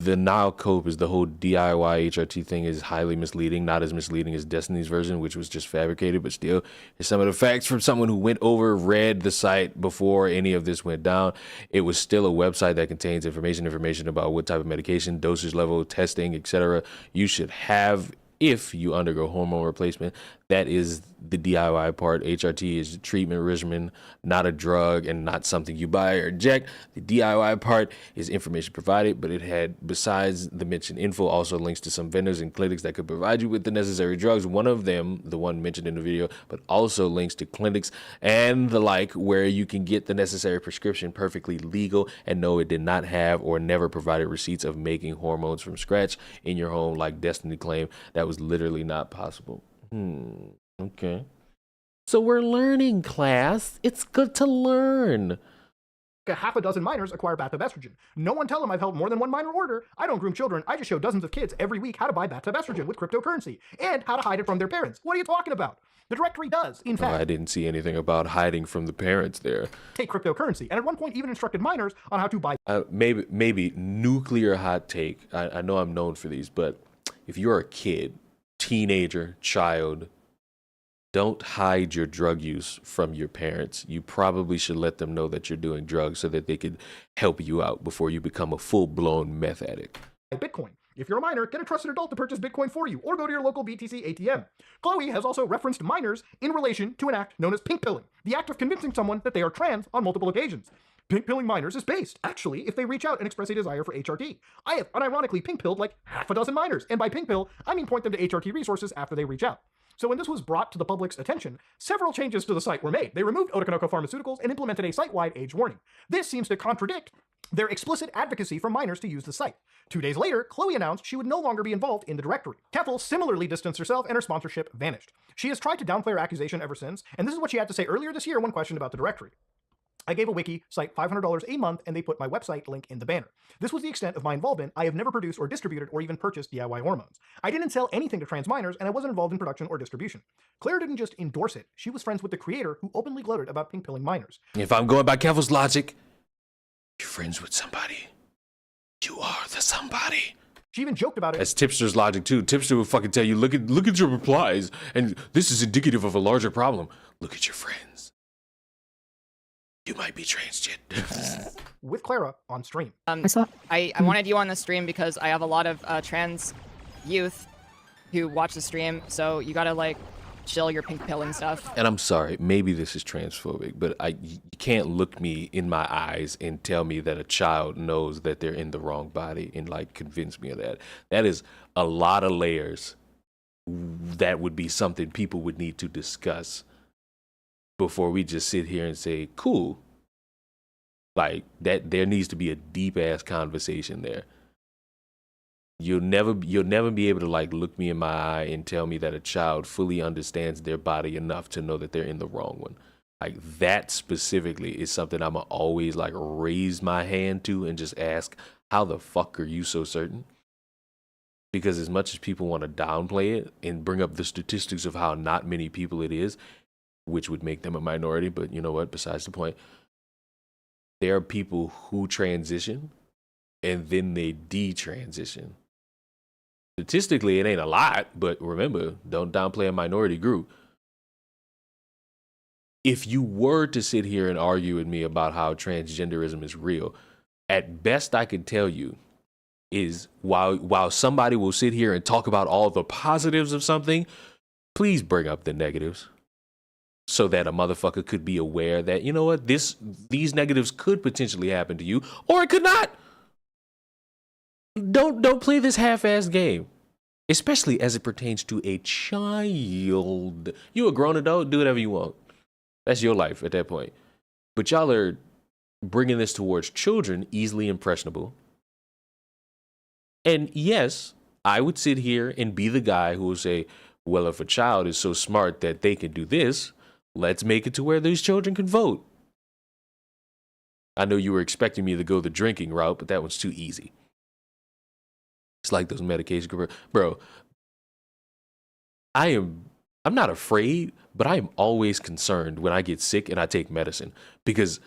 the Nile Cope is the whole DIY HRT thing is highly misleading, not as misleading as Destiny's version, which was just fabricated, but still, here's some of the facts from someone who went over, read the site before any of this went down. It was still a website that contains information about what type of medication, dosage level, testing, etc. you should have if you undergo hormone replacement. That is the DIY part. HRT is a treatment regimen, not a drug and not something you buy or inject. The DIY part is information provided, but it had, besides the mentioned info, also links to some vendors and clinics that could provide you with the necessary drugs. One of them, the one mentioned in the video, but also links to clinics and the like where you can get the necessary prescription perfectly legal. And no, it did not have or never provided receipts of making hormones from scratch in your home like Destiny claimed. That was literally not possible. Okay. So we're learning, class. It's good to learn. A half a dozen minors acquire bathtub estrogen. No one tell them I've held more than one minor order. I don't groom children. I just show dozens of kids every week how to buy bathtub estrogen with cryptocurrency and how to hide it from their parents. What are you talking about? The directory does, in fact. I didn't see anything about hiding from the parents there. Take cryptocurrency, and at one point even instructed minors on how to buy. Maybe nuclear hot take. I know I'm known for these, but if you're a kid, teenager, child, don't hide your drug use from your parents. You probably should let them know that you're doing drugs so that they could help you out before you become a full-blown meth addict. Bitcoin. If you're a minor, get a trusted adult to purchase Bitcoin for you, or go to your local BTC ATM. Chloe has also referenced minors in relation to an act known as pink pilling, the act of convincing someone that they are trans on multiple occasions. Pink pilling minors is based, actually, if they reach out and express a desire for HRT. I have unironically pink pilled like half a dozen minors, and by pink pill, I mean point them to HRT resources after they reach out. So when this was brought to the public's attention, several changes to the site were made. They removed Otokonoko Pharmaceuticals and implemented a site-wide age warning. This seems to contradict their explicit advocacy for minors to use the site. 2 days later, Chloe announced she would no longer be involved in the directory. Keffals similarly distanced herself and her sponsorship vanished. She has tried to downplay her accusation ever since, and this is what she had to say earlier this year when questioned about the directory. I gave a wiki site $500 a month and they put my website link in the banner. This was the extent of my involvement. I have never produced or distributed or even purchased DIY hormones. I didn't sell anything to trans minors and I wasn't involved in production or distribution. Claire didn't just endorse it. She was friends with the creator who openly gloated about pink pilling minors. If I'm going by Keffals' logic, you're friends with somebody. You are the somebody. She even joked about it. That's Tipster's logic too. Tipster will fucking tell you, look at your replies, and this is indicative of a larger problem. Look at your friends. You might be transgender. With Clara on stream. I wanted you on the stream because I have a lot of trans youth who watch the stream, so you gotta like chill your pink pilling stuff. And I'm sorry, maybe this is transphobic, but you can't look me in my eyes and tell me that a child knows that they're in the wrong body and like convince me of that. That is a lot of layers. That would be something people would need to discuss before we just sit here and say, cool. Like that, there needs to be a deep ass conversation there. You'll never be able to like look me in my eye and tell me that a child fully understands their body enough to know that they're in the wrong one. Like that specifically is something I'm always like raise my hand to and just ask, how the fuck are you so certain? Because as much as people want to downplay it and bring up the statistics of how not many people it is, which would make them a minority, but you know what, besides the point, there are people who transition and then they detransition. Statistically, it ain't a lot, but remember, don't downplay a minority group. If you were to sit here and argue with me about how transgenderism is real, at best I can tell you is while somebody will sit here and talk about all the positives of something, please bring up the negatives. So that a motherfucker could be aware that, you know what, these negatives could potentially happen to you, or it could not. Don't play this half-assed game, especially as it pertains to a child. You a grown adult, do whatever you want. That's your life at that point. But y'all are bringing this towards children, easily impressionable. And yes, I would sit here and be the guy who will say, well, if a child is so smart that they can do this, let's make it to where these children can vote. I know you were expecting me to go the drinking route, but that one's too easy. It's like those medication, bro. I'm not afraid, but I am always concerned when I get sick and I take medicine because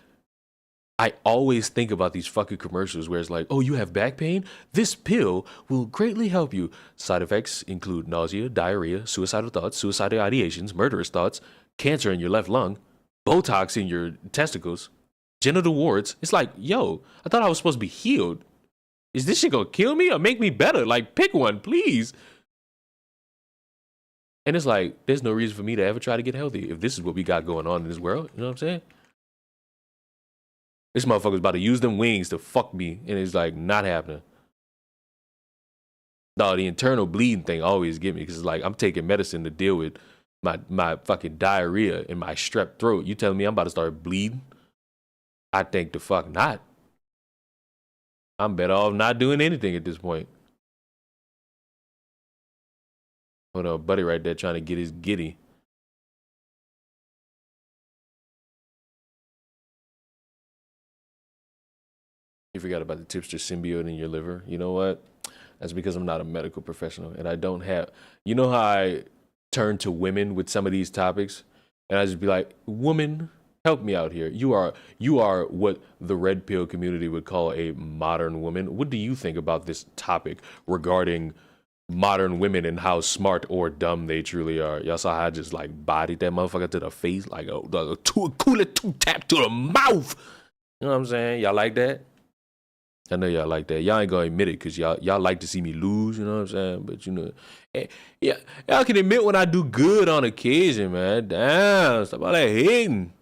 I always think about these fucking commercials where it's like, oh, you have back pain? This pill will greatly help you. Side effects include nausea, diarrhea, suicidal thoughts, suicidal ideations, murderous thoughts, cancer in your left lung, Botox in your testicles, genital warts. It's like, yo, I thought I was supposed to be healed. Is this shit gonna kill me or make me better? Like, pick one, please. And it's like, there's no reason for me to ever try to get healthy if this is what we got going on in this world. You know what I'm saying? This motherfucker's about to use them wings to fuck me, and it's like not happening. No, the internal bleeding thing always get me because it's like I'm taking medicine to deal with my fucking diarrhea and my strep throat. You telling me I'm about to start bleeding? I think the fuck not. I'm better off not doing anything at this point. Hold on, buddy right there trying to get his giddy. You forgot about the tipster symbiote in your liver. You know what? That's because I'm not a medical professional and I don't have, you know how I turn to women with some of these topics and I just be like, woman, help me out here. You are what the red pill community would call a modern woman. What do you think about this topic regarding modern women and how smart or dumb they truly are? Y'all saw how I just like bodied that motherfucker to the face, like a cooler two tap to the mouth. You know what I'm saying? Y'all like that? I know y'all like that. Y'all ain't gonna admit it because y'all like to see me lose, you know what I'm saying? But you know, yeah, y'all can admit when I do good on occasion, man. Damn, stop all that hating.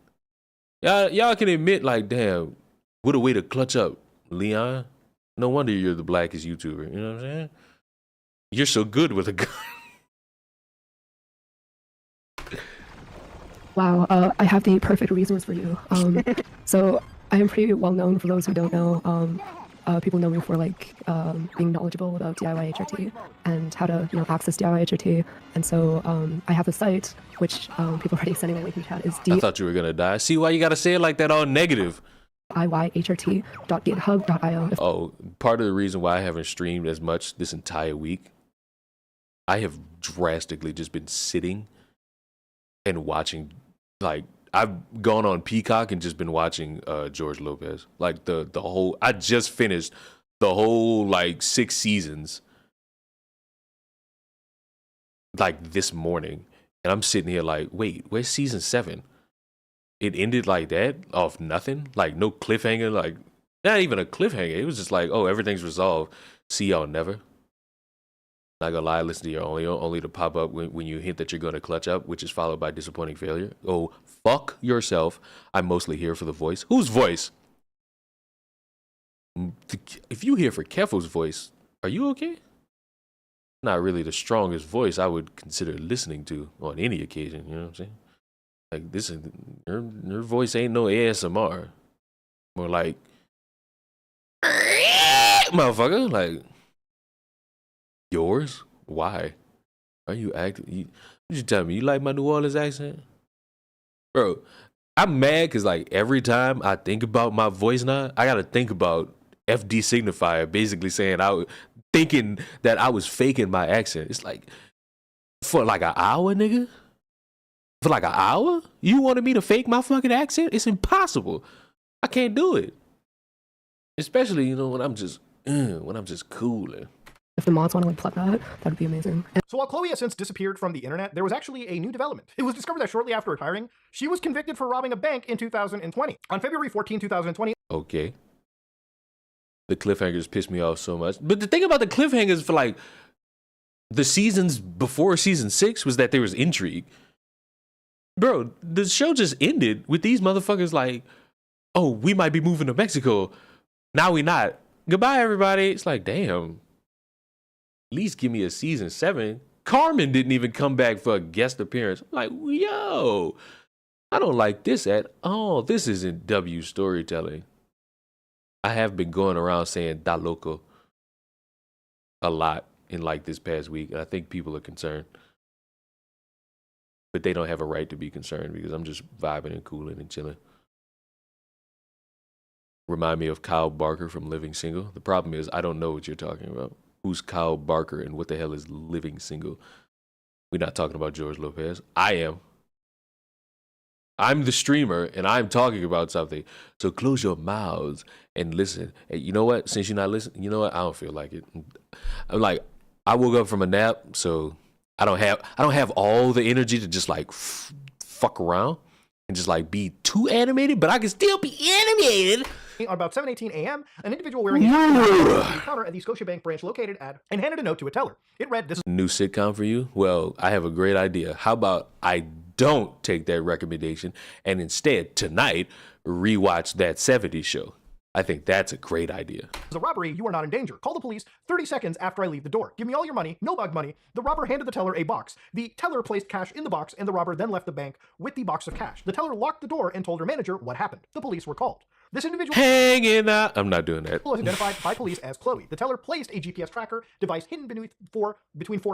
Y'all can admit like, damn, what a way to clutch up, Leon. No wonder you're the blackest YouTuber, you know what I'm saying? You're so good with a gun. Wow, I have the perfect resource for you. So I am pretty well known for those who don't know. People know me for like being knowledgeable about DIY HRT and how to access DIY HRT. And so I have a site which people are already sending a link in chat is I thought you were gonna die. See why you gotta say it like that all negative. DIYHRT.github.io. Oh, part of the reason why I haven't streamed as much this entire week, I have drastically just been sitting and watching, like, I've gone on Peacock and just been watching George Lopez. Like the whole, I just finished the whole like 6 seasons like this morning. And I'm sitting here like, wait, where's season 7? It ended like that off nothing, like no cliffhanger, like not even a cliffhanger. It was just like, oh, everything's resolved. See y'all never. Not gonna lie, listen to your only to pop up when you hint that you're gonna clutch up, which is followed by disappointing failure. Oh, fuck yourself. I'm mostly here for the voice. Whose voice? If you here for Keffals' voice, are you okay? Not really the strongest voice I would consider listening to on any occasion, you know what I'm saying? Like this is your voice ain't no ASMR. More like motherfucker, like yours? Why? Are you acting? You tell me you like my New Orleans accent? Bro, I'm mad because like every time I think about my voice now, I gotta think about FD Signifier basically saying thinking that I was faking my accent. It's like for like an hour, nigga? For like an hour? You wanted me to fake my fucking accent? It's impossible. I can't do it. Especially, when I'm just cooling. If the mods want to like plug that would be amazing. So while Chloe has since disappeared from the internet, there was actually a new development. It was discovered that shortly after retiring, she was convicted for robbing a bank in 2020. On February 14, 2020. Okay. The cliffhangers piss me off so much. But the thing about the cliffhangers for like the seasons before season 6 was that there was intrigue. Bro, the show just ended with these motherfuckers like, oh, we might be moving to Mexico. Now we not. Goodbye, everybody. It's like, damn. At least give me a season 7. Carmen didn't even come back for a guest appearance. I'm like, yo, I don't like this at all. This isn't W storytelling. I have been going around saying da loco a lot in like this past week, and I think people are concerned. But they don't have a right to be concerned because I'm just vibing and cooling and chilling. Remind me of Kyle Barker from Living Single. The problem is I don't know what you're talking about. Who's Kyle Barker and what the hell is Living Single? We're not talking about George Lopez. I am. I'm the streamer and I'm talking about something. So close your mouths and listen. Hey, you know what? Since you're not listening, you know what? I don't feel like it. I'm like, I woke up from a nap, so I don't have all the energy to just like fuck around and just like be too animated, but I can still be animated. On about 7:18 a.m., an individual wearing a counter at the Scotiabank branch located at and handed a note to a teller. It read, "This is new sitcom for you." Well, I have a great idea. How about I don't take that recommendation and instead tonight rewatch that 70s show? I think that's a great idea. It's a robbery. You are not in danger. Call the police 30 seconds after I leave the door. Give me all your money. No bug money. The robber handed the teller a box. The teller placed cash in the box, and the robber then left the bank with the box of cash. The teller locked the door and told her manager what happened. The police were called. This individual hanging out. I'm not doing that. Was identified by police as Chloe. The teller placed a GPS tracker device hidden between four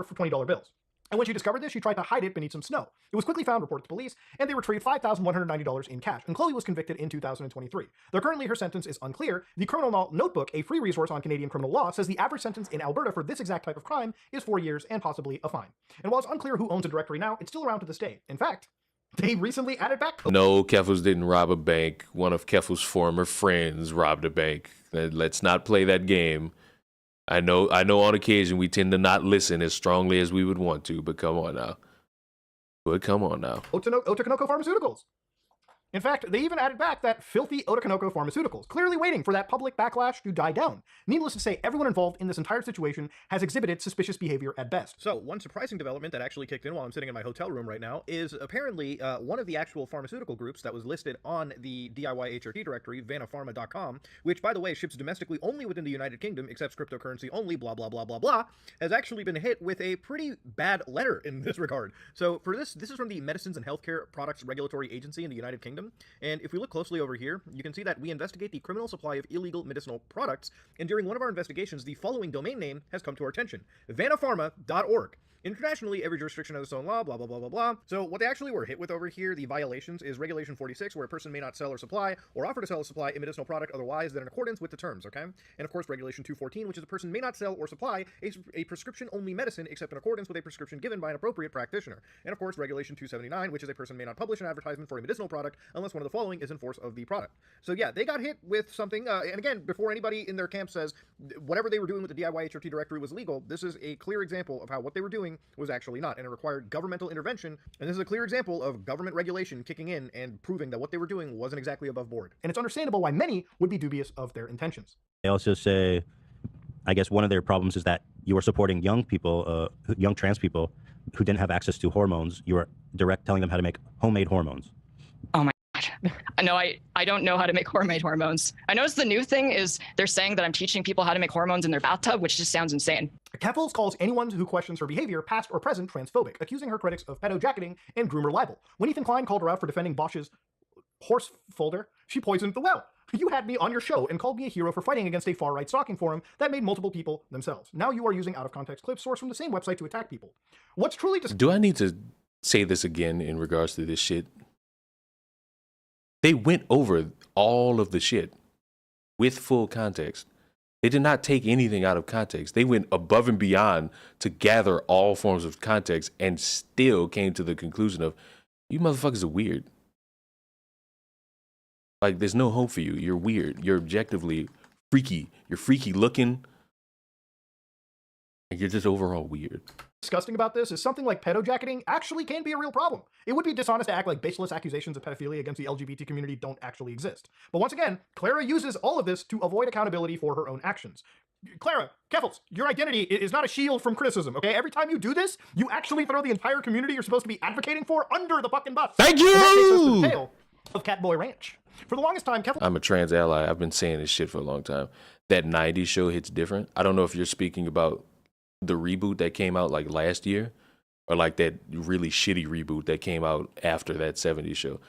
for $20 bills. And when she discovered this, she tried to hide it beneath some snow. It was quickly found, reported to police, and they retrieved $5,190 in cash. And Chloe was convicted in 2023. Though currently her sentence is unclear, the Criminal Notebook, a free resource on Canadian criminal law, says the average sentence in Alberta for this exact type of crime is 4 years and possibly a fine. And while it's unclear who owns the directory now, it's still around to this day. In fact, they recently added back. No, Keffals didn't rob a bank. One of Keffals' former friends robbed a bank. Let's not play that game. I know on occasion we tend to not listen as strongly as we would want to, but come on now. Otokonoko Pharmaceuticals. In fact, they even added back that filthy Otokonoko Pharmaceuticals, clearly waiting for that public backlash to die down. Needless to say, everyone involved in this entire situation has exhibited suspicious behavior at best. So, one surprising development that actually kicked in while I'm sitting in my hotel room right now is apparently one of the actual pharmaceutical groups that was listed on the DIY HRT directory, vanapharma.com, which, by the way, ships domestically only within the United Kingdom, accepts cryptocurrency only, blah, blah, blah, blah, blah, has actually been hit with a pretty bad letter in this regard. So, for this is from the Medicines and Healthcare Products Regulatory Agency in the United Kingdom. And if we look closely over here, you can see that we investigate the criminal supply of illegal medicinal products, and during one of our investigations, the following domain name has come to our attention: vanapharma.org. Internationally, every jurisdiction has its own law, blah, blah, blah, blah, blah. So what they actually were hit with over here, the violations, is Regulation 46, where a person may not sell or supply, or offer to sell or supply a medicinal product otherwise than in accordance with the terms, okay? And of course, Regulation 214, which is a person may not sell or supply a prescription-only medicine except in accordance with a prescription given by an appropriate practitioner. And of course, Regulation 279, which is a person may not publish an advertisement for a medicinal product unless one of the following is in force of the product. So yeah, they got hit with something, and again, before anybody in their camp says whatever they were doing with the DIY HRT directory was legal, this is a clear example of how what they were doing was actually not, and it required governmental intervention, and this is a clear example of government regulation kicking in and proving that what they were doing wasn't exactly above board. And it's understandable why many would be dubious of their intentions. They also say, I guess one of their problems is that you are supporting young people, young trans people who didn't have access to hormones. You are telling them how to make homemade hormones. Oh my God. No, I don't know how to make homemade hormones. I noticed the new thing is they're saying that I'm teaching people how to make hormones in their bathtub, which just sounds insane. Keffals calls anyone who questions her behavior, past or present, transphobic, accusing her critics of pedo-jacketing and groomer libel. When Ethan Klein called her out for defending Bosch's horse folder, she poisoned the well. You had me on your show and called me a hero for fighting against a far-right stalking forum that made multiple people themselves. Now you are using out-of-context clips sourced from the same website to attack people. What's truly Do I need to say this again in regards to this shit? They went over all of the shit with full context. They did not take anything out of context. They went above and beyond to gather all forms of context and still came to the conclusion of, you motherfuckers are weird. Like, there's no hope for you. You're weird. You're objectively freaky. You're freaky looking. And you're just overall weird. Disgusting about this is something like pedo-jacketing actually can be a real problem. It would be dishonest to act like baseless accusations of pedophilia against the LGBT community don't actually exist. But once again, Clara uses all of this to avoid accountability for her own actions. Clara, Keffals, your identity is not a shield from criticism, okay? Every time you do this, you actually throw the entire community you're supposed to be advocating for under the fucking bus. Thank you! And that takes us to the tale of Catboy Ranch. For the longest time, Keffals... I'm a trans ally. I've been saying this shit for a long time. That 90s show hits different. I don't know if you're speaking about the reboot that came out like last year, or like that really shitty reboot that came out after that 70s show,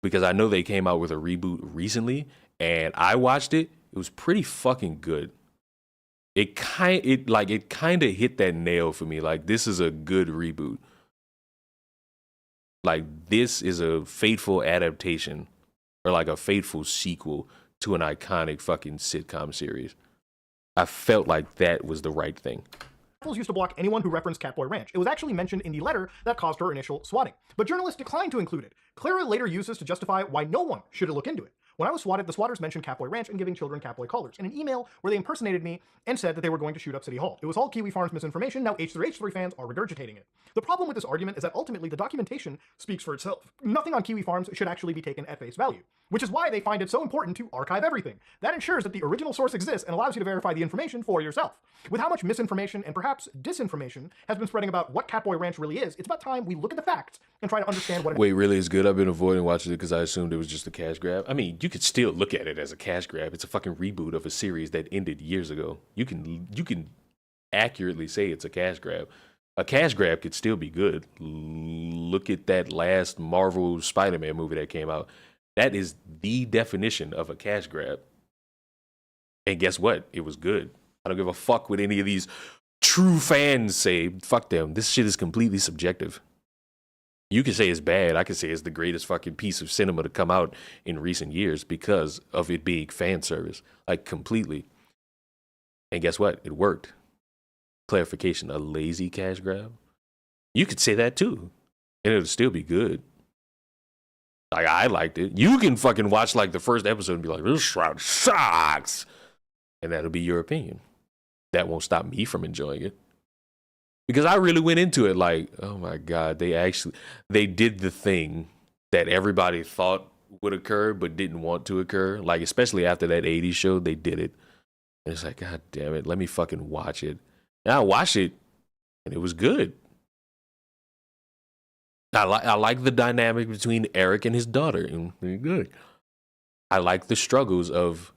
because I know they came out with a reboot recently and I watched it. It was pretty fucking good. It kind of hit that nail for me. Like, this is a good reboot. Like, this is a faithful adaptation, or like a faithful sequel to an iconic fucking sitcom series. I felt like that was the right thing. Keffals used to block anyone who referenced Catboy Ranch. It was actually mentioned in the letter that caused her initial swatting, but journalists declined to include it. Clara later used this to justify why no one should look into it. When I was swatted, the swatters mentioned Catboy Ranch and giving children Catboy collars in an email where they impersonated me and said that they were going to shoot up City Hall. It was all Kiwi Farms misinformation. Now H3H3 fans are regurgitating it. The problem with this argument is that ultimately the documentation speaks for itself. Nothing on Kiwi Farms should actually be taken at face value, which is why they find it so important to archive everything. That ensures that the original source exists and allows you to verify the information for yourself. With how much misinformation and perhaps disinformation has been spreading about what Catboy Ranch really is, it's about time we look at the facts and try to understand what it Wait, really is good? I've been avoiding watching it because I assumed it was just a cash grab. I mean, you could still look at it as a cash grab. It's a fucking reboot of a series that ended years ago. You can accurately say it's a cash grab. A cash grab could still be good. Look at that last Marvel Spider-Man movie that came out. That is the definition of a cash grab. And guess what? It was good. I don't give a fuck what any of these true fans say. Fuck them. This shit is completely subjective. You can say it's bad. I can say it's the greatest fucking piece of cinema to come out in recent years because of it being fan service. Like, completely. And guess what? It worked. Clarification, a lazy cash grab? You could say that too. And it'll still be good. Like, I liked it. You can fucking watch like the first episode and be like, this shroud sucks. And that'll be your opinion. That won't stop me from enjoying it. Because I really went into it like, oh my God, they did the thing that everybody thought would occur but didn't want to occur. Like, especially after that 80s show, they did it. And it's like, God damn it, let me fucking watch it. And I watched it, and it was good. I like the dynamic between Eric and his daughter, and they're good. I like the struggles of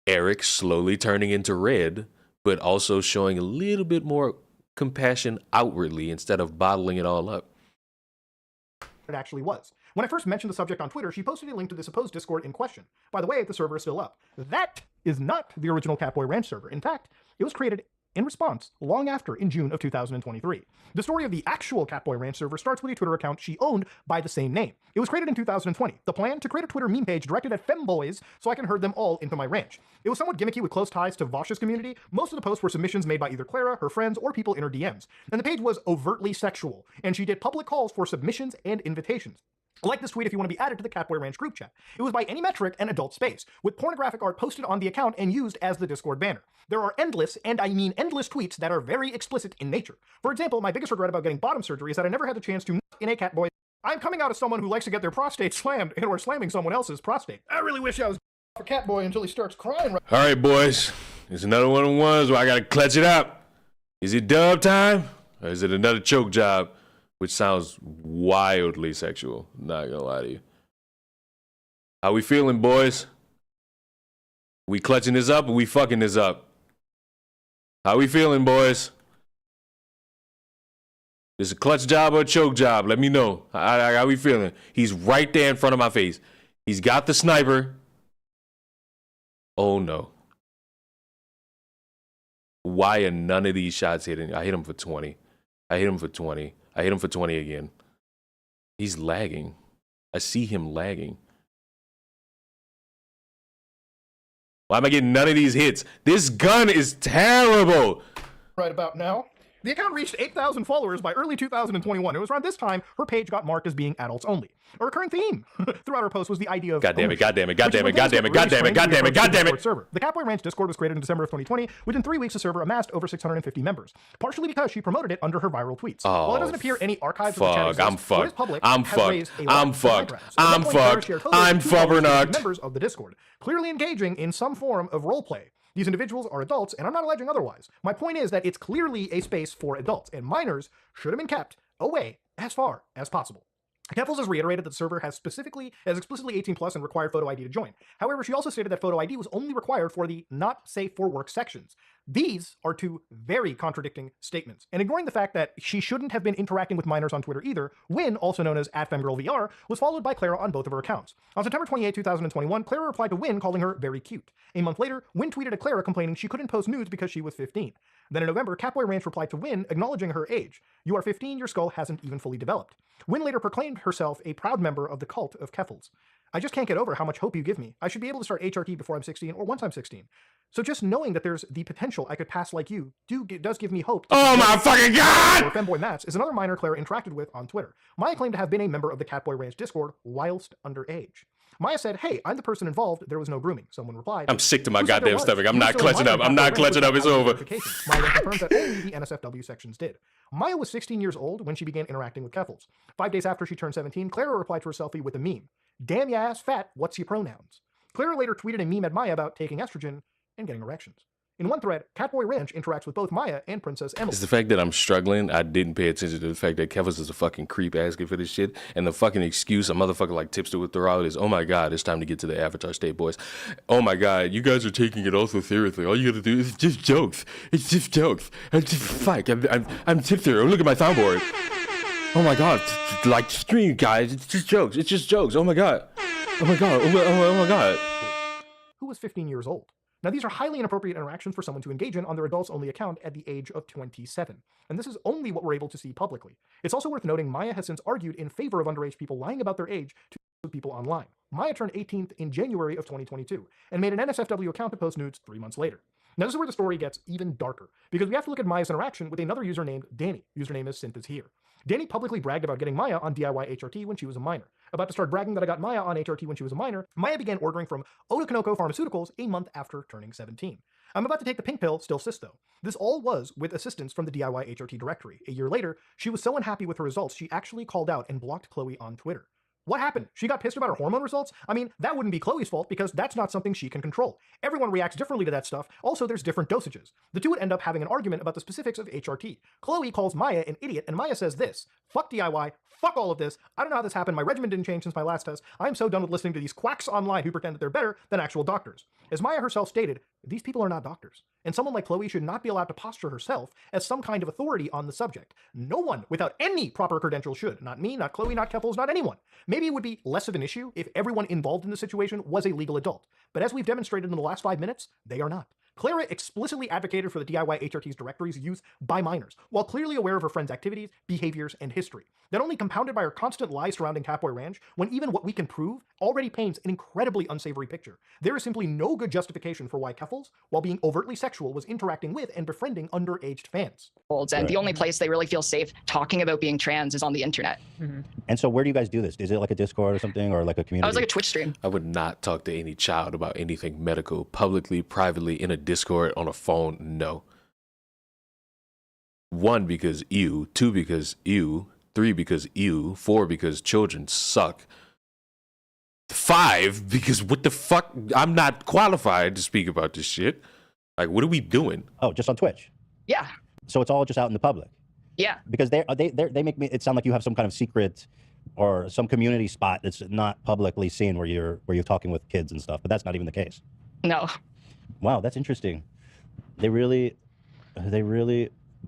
Eric slowly turning into Red, but also showing a little bit more compassion outwardly instead of bottling it all up. It actually was. When I first mentioned the subject on Twitter, she posted a link to the supposed Discord in question. By the way, the server is still up. That is not the original Catboy Ranch server. In fact, it was created in response long after, in June of 2023. The story of the actual Catboy Ranch server starts with a Twitter account she owned by the same name. It was created in 2020. The plan? To create a Twitter meme page directed at femboys so I can herd them all into my ranch. It was somewhat gimmicky with close ties to Vosh's community. Most of the posts were submissions made by either Clara, her friends, or people in her DMs. And the page was overtly sexual, and she did public calls for submissions and invitations. Like this tweet if you want to be added to the Catboy Ranch group chat. It was by any metric an adult space, with pornographic art posted on the account and used as the Discord banner. There are endless, and I mean endless, tweets that are very explicit in nature. For example, my biggest regret about getting bottom surgery is that I never had the chance to nut in a Catboy. I'm coming out as someone who likes to get their prostate slammed and or slamming someone else's prostate. I really wish I was for Catboy until he starts crying. All right, boys. It's another one of the ones where I gotta clutch it up. Is it dub time? Or is it another choke job? Which sounds wildly sexual. Not gonna lie to you. How we feeling, boys? We clutching this up or we fucking this up? How we feeling, boys? Is it a clutch job or a choke job? Let me know. How we feeling? He's right there in front of my face. He's got the sniper. Oh no. Why are none of these shots hitting? I hit him for 20. I hit him for 20. I hit him for 20 again. He's lagging. I see him lagging. Why am I getting none of these hits? This gun is terrible. Right about now. The account reached 8,000 followers by early 2021. It was around this time her page got marked as being adults only. A recurring theme throughout her post was the idea of goddamn it. The Catboy Ranch Discord was created in December of 2020. Within 3 weeks, the server amassed over 650 members, partially because she promoted it under her viral tweets. Oh, while it doesn't appear any archives of the chat exist, I'm fucked. what is public I'm has raised a lot I'm of fucked. eyebrows. I'm At one point, Clara fucked. shared photos I'm of 2 followers, members of the Discord, clearly engaging in some form of roleplay. These individuals are adults, and I'm not alleging otherwise. My point is that it's clearly a space for adults, and minors should have been kept away as far as possible. Keffals has reiterated that the server has explicitly 18 plus and required photo ID to join. However, she also stated that photo ID was only required for the not safe for work sections. These are two very contradicting statements. And ignoring the fact that she shouldn't have been interacting with minors on Twitter either, Win, also known as @FemGirlVR, was followed by Clara on both of her accounts. On September 28, 2021, Clara replied to Win calling her very cute. A month later, Win tweeted at Clara complaining she couldn't post nudes because she was 15. Then in November, Catboy Ranch replied to Win, acknowledging her age. You are 15, your skull hasn't even fully developed. Win later proclaimed herself a proud member of the cult of Keffals. I just can't get over how much hope you give me. I should be able to start HRT before I'm 16 or once I'm 16. So just knowing that there's the potential I could pass like you does give me hope. Oh my fucking god! Or Femboy Mats is another minor Clara interacted with on Twitter. Maya claimed to have been a member of the Catboy Ranch Discord whilst underage. Maya said, "Hey, I'm the person involved. There was no grooming." Someone replied, I'm sick to my "Who said there goddamn was? stomach. I'm You were not still a clutching minor up. at I'm Catboy not Ranch clutching up. without It's over. verification." Maya then confirms that only the NSFW sections did. Maya was 16 years old when she began interacting with Keffals. 5 days after she turned 17, Clara replied to her selfie with a meme. "Damn ya ass fat, what's your pronouns?" Clara later tweeted a meme at Maya about taking estrogen and getting erections. In one thread, Catboy Ranch interacts with both Maya and Princess Emily. It's the fact that I'm struggling. I didn't pay attention to the fact that Keffals is a fucking creep asking for this shit. And the fucking excuse a motherfucker like Tipster would throw out is, oh my god, it's time to get to the Avatar State, boys. Oh my god, you guys are taking it all so seriously. All you gotta do is just jokes. It's just jokes. I'm Tipster. Look at my soundboard. Oh my god, like stream guys, it's just jokes. It's just jokes. Oh my god. Oh my god. Oh my god. Who was 15 years old. Now, these are highly inappropriate interactions for someone to engage in on their adults-only account at the age of 27. And this is only what we're able to see publicly. It's also worth noting Maya has since argued in favor of underage people lying about their age to people online. Maya turned 18th in January of 2022 and made an NSFW account to post nudes 3 months later. Now, this is where the story gets even darker, because we have to look at Maya's interaction with another user named Danny. Username is Synth is here. Danny publicly bragged about getting Maya on DIY HRT when she was a minor. About to start bragging that I got Maya on HRT when she was a minor, Maya began ordering from Otokonoko Pharmaceuticals a month after turning 17. I'm about to take the pink pill, still cis though. This all was with assistance from the DIY HRT directory. A year later, she was so unhappy with her results, she actually called out and blocked Chloe on Twitter. What happened? She got pissed about her hormone results? I mean, that wouldn't be Chloe's fault because that's not something she can control. Everyone reacts differently to that stuff. Also, there's different dosages. The two would end up having an argument about the specifics of HRT. Chloe calls Maya an idiot, and Maya says this: "Fuck DIY, fuck all of this. I don't know how this happened. My regimen didn't change since my last test. I'm so done with listening to these quacks online who pretend that they're better than actual doctors." As Maya herself stated, these people are not doctors. And someone like Chloe should not be allowed to posture herself as some kind of authority on the subject. No one without any proper credentials should. Not me, not Chloe, not Keffals, not anyone. Maybe it would be less of an issue if everyone involved in the situation was a legal adult. But as we've demonstrated in the last 5 minutes, they are not. Clara explicitly advocated for the DIY HRT's directory's use by minors, while clearly aware of her friend's activities, behaviors, and history. That only compounded by her constant lies surrounding Catboy Ranch, when even what we can prove already paints an incredibly unsavory picture. There is simply no good justification for why Keffals, while being overtly sexual, was interacting with and befriending underaged fans. And the only place they really feel safe talking about being trans is on the internet. And so where do you guys do this? Is it like a Discord or something, or like a community? I was like a Twitch stream. I would not talk to any child about anything medical, publicly, privately, in a Discord, on a phone, no. 1, because ew. 2, because ew. 3, because ew. 4, because children suck. 5, because what the fuck? I'm not qualified to speak about this shit. Like, what are we doing? Oh, just on Twitch? Yeah. So it's all just out in the public? Yeah. Because they make it sound like you have some kind of secret or some community spot that's not publicly seen where you're talking with kids and stuff, but that's not even the case. No. Wow, that's interesting. They really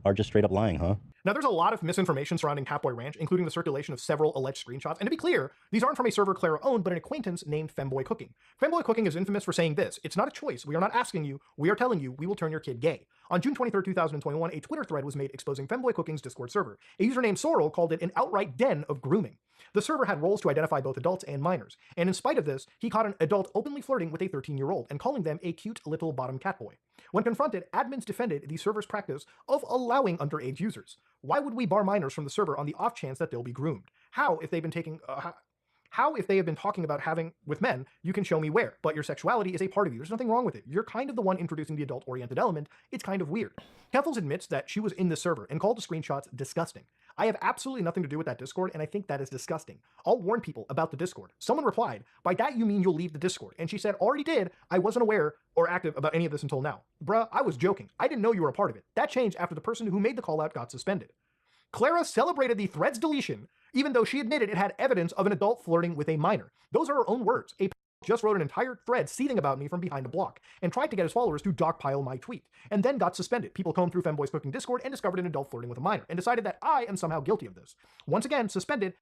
are just straight up lying, huh? Now, there's a lot of misinformation surrounding Catboy Ranch, including the circulation of several alleged screenshots. And to be clear, these aren't from a server Clara owned, but an acquaintance named Femboy Cooking. Femboy Cooking is infamous for saying this: "It's not a choice. We are not asking you. We are telling you we will turn your kid gay." On June 23, 2021, a Twitter thread was made exposing Femboy Cooking's Discord server. A user named Sorrel called it an outright den of grooming. The server had roles to identify both adults and minors, and in spite of this, he caught an adult openly flirting with a 13-year-old and calling them a cute little bottom catboy. When confronted, admins defended the server's practice of allowing underage users. Why would we bar minors from the server on the off chance that they'll be groomed? How if they have been talking about having with men, you can show me where, but your sexuality is a part of you. There's nothing wrong with it. You're kind of the one introducing the adult-oriented element. It's kind of weird. Keffals admits that she was in the server and called the screenshots disgusting. I have absolutely nothing to do with that Discord, and I think that is disgusting. I'll warn people about the Discord. Someone replied, "By that you mean you'll leave the Discord?" And she said, "Already did. I wasn't aware or active about any of this until now." Bruh, I was joking. I didn't know you were a part of it. That changed after the person who made the call out got suspended. Clara celebrated the thread's deletion, even though she admitted it had evidence of an adult flirting with a minor. Those are her own words. A just wrote an entire thread seething about me from behind a block and tried to get his followers to dogpile my tweet, and then got suspended. People combed through Femboy's Cooking Discord and discovered an adult flirting with a minor, and decided that I am somehow guilty of this. Once again, suspended.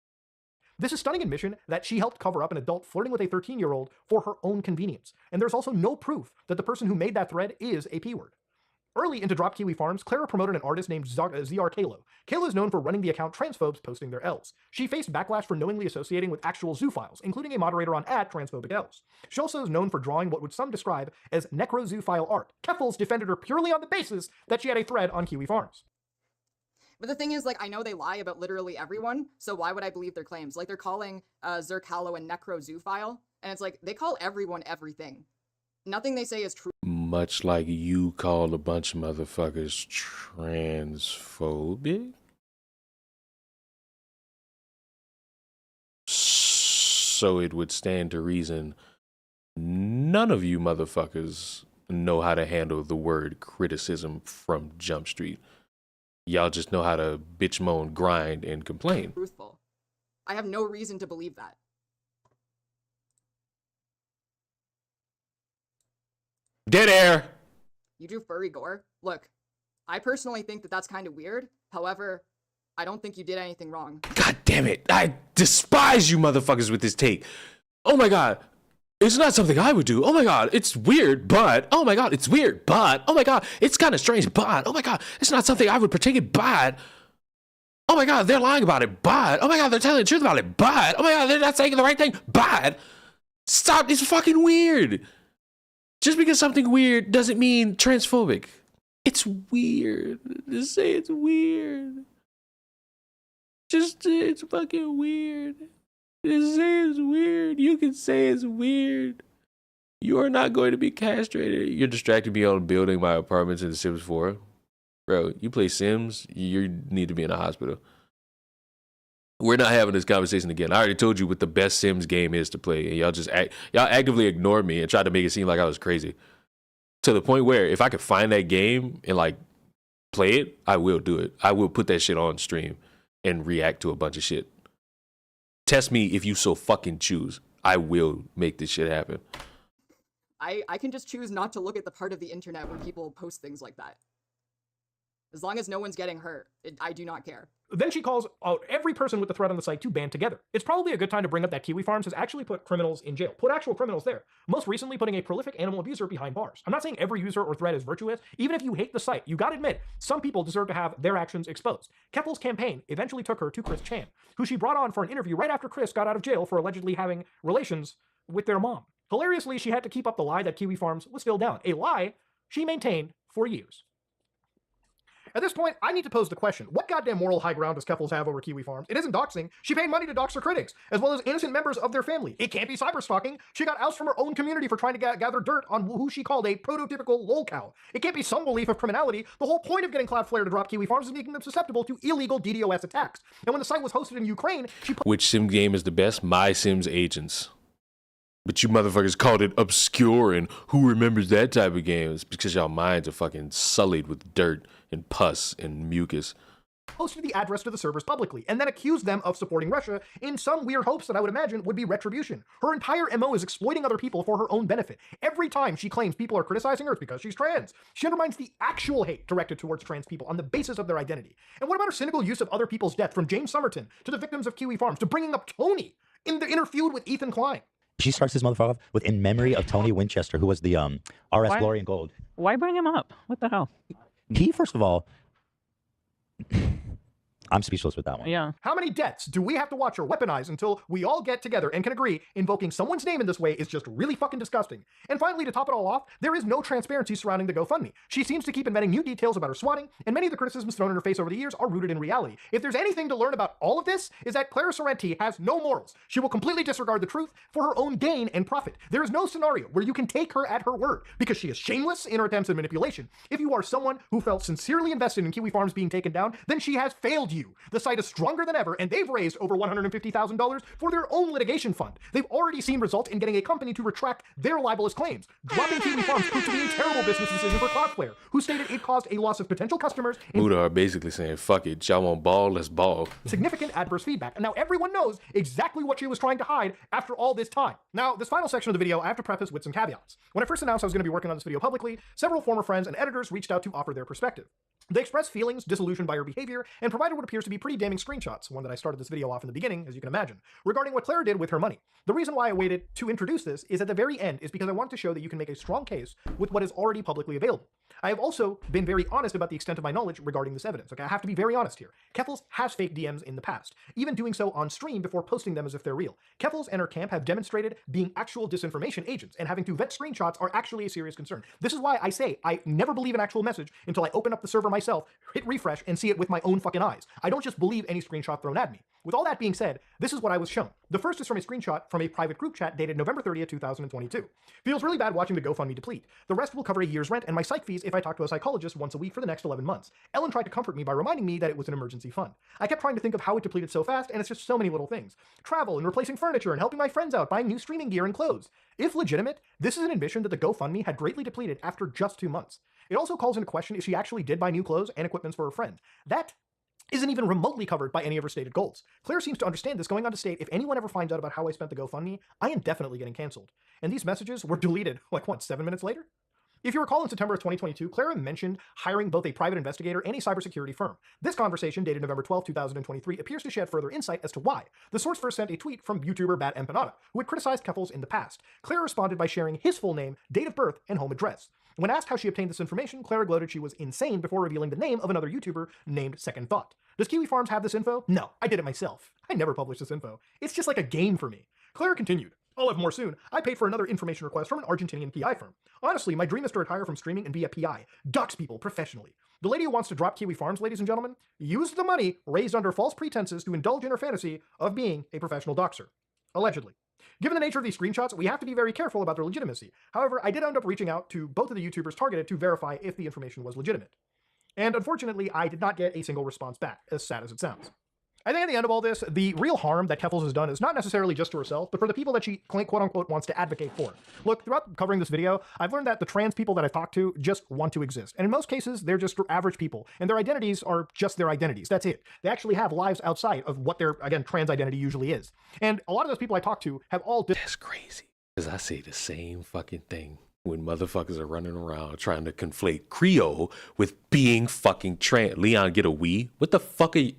This is stunning admission that she helped cover up an adult flirting with a 13-year-old for her own convenience. And there's also no proof that the person who made that thread is a P-word. Early into Drop Kiwi Farms, Clara promoted an artist named ZR Kalo. Kalo is known for running the account Transphobes posting their Ls. She faced backlash for knowingly associating with actual zoophiles, including a moderator on @transphobic Ls. She also is known for drawing what would some describe as necrozoophile art. Keffals defended her purely on the basis that she had a thread on Kiwi Farms. But the thing is, like, I know they lie about literally everyone, so why would I believe their claims? Like, they're calling Zerkalo a necrozoophile, and it's like, they call everyone everything. Nothing they say is true. Much like you called a bunch of motherfuckers transphobic? So it would stand to reason none of you motherfuckers know how to handle the word criticism from Jump Street. Y'all just know how to bitch, moan, grind, and complain. Truthful. I have no reason to believe that. Dead air! You drew furry gore? Look, I personally think that that's kind of weird. However, I don't think you did anything wrong. God damn it. I despise you motherfuckers with this take. Oh my god. It's not something I would do. Oh my god, it's weird, but oh my god, it's weird, but oh my god, it's kind of strange, but oh my god, it's not something I would partake in, but oh my god, they're lying about it, but oh my god, they're telling the truth about it, but oh my god, they're not saying the right thing, but stop, it's fucking weird. Just because something weird doesn't mean transphobic. It's weird. Just say it's weird. Just say it's fucking weird. Just say it's weird. You can say it's weird. You are not going to be castrated. You're distracting me on building my apartments in The Sims 4. Bro, you play Sims, you need to be in a hospital. We're not having this conversation again. I already told you what the best Sims game is to play, and y'all actively ignored me and tried to make it seem like I was crazy. To the point where if I could find that game and like play it, I will do it. I will put that shit on stream and react to a bunch of shit. Test me if you so fucking choose. I will make this shit happen. I can just choose not to look at the part of the internet where people post things like that. As long as no one's getting hurt, I do not care. Then she calls out every person with the thread on the site to band together. It's probably a good time to bring up that Kiwi Farms has actually put criminals in jail. Put actual criminals there. Most recently putting a prolific animal abuser behind bars. I'm not saying every user or thread is virtuous. Even if you hate the site, you gotta admit, some people deserve to have their actions exposed. Keffals' campaign eventually took her to Chris Chan, who she brought on for an interview right after Chris got out of jail for allegedly having relations with their mom. Hilariously, she had to keep up the lie that Kiwi Farms was still down. A lie she maintained for years. At this point, I need to pose the question, what goddamn moral high ground does Keffals have over Kiwi Farms? It isn't doxing. She paid money to dox her critics, as well as innocent members of their family. It can't be cyberstalking. She got ousted from her own community for trying to gather dirt on who she called a prototypical lolcow. It can't be some belief of criminality. The whole point of getting Cloudflare to drop Kiwi Farms is making them susceptible to illegal DDoS attacks. And when the site was hosted in Ukraine, she... Which sim game is the best? My Sims Agents. But you motherfuckers called it obscure, and who remembers that type of game? It's because y'all minds are fucking sullied with dirt and pus and mucus. Posted the address to the servers publicly, and then accused them of supporting Russia in some weird hopes that I would imagine would be retribution. Her entire MO is exploiting other people for her own benefit. Every time she claims people are criticizing her, it's because she's trans. She undermines the actual hate directed towards trans people on the basis of their identity. And what about her cynical use of other people's death, from James Somerton to the victims of Kiwi Farms, to bringing up Tony in the inner feud with Ethan Klein? She starts this motherfucker off with "in memory of Tony Winchester, who was the RS Glory and Gold." Why bring him up? What the hell? He, first of all, I'm speechless with that one. Yeah. How many deaths do we have to watch her weaponize until we all get together and can agree invoking someone's name in this way is just really fucking disgusting? And finally, to top it all off, there is no transparency surrounding the GoFundMe. She seems to keep inventing new details about her swatting, and many of the criticisms thrown in her face over the years are rooted in reality. If there's anything to learn about all of this, is that Clara Sorrenti has no morals. She will completely disregard the truth for her own gain and profit. There is no scenario where you can take her at her word, because she is shameless in her attempts at manipulation. If you are someone who felt sincerely invested in Kiwi Farms being taken down, then she has failed you. The site is stronger than ever, and they've raised over $150,000 for their own litigation fund. They've already seen results in getting a company to retract their libelous claims. Dropping Kiwi Farms proved to be a terrible business decision for Cloudflare, who stated it caused a loss of potential customers and Muta are basically saying, fuck it, y'all want ball, let's ball. significant adverse feedback. And now everyone knows exactly what she was trying to hide after all this time. Now, this final section of the video I have to preface with some caveats. When I first announced I was going to be working on this video publicly, several former friends and editors reached out to offer their perspective. They expressed feelings disillusioned by her behavior and provided what appears to be pretty damning screenshots, one that I started this video off in the beginning, as you can imagine, regarding what Clara did with her money. The reason why I waited to introduce this is at the very end is because I wanted to show that you can make a strong case with what is already publicly available. I have also been very honest about the extent of my knowledge regarding this evidence. Okay, I have to be very honest here. Keffals has faked DMs in the past, even doing so on stream before posting them as if they're real. Keffals and her camp have demonstrated being actual disinformation agents, and having to vet screenshots are actually a serious concern. This is why I say I never believe an actual message until I open up the server myself, hit refresh, and see it with my own fucking eyes. I don't just believe any screenshot thrown at me. With all that being said, this is what I was shown. The first is from a screenshot from a private group chat dated November 30th, 2022. Feels really bad watching the GoFundMe deplete. The rest will cover a year's rent and my psych fees if I talk to a psychologist once a week for the next 11 months. Ellen tried to comfort me by reminding me that it was an emergency fund. I kept trying to think of how it depleted so fast, and it's just so many little things. Travel and replacing furniture and helping my friends out buying new streaming gear and clothes. If legitimate, this is an admission that the GoFundMe had greatly depleted after just 2 months. It also calls into question if she actually did buy new clothes and equipment for her friend. That isn't even remotely covered by any of her stated goals. Claire seems to understand this, going on to state, if anyone ever finds out about how I spent the GoFundMe, I am definitely getting canceled. And these messages were deleted, like what, 7 minutes later? If you recall, in September of 2022, Clara mentioned hiring both a private investigator and a cybersecurity firm. This conversation, dated November 12, 2023, appears to shed further insight as to why. The source first sent a tweet from YouTuber Bat Empanada, who had criticized Keffals in the past. Clara responded by sharing his full name, date of birth, and home address. When asked how she obtained this information, Clara gloated she was insane before revealing the name of another YouTuber named Second Thought. Does Kiwi Farms have this info? No, I did it myself. I never published this info. It's just like a game for me. Clara continued. I'll have more soon. I paid for another information request from an Argentinian PI firm. Honestly, my dream is to retire from streaming and be a PI. Dox people professionally. The lady who wants to drop Kiwi Farms, ladies and gentlemen, used the money raised under false pretenses to indulge in her fantasy of being a professional doxer. Allegedly. Given the nature of these screenshots, we have to be very careful about their legitimacy. However, I did end up reaching out to both of the YouTubers targeted to verify if the information was legitimate. And unfortunately, I did not get a single response back, as sad as it sounds. I think at the end of all this, the real harm that Keffals has done is not necessarily just to herself, but for the people that she quote-unquote wants to advocate for. Look, throughout covering this video, I've learned that the trans people that I've talked to just want to exist. And in most cases, they're just average people, and their identities are just their identities. That's it. They actually have lives outside of what their, again, trans identity usually is. And a lot of those people I talk to have all... That's crazy. Because I say the same fucking thing when motherfuckers are running around trying to conflate Creole with being fucking trans. Leon, get a we? What the fuck are you...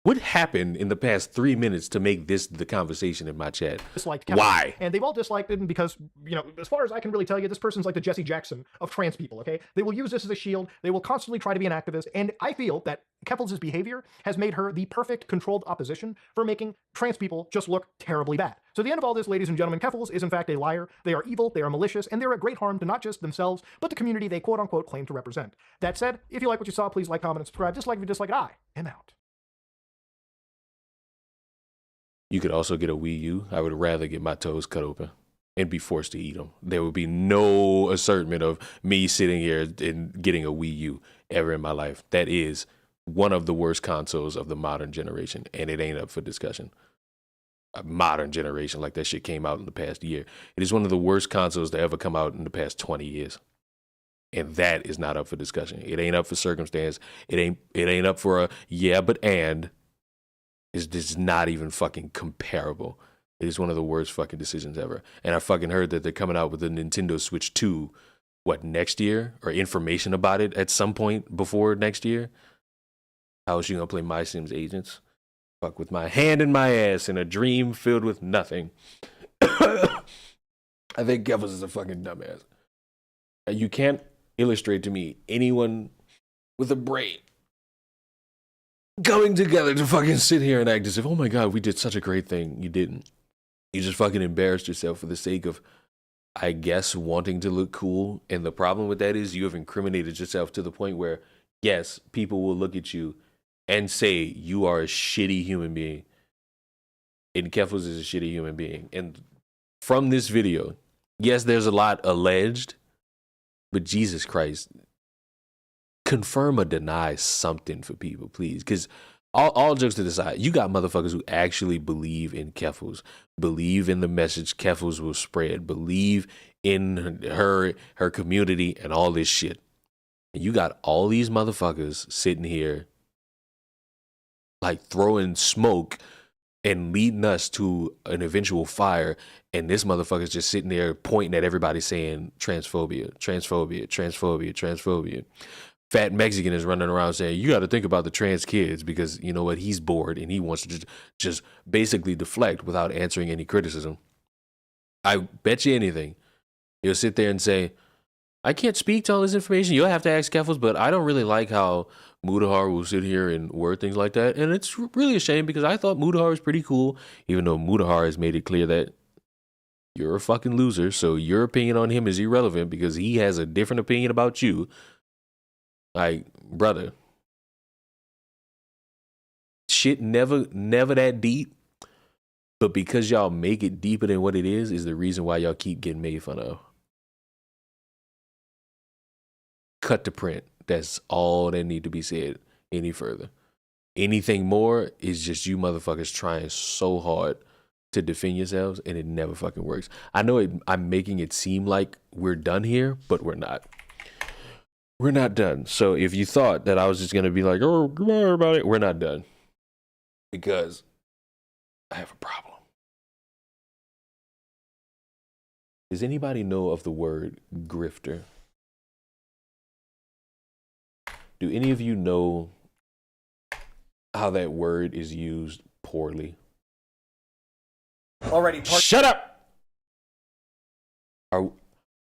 What happened in the past 3 minutes to make this the conversation in my chat? Disliked Keffals. Why? And they've all disliked him because, you know, as far as I can really tell you, this person's like the Jesse Jackson of trans people, okay? They will use this as a shield. They will constantly try to be an activist. And I feel that Keffals' behavior has made her the perfect controlled opposition for making trans people just look terribly bad. So the end of all this, ladies and gentlemen, Keffals is in fact a liar. They are evil, they are malicious, and they're a great harm to not just themselves, but the community they quote-unquote claim to represent. That said, if you like what you saw, please like, comment, and subscribe. Dislike if you dislike it. I am out. You could also get a Wii U. I would rather get my toes cut open and be forced to eat them. There would be no assertment of me sitting here and getting a Wii U ever in my life. That is one of the worst consoles of the modern generation, and it ain't up for discussion. A modern generation, like that shit came out in the past year. It is one of the worst consoles to ever come out in the past 20 years. And that is not up for discussion. It ain't up for circumstance. It ain't up for a yeah, but and. It's not even fucking comparable. It is one of the worst fucking decisions ever. And I fucking heard that they're coming out with the Nintendo Switch 2, what, next year? Or information about it at some point before next year? How is she gonna play My Sims Agents? Fuck with my hand in my ass in a dream filled with nothing. I think Keffals is a fucking dumbass. You can't illustrate to me anyone with a brain coming together to fucking sit here and act as if, oh my God, we did such a great thing. You didn't. You just fucking embarrassed yourself for the sake of, I guess, wanting to look cool. And the problem with that is you have incriminated yourself to the point where, yes, people will look at you and say you are a shitty human being. And Keffals is a shitty human being. And from this video, yes, there's a lot alleged, but Jesus Christ, confirm or deny something for people, please. Because all jokes to the side, you got motherfuckers who actually believe in Keffals, believe in the message Keffals will spread, believe in her community and all this shit. And you got all these motherfuckers sitting here like throwing smoke and leading us to an eventual fire, and this motherfucker's just sitting there pointing at everybody saying transphobia, transphobia, transphobia, transphobia. Fat Mexican is running around saying, you got to think about the trans kids because, you know what, he's bored and he wants to just basically deflect without answering any criticism. I bet you anything, he'll sit there and say, I can't speak to all this information. You'll have to ask Keffals, but I don't really like how Mutahar will sit here and word things like that. And it's really a shame because I thought Mutahar was pretty cool, even though Mutahar has made it clear that you're a fucking loser. So your opinion on him is irrelevant because he has a different opinion about you. Like, brother, shit never that deep. But because y'all make it deeper than what it is the reason why y'all keep getting made fun of. Cut the print. That's all that need to be said any further. Anything more is just you motherfuckers trying so hard to defend yourselves, and it never fucking works. I know I'm making it seem like we're done here, but we're not. We're not done. So if you thought that I was just going to be like, oh, come on about it, we're not done. Because I have a problem. Does anybody know of the word grifter? Do any of you know how that word is used poorly? Shut up!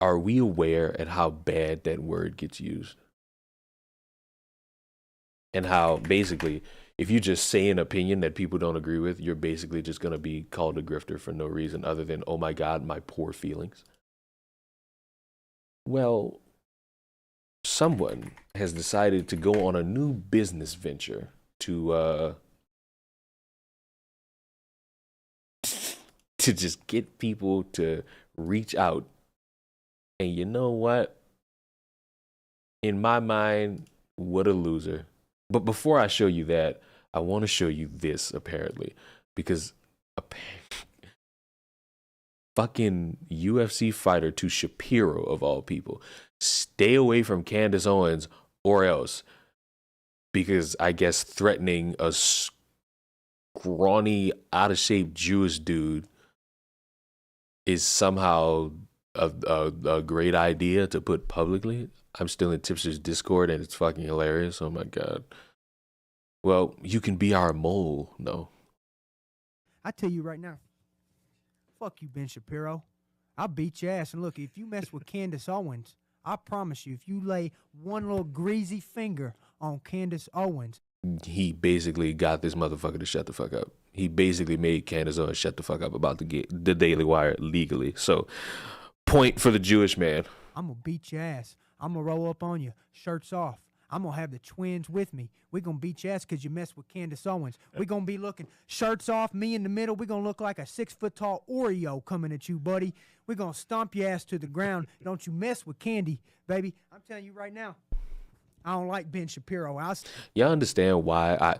Are we aware at how bad that word gets used? And how basically, if you just say an opinion that people don't agree with, you're basically just going to be called a grifter for no reason other than, oh my God, my poor feelings. Well, someone has decided to go on a new business venture to just get people to reach out. And you know what? In my mind, what a loser. But before I show you that, I want to show you this, apparently. Because fucking UFC fighter to Shapiro, of all people. Stay away from Candace Owens or else. Because I guess threatening a scrawny, out-of-shape Jewish dude is somehow a great idea to put publicly. I'm still in Tipster's Discord and it's fucking hilarious. Oh my God. Well, you can be our mole, no. I tell you right now, fuck you, Ben Shapiro. I'll beat your ass. And look, if you mess with Candace Owens, I promise you, if you lay one little greasy finger on Candace Owens. He basically got this motherfucker to shut the fuck up. He basically made Candace Owens shut the fuck up about the Daily Wire legally. So, point for the Jewish man. I'm going to beat your ass. I'm going to roll up on you, shirts off. I'm going to have the twins with me. We're going to beat your ass because you messed with Candace Owens. We're going to be looking shirts off, me in the middle. We're going to look like a 6-foot-tall Oreo coming at you, buddy. We're going to stomp your ass to the ground. Don't you mess with Candy, baby. I'm telling you right now, I don't like Ben Shapiro. Y'all understand why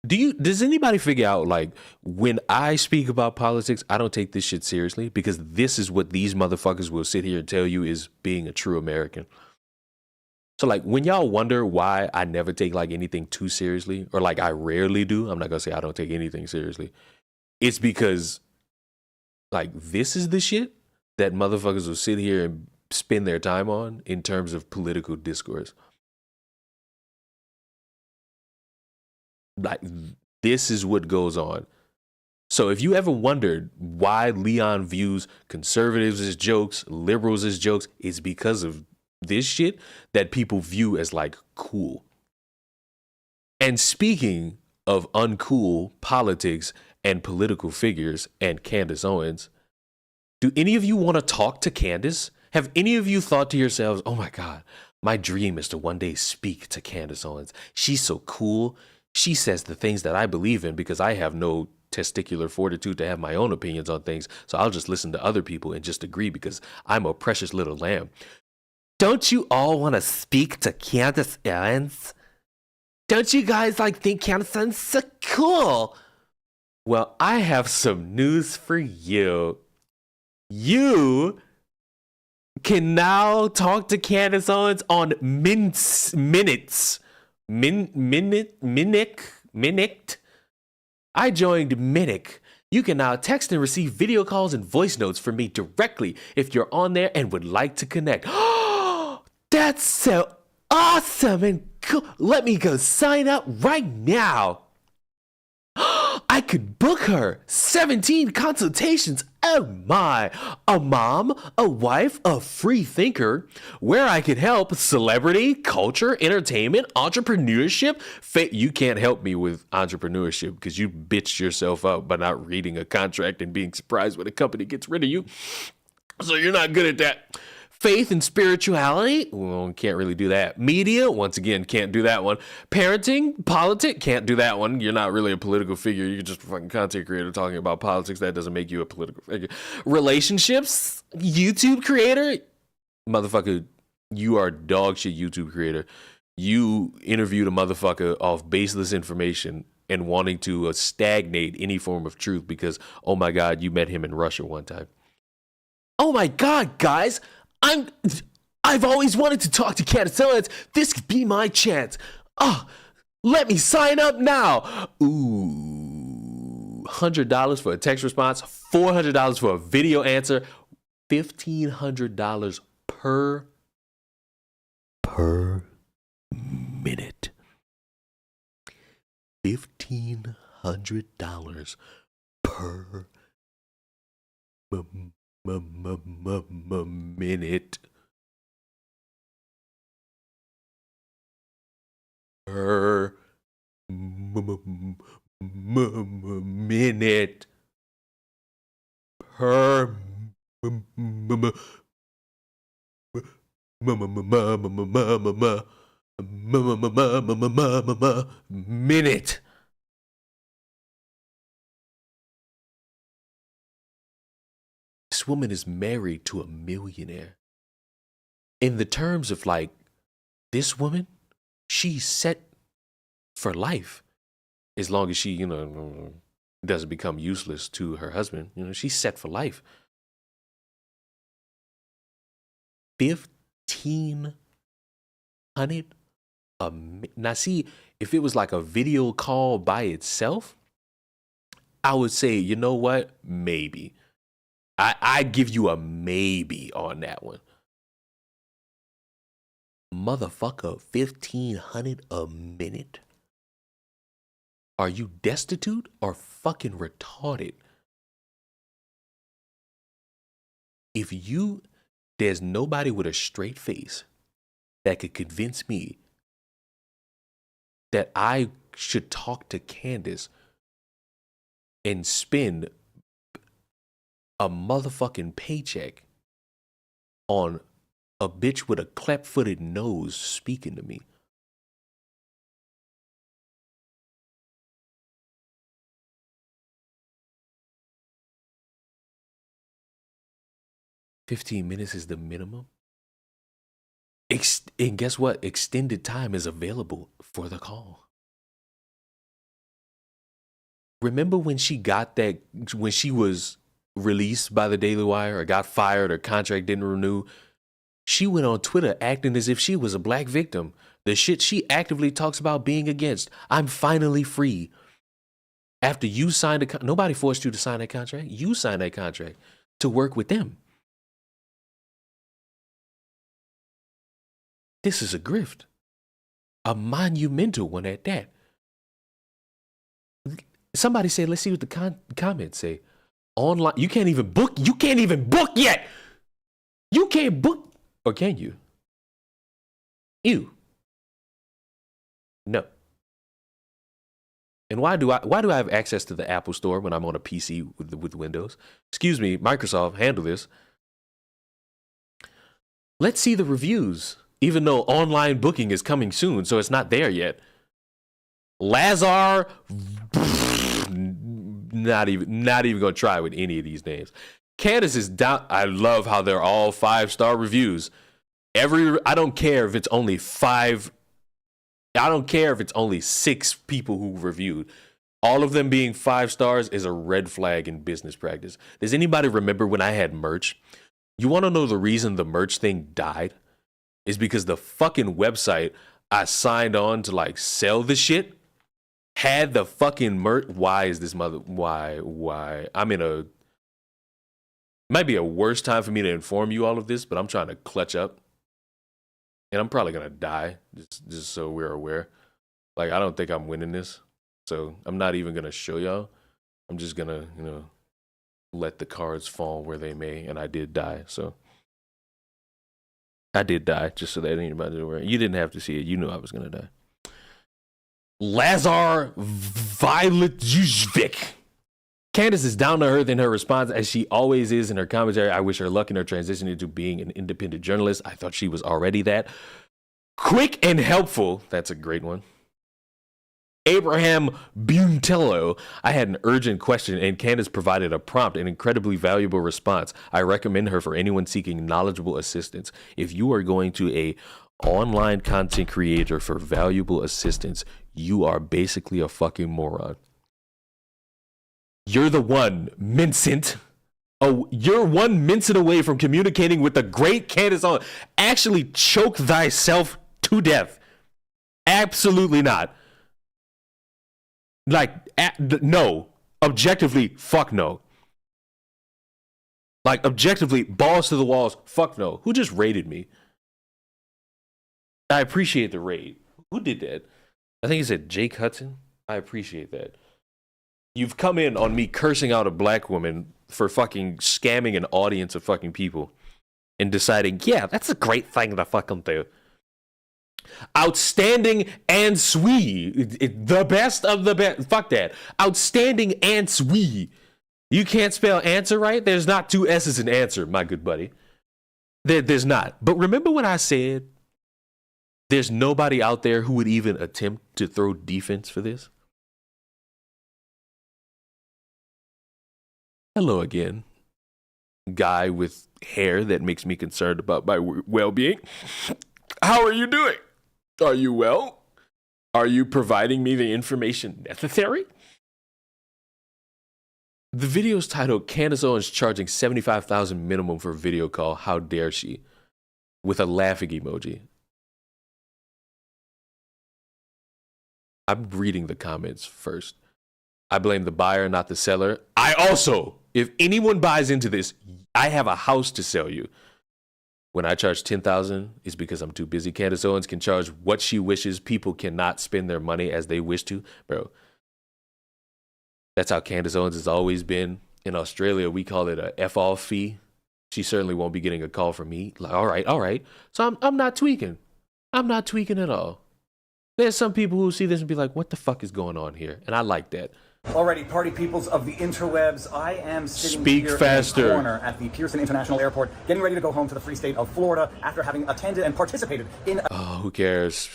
does anybody figure out, like, when I speak about politics, I don't take this shit seriously because this is what these motherfuckers will sit here and tell you is being a true American. So, like, when y'all wonder why I never take, like, anything too seriously, or, like, I rarely do, I'm not going to say I don't take anything seriously. It's because, like, this is the shit that motherfuckers will sit here and spend their time on in terms of political discourse. Like, this is what goes on. So if you ever wondered why Leon views conservatives as jokes, liberals as jokes, it's because of this shit that people view as, like, cool. And speaking of uncool politics and political figures and Candace Owens, do any of you want to talk to Candace? Have any of you thought to yourselves, oh my God, my dream is to one day speak to Candace Owens. She's so cool. She says the things that I believe in because I have no testicular fortitude to have my own opinions on things. So I'll just listen to other people and just agree because I'm a precious little lamb. Don't you all want to speak to Candace Owens? Don't you guys think Candace Owens is so cool? Well, I have some news for you. You can now talk to Candace Owens on minutes. Minute. I joined Minute. You can now text and receive video calls and voice notes from me directly if you're on there and would like to connect. That's so awesome and cool. Let me go sign up right now. I could book her 17 consultations Oh my, a mom, a wife, a free thinker, where I can help celebrity, culture, entertainment, entrepreneurship. You can't help me with entrepreneurship because you bitched yourself up by not reading a contract and being surprised when a company gets rid of you. So you're not good at that. Faith and spirituality, well, can't really do that. Media, once again, can't do that one. Parenting, politics, can't do that one. You're not really a political figure. You're just a fucking content creator talking about politics. That doesn't make you a political figure. Relationships, YouTube creator, motherfucker, you are dog shit YouTube creator. You interviewed a motherfucker off baseless information and wanting to stagnate any form of truth because, oh my God, you met him in Russia one time. Oh my God, guys. I've always wanted to talk to Candace Owens. This could be my chance. Oh, let me sign up now. Ooh, $100 for a text response, $400 for a video answer, $1,500 per minute. $1,500 per minute. Per minute. Per minute. This woman is married to a millionaire. In the terms of like, this woman, she's set for life. As long as she, doesn't become useless to her husband. She's set for life. 1,500 a minute. Now see, if it was like a video call by itself, I would say, you know what? Maybe. I'd give you a maybe on that one. Motherfucker, 1,500 a minute? Are you destitute or fucking retarded? There's nobody with a straight face that could convince me that I should talk to Candace and spend a motherfucking paycheck on a bitch with a cleft-footed nose speaking to me. $15 minutes is the minimum. And guess what? Extended time is available for the call. Remember when she was released by the Daily Wire or got fired or contract didn't renew? She went on Twitter acting as if she was a black victim. The shit she actively talks about being against. I'm finally free. After you signed nobody forced you to sign that contract. You signed that contract to work with them. This is a grift. A monumental one at that. Somebody said, let's see what the comments say. Online, you can't even book yet. You can't book, or can you? Ew. No. And why do I have access to the Apple Store when I'm on a PC with Windows? Excuse me, Microsoft, handle this. Let's see the reviews, even though online booking is coming soon, so it's not there yet. Lazar, not even gonna try with any of these names. Candace is down. I love how they're all 5-star reviews. I don't care if it's only 5. I don't care if it's only 6 people who reviewed. All of them being 5 stars is a red flag in business practice. Does anybody remember when I had merch? You want to know the reason the merch thing died? Is because the fucking website I signed on to like sell the shit had the fucking merch. Why is this why? Might be a worse time for me to inform you all of this, but I'm trying to clutch up. And I'm probably gonna die, just so we're aware. Like, I don't think I'm winning this. So I'm not even gonna show y'all. I'm just gonna, let the cards fall where they may, and I did die. So I did die, just so that anybody aware. You didn't have to see it. You knew I was gonna die. Lazar Violetjvik. Candace is down to earth in her response, as she always is in her commentary. I wish her luck in her transition into being an independent journalist. I thought she was already that. Quick and helpful. That's a great one. Abraham Buntello. I had an urgent question, and Candace provided a prompt and incredibly valuable response. I recommend her for anyone seeking knowledgeable assistance. If you are going to a online content creator for valuable assistance, you are basically a fucking moron. You're the one, Mincent. Oh, you're one Mincent away from communicating with the great Candace Owens. Actually, choke thyself to death. Absolutely not. Like, no. Objectively, fuck no. Like, objectively, balls to the walls, fuck no. Who just raided me? I appreciate the raid. Who did that? I think he said Jake Hudson. I appreciate that. You've come in on me cursing out a black woman for fucking scamming an audience of fucking people and deciding, yeah, that's a great thing to fucking do. Outstanding and sweet. The best of the best. Fuck that. Outstanding and sweet. You can't spell answer right? There's not two S's in answer, my good buddy. There's not. But remember when I said there's nobody out there who would even attempt to throw defense for this? Hello again. Guy with hair that makes me concerned about my well-being. How are you doing? Are you well? Are you providing me the information necessary? The video is titled Candace Owens charging $75,000 minimum for video call. How dare she? With a laughing emoji. I'm reading the comments first. I blame the buyer, not the seller. I also, if anyone buys into this, I have a house to sell you. When I charge $10,000, it's because I'm too busy. Candace Owens can charge what she wishes. People cannot spend their money as they wish to. Bro, that's how Candace Owens has always been. In Australia, we call it a F-off fee. She certainly won't be getting a call from me. Like, all right. So I'm not tweaking. I'm not tweaking at all. There's some people who see this and be like, what the fuck is going on here? And I like that. Alrighty, party peoples of the interwebs, I am sitting here faster. in the corner at the Pearson International Airport, getting ready to go home to the free state of Florida after having attended and participated in... Oh, who cares?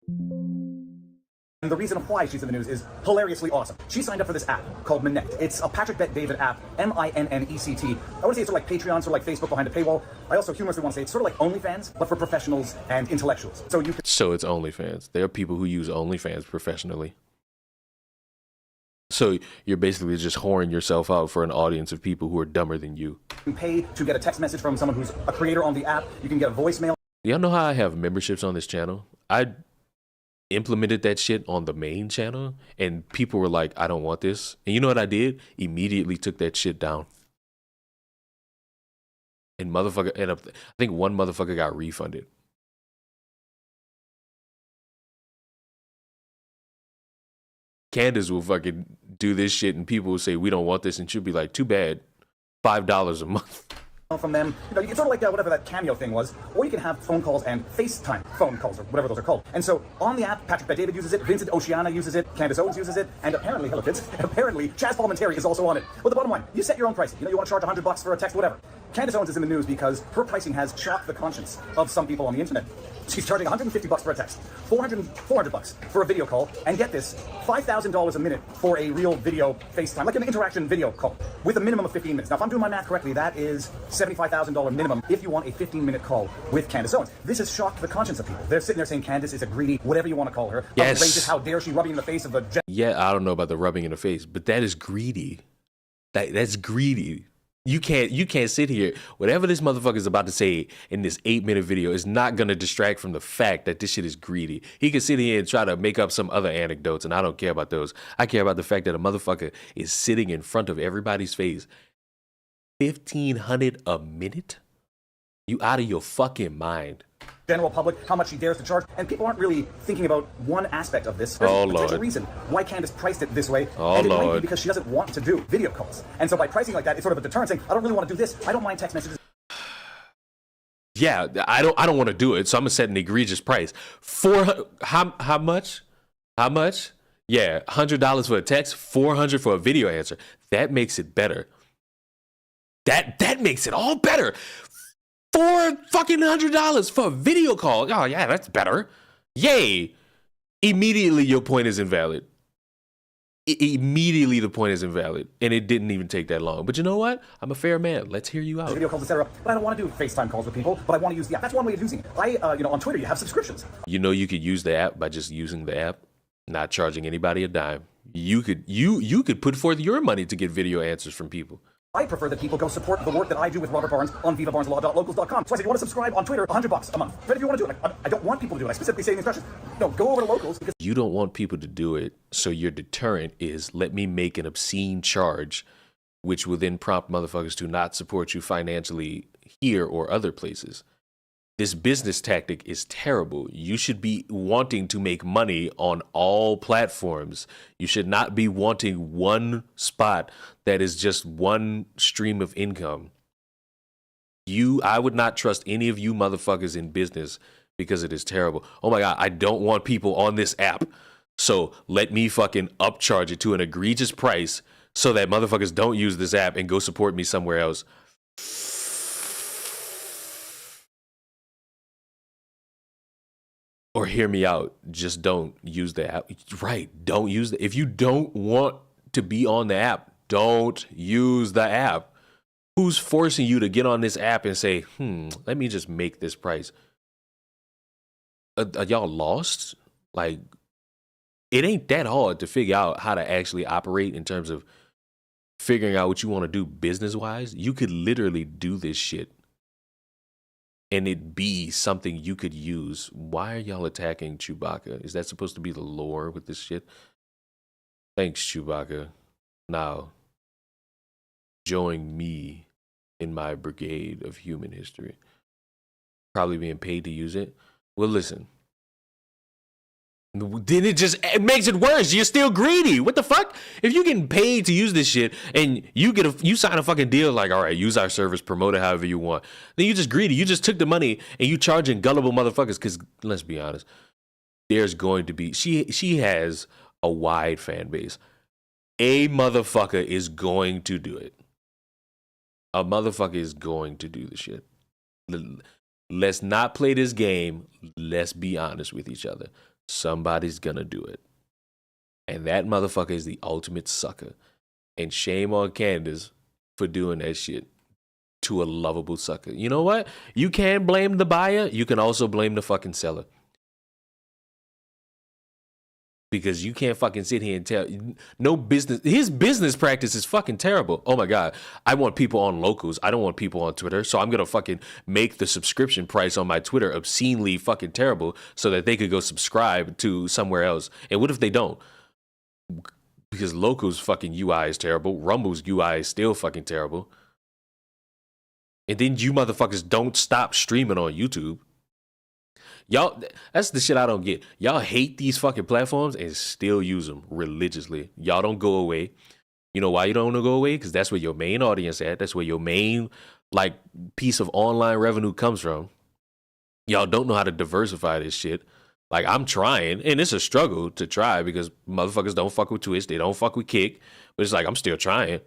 And the reason why she's in the news is hilariously awesome. She signed up for this app called Minnect. It's a Patrick Bet David app, M-I-N-N-E-C-T. I want to say it's sort of like Patreon, sort of like Facebook behind a paywall. I also humorously want to say it's sort of like OnlyFans, but for professionals and intellectuals. So it's OnlyFans. There are people who use OnlyFans professionally. So you're basically just whoring yourself out for an audience of people who are dumber than you. You can pay to get a text message from someone who's a creator on the app. You can get a voicemail. Y'all know how I have memberships on this channel? I implemented that shit on the main channel, and people were like, I don't want this. And you know what I did? Immediately took that shit down. And I think one motherfucker got refunded. Candace will fucking do this shit, and people will say, we don't want this, and she'll be like, too bad, $5 a month. From them, you know, it's sort of like whatever that Cameo thing was, or you can have phone calls and FaceTime phone calls, or whatever those are called. And so on the app, Patrick Bet David uses it, Vincent Oceana uses it, Candace Owens uses it, and apparently, hello kids, apparently Chaz Palminteri is also on it. But the bottom line, you set your own pricing. You know, you want to charge $100 for a text, whatever. Candace Owens is in the news because her pricing has shocked the conscience of some people on the internet. She's charging $150 for a text, $400 for a video call, and get this, $5,000 a minute for a real video FaceTime, like an interaction video call, with a minimum of 15 minutes. Now, if I'm doing my math correctly, that is $75,000 minimum if you want a 15-minute call with Candace Owens. This has shocked the conscience of people. They're sitting there saying Candace is a greedy, whatever you want to call her. Yes. Outrageous, how dare she rubbing in the face of the... Yeah, I don't know about the rubbing in the face, but that is greedy. That's greedy. You can't sit here. Whatever this motherfucker is about to say in this 8-minute video is not going to distract from the fact that this shit is greedy. He can sit here and try to make up some other anecdotes, and I don't care about those. I care about the fact that a motherfucker is sitting in front of everybody's face. $1,500 a minute? You out of your fucking mind. general public, how much she dares to charge, and people aren't really thinking about one aspect of this. There's Oh, a potential Lord. reason why Candace priced it this way, Oh, and it might be Lord. because she doesn't want to do video calls. And so by pricing like that, it's sort of a deterrent, saying, I don't really want to do this. I don't mind text messages. Yeah, I don't want to do it, so I'm gonna set an egregious price. How much? How much? Yeah, $100 for a text, $400 for a video answer. That makes it better. That makes it all better. $400 for a video call. Oh yeah, that's better. Yay! Immediately, your point is invalid. Immediately, the point is invalid, and it didn't even take that long. But you know what? I'm a fair man. Let's hear you out. Video calls, etc. But I don't want to do FaceTime calls with people. But I want to use the app. That's one way of using it. On Twitter, you have subscriptions. You know, you could use the app by just using the app, not charging anybody a dime. You could put forth your money to get video answers from people. I prefer that people go support the work that I do with Robert Barnes on vivabarneslaw.locals.com. So I said, you want to subscribe on Twitter, $100 a month. But if you want to do it, I don't want people to do it. I specifically say in the instructions, no, go over to Locals because You don't want people to do it, so your deterrent is let me make an obscene charge, which will then prompt motherfuckers to not support you financially here or other places. This business tactic is terrible. You should be wanting to make money on all platforms. You should not be wanting one spot that is just one stream of income. I would not trust any of you motherfuckers in business because it is terrible. Oh my God, I don't want people on this app. So let me fucking upcharge it to an egregious price so that motherfuckers don't use this app and go support me somewhere else. Or hear me out. Just don't use the app. Right. Don't use the. If you don't want to be on the app, don't use the app. Who's forcing you to get on this app and say, let me just make this price? Are y'all lost? Like, it ain't that hard to figure out how to actually operate in terms of figuring out what you want to do business wise. You could literally do this shit and it be something you could use. Why are y'all attacking Chewbacca? Is that supposed to be the lore with this shit? Thanks, Chewbacca. Now, join me in my brigade of human history. Probably being paid to use it. Well, listen. Then it makes it worse. You're still greedy. What the fuck? If you're getting paid to use this shit and you sign a fucking deal like, all right, use our service, promote it however you want, then you're just greedy. You just took the money and you charging gullible motherfuckers. Because let's be honest, there's going to be she has a wide fan base. A motherfucker is going to do it. A motherfucker is going to do the shit. Let's not play this game. Let's be honest with each other. Somebody's gonna do it. And that motherfucker is the ultimate sucker. And shame on Candace for doing that shit to a lovable sucker. You know what? You can blame the buyer. You can also blame the fucking seller. Because you can't fucking sit here and tell no business. His business practice is fucking terrible. Oh my God. I want people on Locals. I don't want people on Twitter. So I'm going to fucking make the subscription price on my Twitter obscenely fucking terrible so that they could go subscribe to somewhere else. And what if they don't? Because Locals fucking UI is terrible. Rumble's UI is still fucking terrible. And then you motherfuckers don't stop streaming on YouTube. Y'all, that's the shit I don't get. Y'all hate these fucking platforms and still use them religiously. Y'all don't go away. You know why you don't want to go away? Because that's where your main audience at. That's where your main like piece of online revenue comes from. Y'all don't know how to diversify this shit. Like, I'm trying, and it's a struggle to try because motherfuckers don't fuck with Twitch. They don't fuck with Kick. But it's like, I'm still trying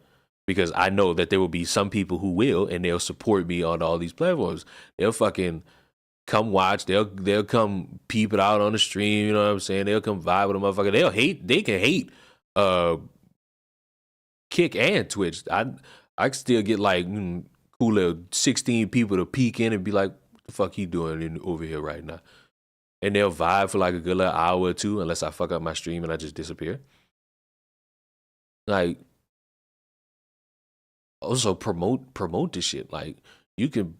because I know that there will be some people who will, and they'll support me on all these platforms. They'll fucking come watch. They'll come peep it out on the stream. You know what I'm saying? They'll come vibe with a motherfucker. They can hate Kick and Twitch. I still get like cool little 16 people to peek in and be like, what the fuck he doing over here right now? And they'll vibe for like a good little hour or two unless I fuck up my stream and I just disappear. Like, also promote this shit. Like, you can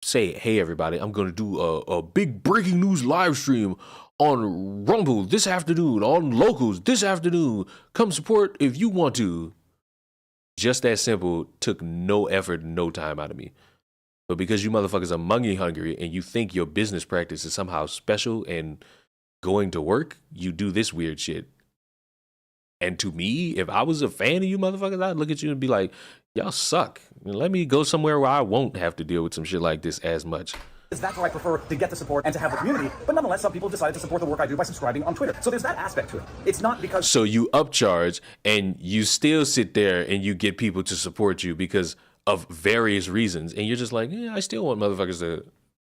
say, hey, everybody, I'm going to do a big breaking news live stream on Rumble this afternoon, on Locals this afternoon. Come support if you want to. Just that simple. Took no effort, no time out of me. But because you motherfuckers are money hungry and you think your business practice is somehow special and going to work, you do this weird shit. And to me, if I was a fan of you motherfuckers, I'd look at you and be like, y'all suck. Let me go somewhere where I won't have to deal with some shit like this as much. That's where I prefer to get the support and to have the community. But nonetheless, some people decided to support the work I do by subscribing on Twitter. So there's that aspect to it. It's not because... So you upcharge and you still sit there and you get people to support you because of various reasons. And you're just like, yeah, I still want motherfuckers to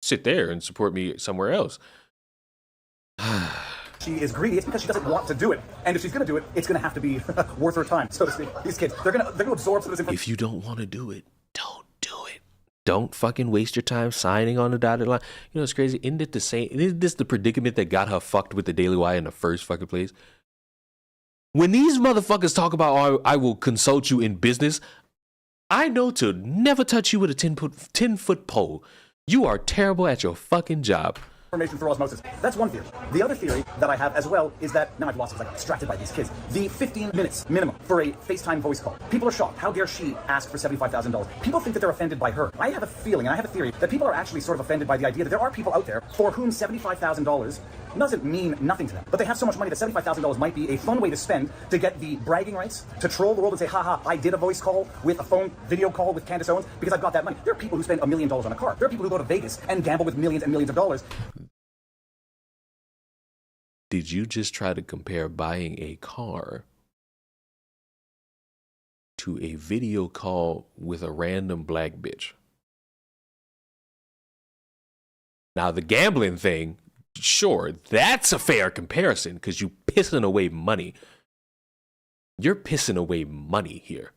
sit there and support me somewhere else. She is greedy. It's because she doesn't want to do it. And if she's going to do it, it's going to have to be worth her time, so to speak. These kids, they're going to absorb some of this information. If you don't want to do it, don't do it. Don't fucking waste your time signing on the dotted line. You know, it's crazy. Isn't this the predicament that got her fucked with the Daily Wire in the first fucking place? When these motherfuckers talk about, oh, I will consult you in business, I know to never touch you with a 10-foot pole. You are terrible at your fucking job. Information through osmosis. That's one theory. The other theory that I have as well is that, now I've lost it because I got distracted by these kids, the 15 minutes minimum for a FaceTime voice call. People are shocked. How dare she ask for $75,000? People think that they're offended by her. I have a feeling, and I have a theory, that people are actually sort of offended by the idea that there are people out there for whom $75,000 doesn't mean nothing to them. But they have so much money that $75,000 might be a fun way to spend to get the bragging rights, to troll the world and say, haha, I did a voice call with a phone video call with Candace Owens because I've got that money. There are people who spend $1 million on a car. There are people who go to Vegas and gamble with millions and millions of dollars. Did you just try to compare buying a car to a video call with a random black bitch? Now, the gambling thing, sure, that's a fair comparison because you pissing away money. You're pissing away money here,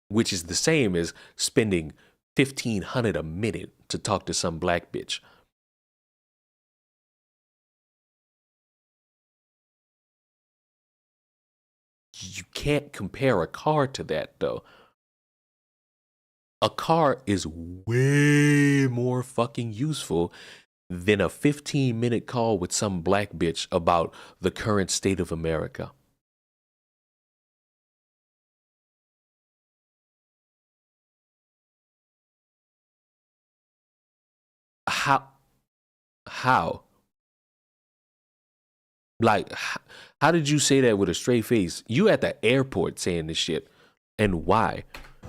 which is the same as spending $1,500 a minute to talk to some black bitch. You can't compare a car to that, though. A car is way more fucking useful than a 15-minute call with some black bitch about the current state of America. How? Like, how did you say that with a straight face? You at the airport saying this shit. And why?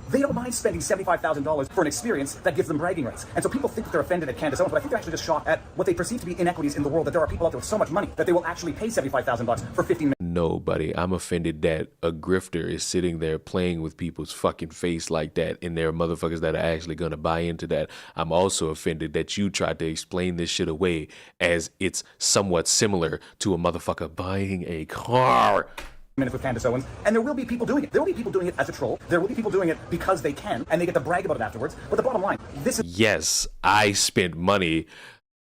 They don't mind spending $75,000 for an experience that gives them bragging rights. And so people think that they're offended at Candace Owens, but I think they're actually just shocked at what they perceive to be inequities in the world, that there are people out there with so much money that they will actually pay $75,000 for 15 minutes. No, buddy, I'm offended that a grifter is sitting there playing with people's fucking face like that, and there are motherfuckers that are actually going to buy into that. I'm also offended that you tried to explain this shit away as it's somewhat similar to a motherfucker buying a car. Minutes with Candace Owens, and there will be people doing it. There will be people doing it as a troll. There will be people doing it because they can, and they get to brag about it afterwards. But the bottom line, this is... Yes, I spent money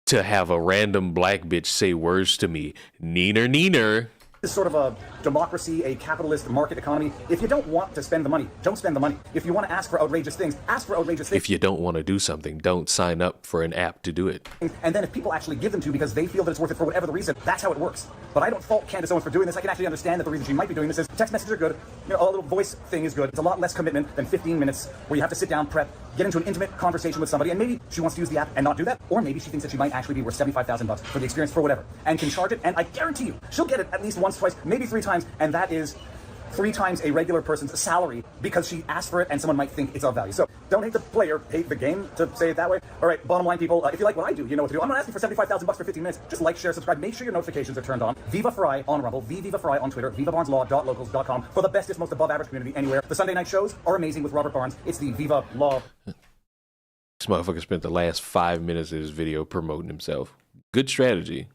to have a random black bitch say words to me. Neener, neener. This sort of a democracy, a capitalist market economy. If you don't want to spend the money, don't spend the money. If you want to ask for outrageous things, ask for outrageous things. If you don't want to do something, don't sign up for an app to do it. And then if people actually give them to you because they feel that it's worth it for whatever the reason, that's how it works. But I don't fault Candace Owens for doing this. I can actually understand that the reason she might be doing this is text messages are good. You know, a little voice thing is good. It's a lot less commitment than 15 minutes where you have to sit down, prep, get into an intimate conversation with somebody, and maybe she wants to use the app and not do that, or maybe she thinks that she might actually be worth $75,000 for the experience, for whatever, and can charge it. And I guarantee you, she'll get it at least once, twice, maybe 3 times, and that is 3 times a regular person's salary because she asked for it and someone might think it's of value. So don't hate the player, hate the game, to say it that way. All right, bottom line, people, if you like what I do, you know what to do. I'm not asking for $75,000 for 15 minutes. Just like, share, subscribe. Make sure your notifications are turned on. Viva Fry on Rumble, Viva Fry on Twitter, vivabarneslaw.locals.com for the bestest, most above average community anywhere. The Sunday night shows are amazing with Robert Barnes. It's the Viva Law. This motherfucker spent the last 5 minutes of his video promoting himself. Good strategy.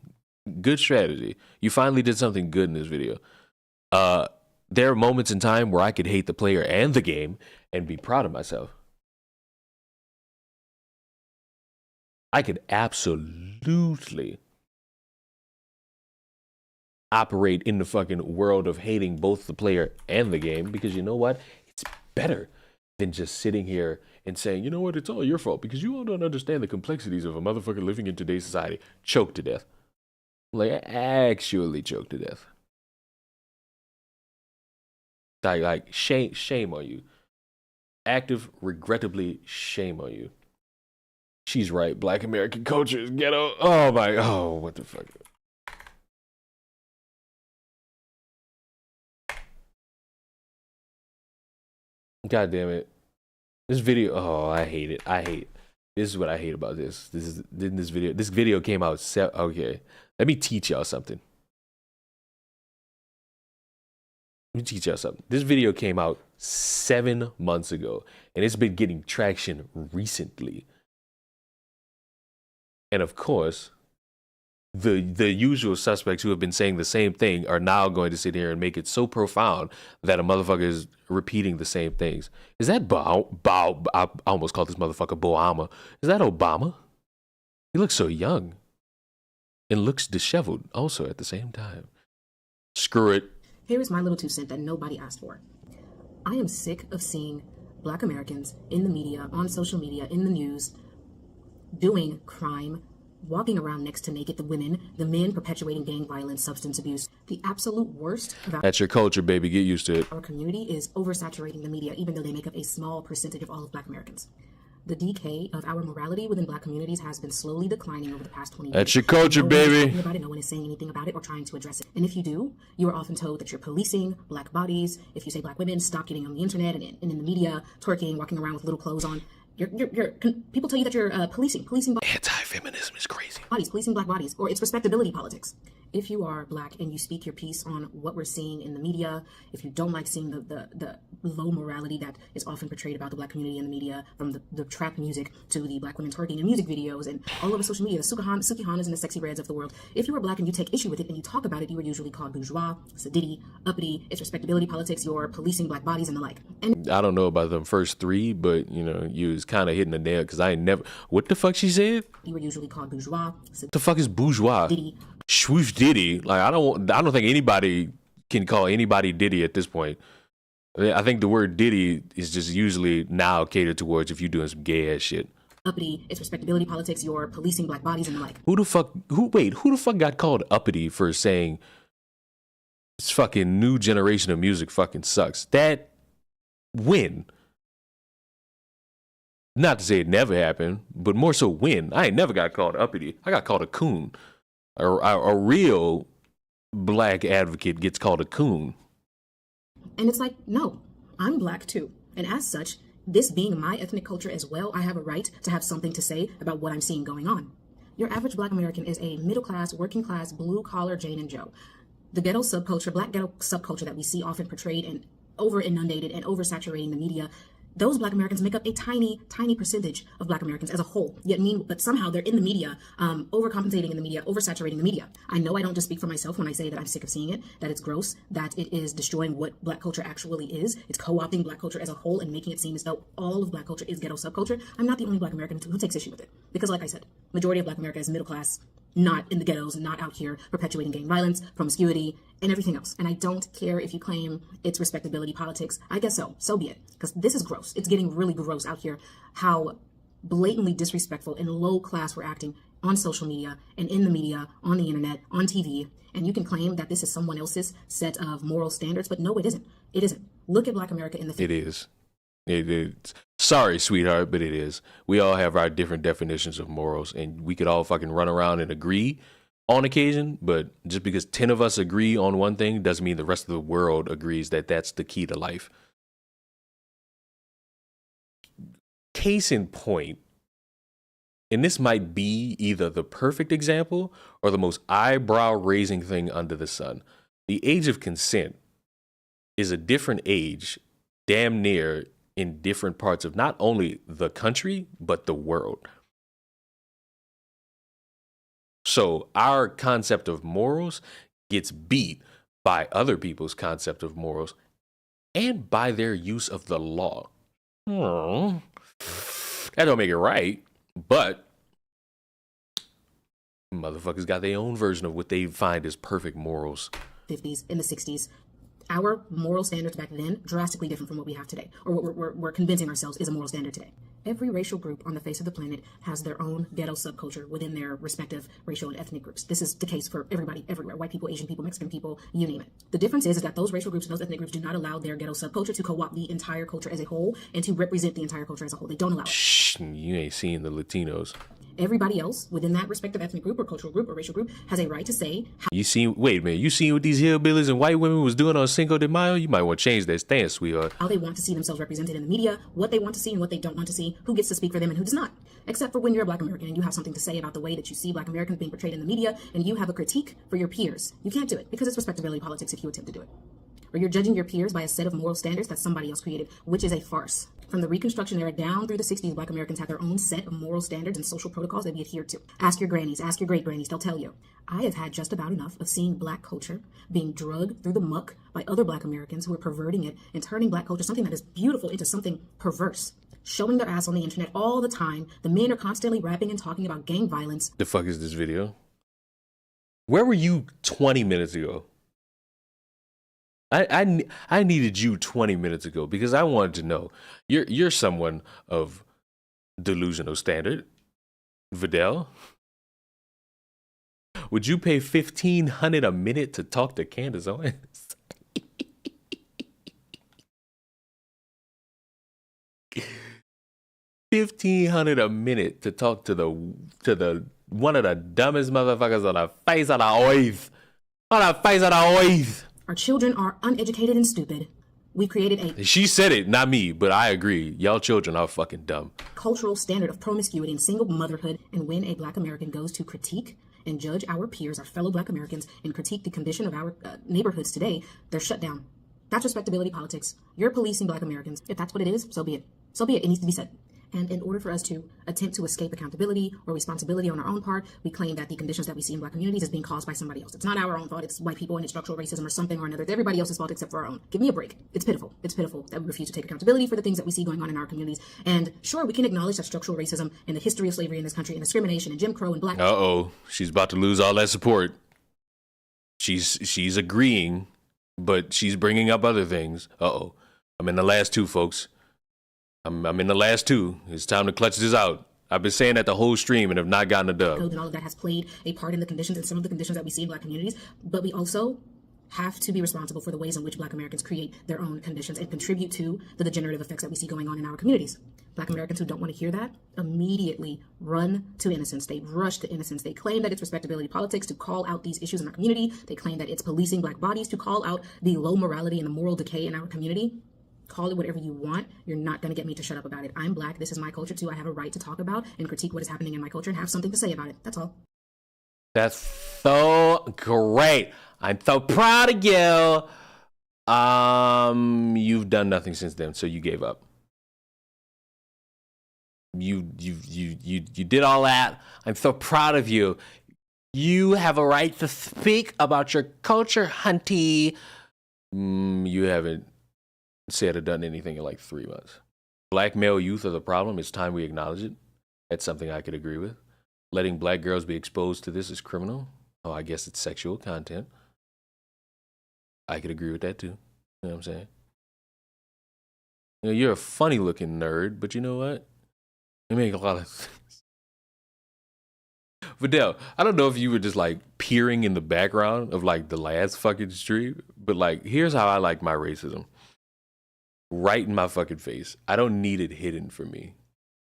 Good strategy. You finally did something good in this video. There are moments in time where I could hate the player and the game and be proud of myself. I could absolutely operate in the fucking world of hating both the player and the game because you know what? It's better than just sitting here and saying, you know what? It's all your fault because you all don't understand the complexities of a motherfucker living in today's society. Choke to death. Like, actually choke to death. Like shame on you. Active, regrettably, shame on you. She's right. Black American culture is ghetto. Oh my. Oh, what the fuck. God damn it. This video. Oh, I hate it. I hate. This is what I hate about this. This video. This video came out. Okay. Let me teach y'all something. This video came out 7 months ago, and it's been getting traction recently. And of course, the usual suspects who have been saying the same thing are now going to sit here and make it so profound that a motherfucker is repeating the same things. Is that I almost called this motherfucker Boama. Is that Obama? He looks so young and looks disheveled also at the same time. Screw it. Here is my little 2 cents that nobody asked for. I am sick of seeing Black Americans in the media, on social media, in the news, doing crime, walking around next to naked the women, the men perpetuating gang violence, substance abuse. The absolute worst about That's your culture, baby. Get used to it. our community is oversaturating the media, even though they make up a small percentage of all of Black Americans. The decay of our morality within Black communities has been slowly declining over the past 20 years. That's your culture, baby. About it, no one is saying anything about it or trying to address it. And if you do, you are often told that you're policing Black bodies. If you say Black women, stop getting on the internet and in the media, twerking, walking around with little clothes on. People tell you that you're policing anti-feminism is crazy. Bodies, policing Black bodies, or it's respectability politics. If you are Black and you speak your piece on what we're seeing in the media, if you don't like seeing the low morality that is often portrayed about the Black community in the media, from the trap music to the Black women twerking in music videos and all over social media, the Sukihanas and the Sexy Reds of the world, if you are Black and you take issue with it and you talk about it, you are usually called bourgeois, sadiddy, uppity, it's respectability politics, you're policing Black bodies and the like. And I don't know about them first 3, but you know, you was kind of hitting the nail because I ain't never. What the fuck she said? You were usually called bourgeois. What the fuck is bourgeois? Diddy. Swoosh Diddy. Like I don't think anybody can call anybody Diddy at this point. I think the word Diddy is just usually now catered towards if you're doing some gay ass shit. Uppity, it's respectability politics, you're policing Black bodies and the like. Who the fuck got called uppity for saying this fucking new generation of music fucking sucks? That when? Not to say it never happened, but more so when. I ain't never got called uppity. I got called a coon. A real Black advocate gets called a coon. And it's like, no, I'm Black too. And as such, this being my ethnic culture as well, I have a right to have something to say about what I'm seeing going on. Your average Black American is a middle class, working class, blue collar Jane and Joe. The ghetto subculture, Black ghetto subculture that we see often portrayed and over inundated and oversaturating the media, those Black Americans make up a tiny, tiny percentage of Black Americans as a whole. But somehow they're in the media, overcompensating in the media, oversaturating the media. I know I don't just speak for myself when I say that I'm sick of seeing it, that it's gross, that it is destroying what Black culture actually is. It's co-opting Black culture as a whole and making it seem as though all of Black culture is ghetto subculture. I'm not the only Black American who takes issue with it. Because like I said, majority of Black America is middle class, not in the ghettos, not out here perpetuating gang violence, promiscuity, and everything else. And I don't care if you claim it's respectability politics. I guess so be it. Because this is gross. It's getting really gross out here how blatantly disrespectful and low class we're acting on social media and in the media, on the internet, on TV. And you can claim that this is someone else's set of moral standards, but no, it isn't. It isn't. Look at Black America in the It is. It is. Sorry, sweetheart, but it is. We all have our different definitions of morals, and we could all fucking run around and agree on occasion, but just because 10 of us agree on one thing doesn't mean the rest of the world agrees that that's the key to life. Case in point, and this might be either the perfect example or the most eyebrow-raising thing under the sun. The age of consent is a different age, damn near, in different parts of not only the country, but the world. So our concept of morals gets beat by other people's concept of morals and by their use of the law. That don't make it right, but motherfuckers got their own version of what they find as perfect morals. 50s, in the 60s. Our moral standards back then, drastically different from what we have today, or what we're convincing ourselves is a moral standard today. Every racial group on the face of the planet has their own ghetto subculture within their respective racial and ethnic groups. This is the case for everybody, everywhere. White people, Asian people, Mexican people, you name it. The difference is that those racial groups and those ethnic groups do not allow their ghetto subculture to co-opt the entire culture as a whole and to represent the entire culture as a whole. They don't allow it. Shh, you ain't seen the Latinos. Everybody else within that respective ethnic group or cultural group or racial group has a right to say how You seen, wait a minute, you seen what these hillbillies and white women was doing on Cinco de Mayo? You might want to change that stance, sweetheart. they want to see themselves represented in the media, what they want to see and what they don't want to see, who gets to speak for them and who does not. Except for when you're a Black American and you have something to say about the way that you see Black Americans being portrayed in the media and you have a critique for your peers. You can't do it because it's respectability politics if you attempt to do it. Or you're judging your peers by a set of moral standards that somebody else created, which is a farce. From the Reconstruction era down through the 60s, Black Americans had their own set of moral standards and social protocols that we adhered to. Ask your grannies, ask your great-grannies, they'll tell you. I have had just about enough of seeing Black culture being drugged through the muck by other Black Americans who are perverting it and turning Black culture, something that is beautiful, into something perverse. Showing their ass on the internet all the time. The men are constantly rapping and talking about gang violence. The fuck is this video? Where were you 20 minutes ago? I needed you 20 minutes ago because I wanted to know. You're someone of delusional standard. Vidal, would you pay $1,500 a minute to talk to Candace Owens? $1,500 a minute to talk to the one of the dumbest motherfuckers on the face of the earth. On the face of the earth. Our children are uneducated and stupid. We created a She said it, not me, but I agree. Y'all children are fucking dumb. cultural standard of promiscuity and single motherhood. And when a Black American goes to critique and judge our peers, our fellow Black Americans, and critique the condition of our neighborhoods today, they're shut down. That's respectability politics. You're policing Black Americans. If that's what it is, so be it. So be it. It needs to be said. And in order for us to attempt to escape accountability or responsibility on our own part, we claim that the conditions that we see in Black communities is being caused by somebody else. It's not our own fault. It's white people and it's structural racism or something or another. It's everybody else's fault except for our own. Give me a break. It's pitiful. It's pitiful that we refuse to take accountability for the things that we see going on in our communities. And sure, we can acknowledge that structural racism and the history of slavery in this country and discrimination and Jim Crow and Black. Uh-oh. She's about to lose all that support. She's agreeing, but she's bringing up other things. Uh-oh. I'm in the last two, folks. I'm in the last two. It's time to clutch this out. I've been saying that the whole stream and have not gotten a dub. And all of that has played a part in the conditions and some of the conditions that we see in Black communities. But we also have to be responsible for the ways in which Black Americans create their own conditions and contribute to the degenerative effects that we see going on in our communities. Black Americans who don't want to hear that immediately run to innocence. They rush to innocence. They claim that it's respectability politics to call out these issues in our community. They claim that it's policing Black bodies to call out the low morality and the moral decay in our community. Call it whatever you want. You're not going to get me to shut up about it. I'm Black. This is my culture too. I have a right to talk about and critique what is happening in my culture and have something to say about it. That's all. That's so great. I'm so proud of you. You've done nothing since then, so you gave up. You did all that. I'm so proud of you. You have a right to speak about your culture, hunty. You haven't said or done anything in like 3 months. Black male youth are the problem. It's time we acknowledge it. That's something I could agree with. Letting Black girls be exposed to this is criminal. Oh, I guess it's sexual content. I could agree with that too. You know what I'm saying? You know, you're a funny looking nerd, but you know what? You make a lot of sense. Vidal, I don't know if you were just like peering in the background of like the last fucking stream, but like, here's how I like my racism. Right in my fucking face. I don't need it hidden from me.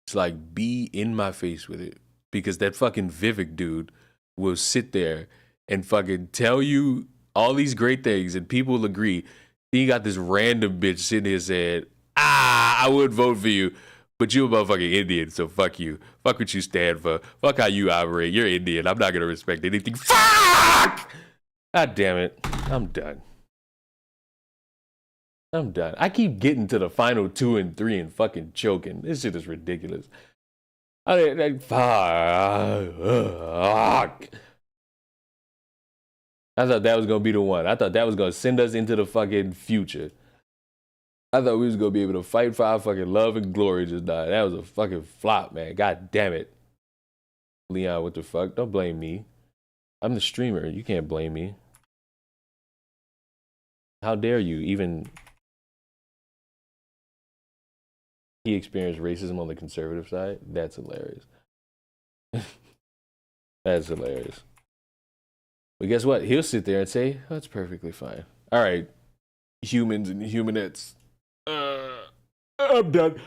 It's like, be in my face with it. Because that fucking Vivek dude will sit there and fucking tell you all these great things and people will agree. Then you got this random bitch sitting here saying, I would vote for you, but you're a motherfucking Indian, so fuck you. Fuck what you stand for. Fuck how you operate. You're Indian. I'm not gonna respect anything. Fuck! God damn it. I'm done. I keep getting to the final 2 and 3 and fucking choking. This shit is ridiculous. Fuck. I thought that was going to be the one. I thought that was going to send us into the fucking future. I thought we was going to be able to fight for our fucking love and glory just now. That was a fucking flop, man. God damn it. Leon, what the fuck? Don't blame me. I'm the streamer. You can't blame me. How dare you? Even he experienced racism on the conservative side. That's hilarious. That's hilarious. But guess what? He'll sit there and say, "That's perfectly fine." All right, humans and humanettes. I'm done.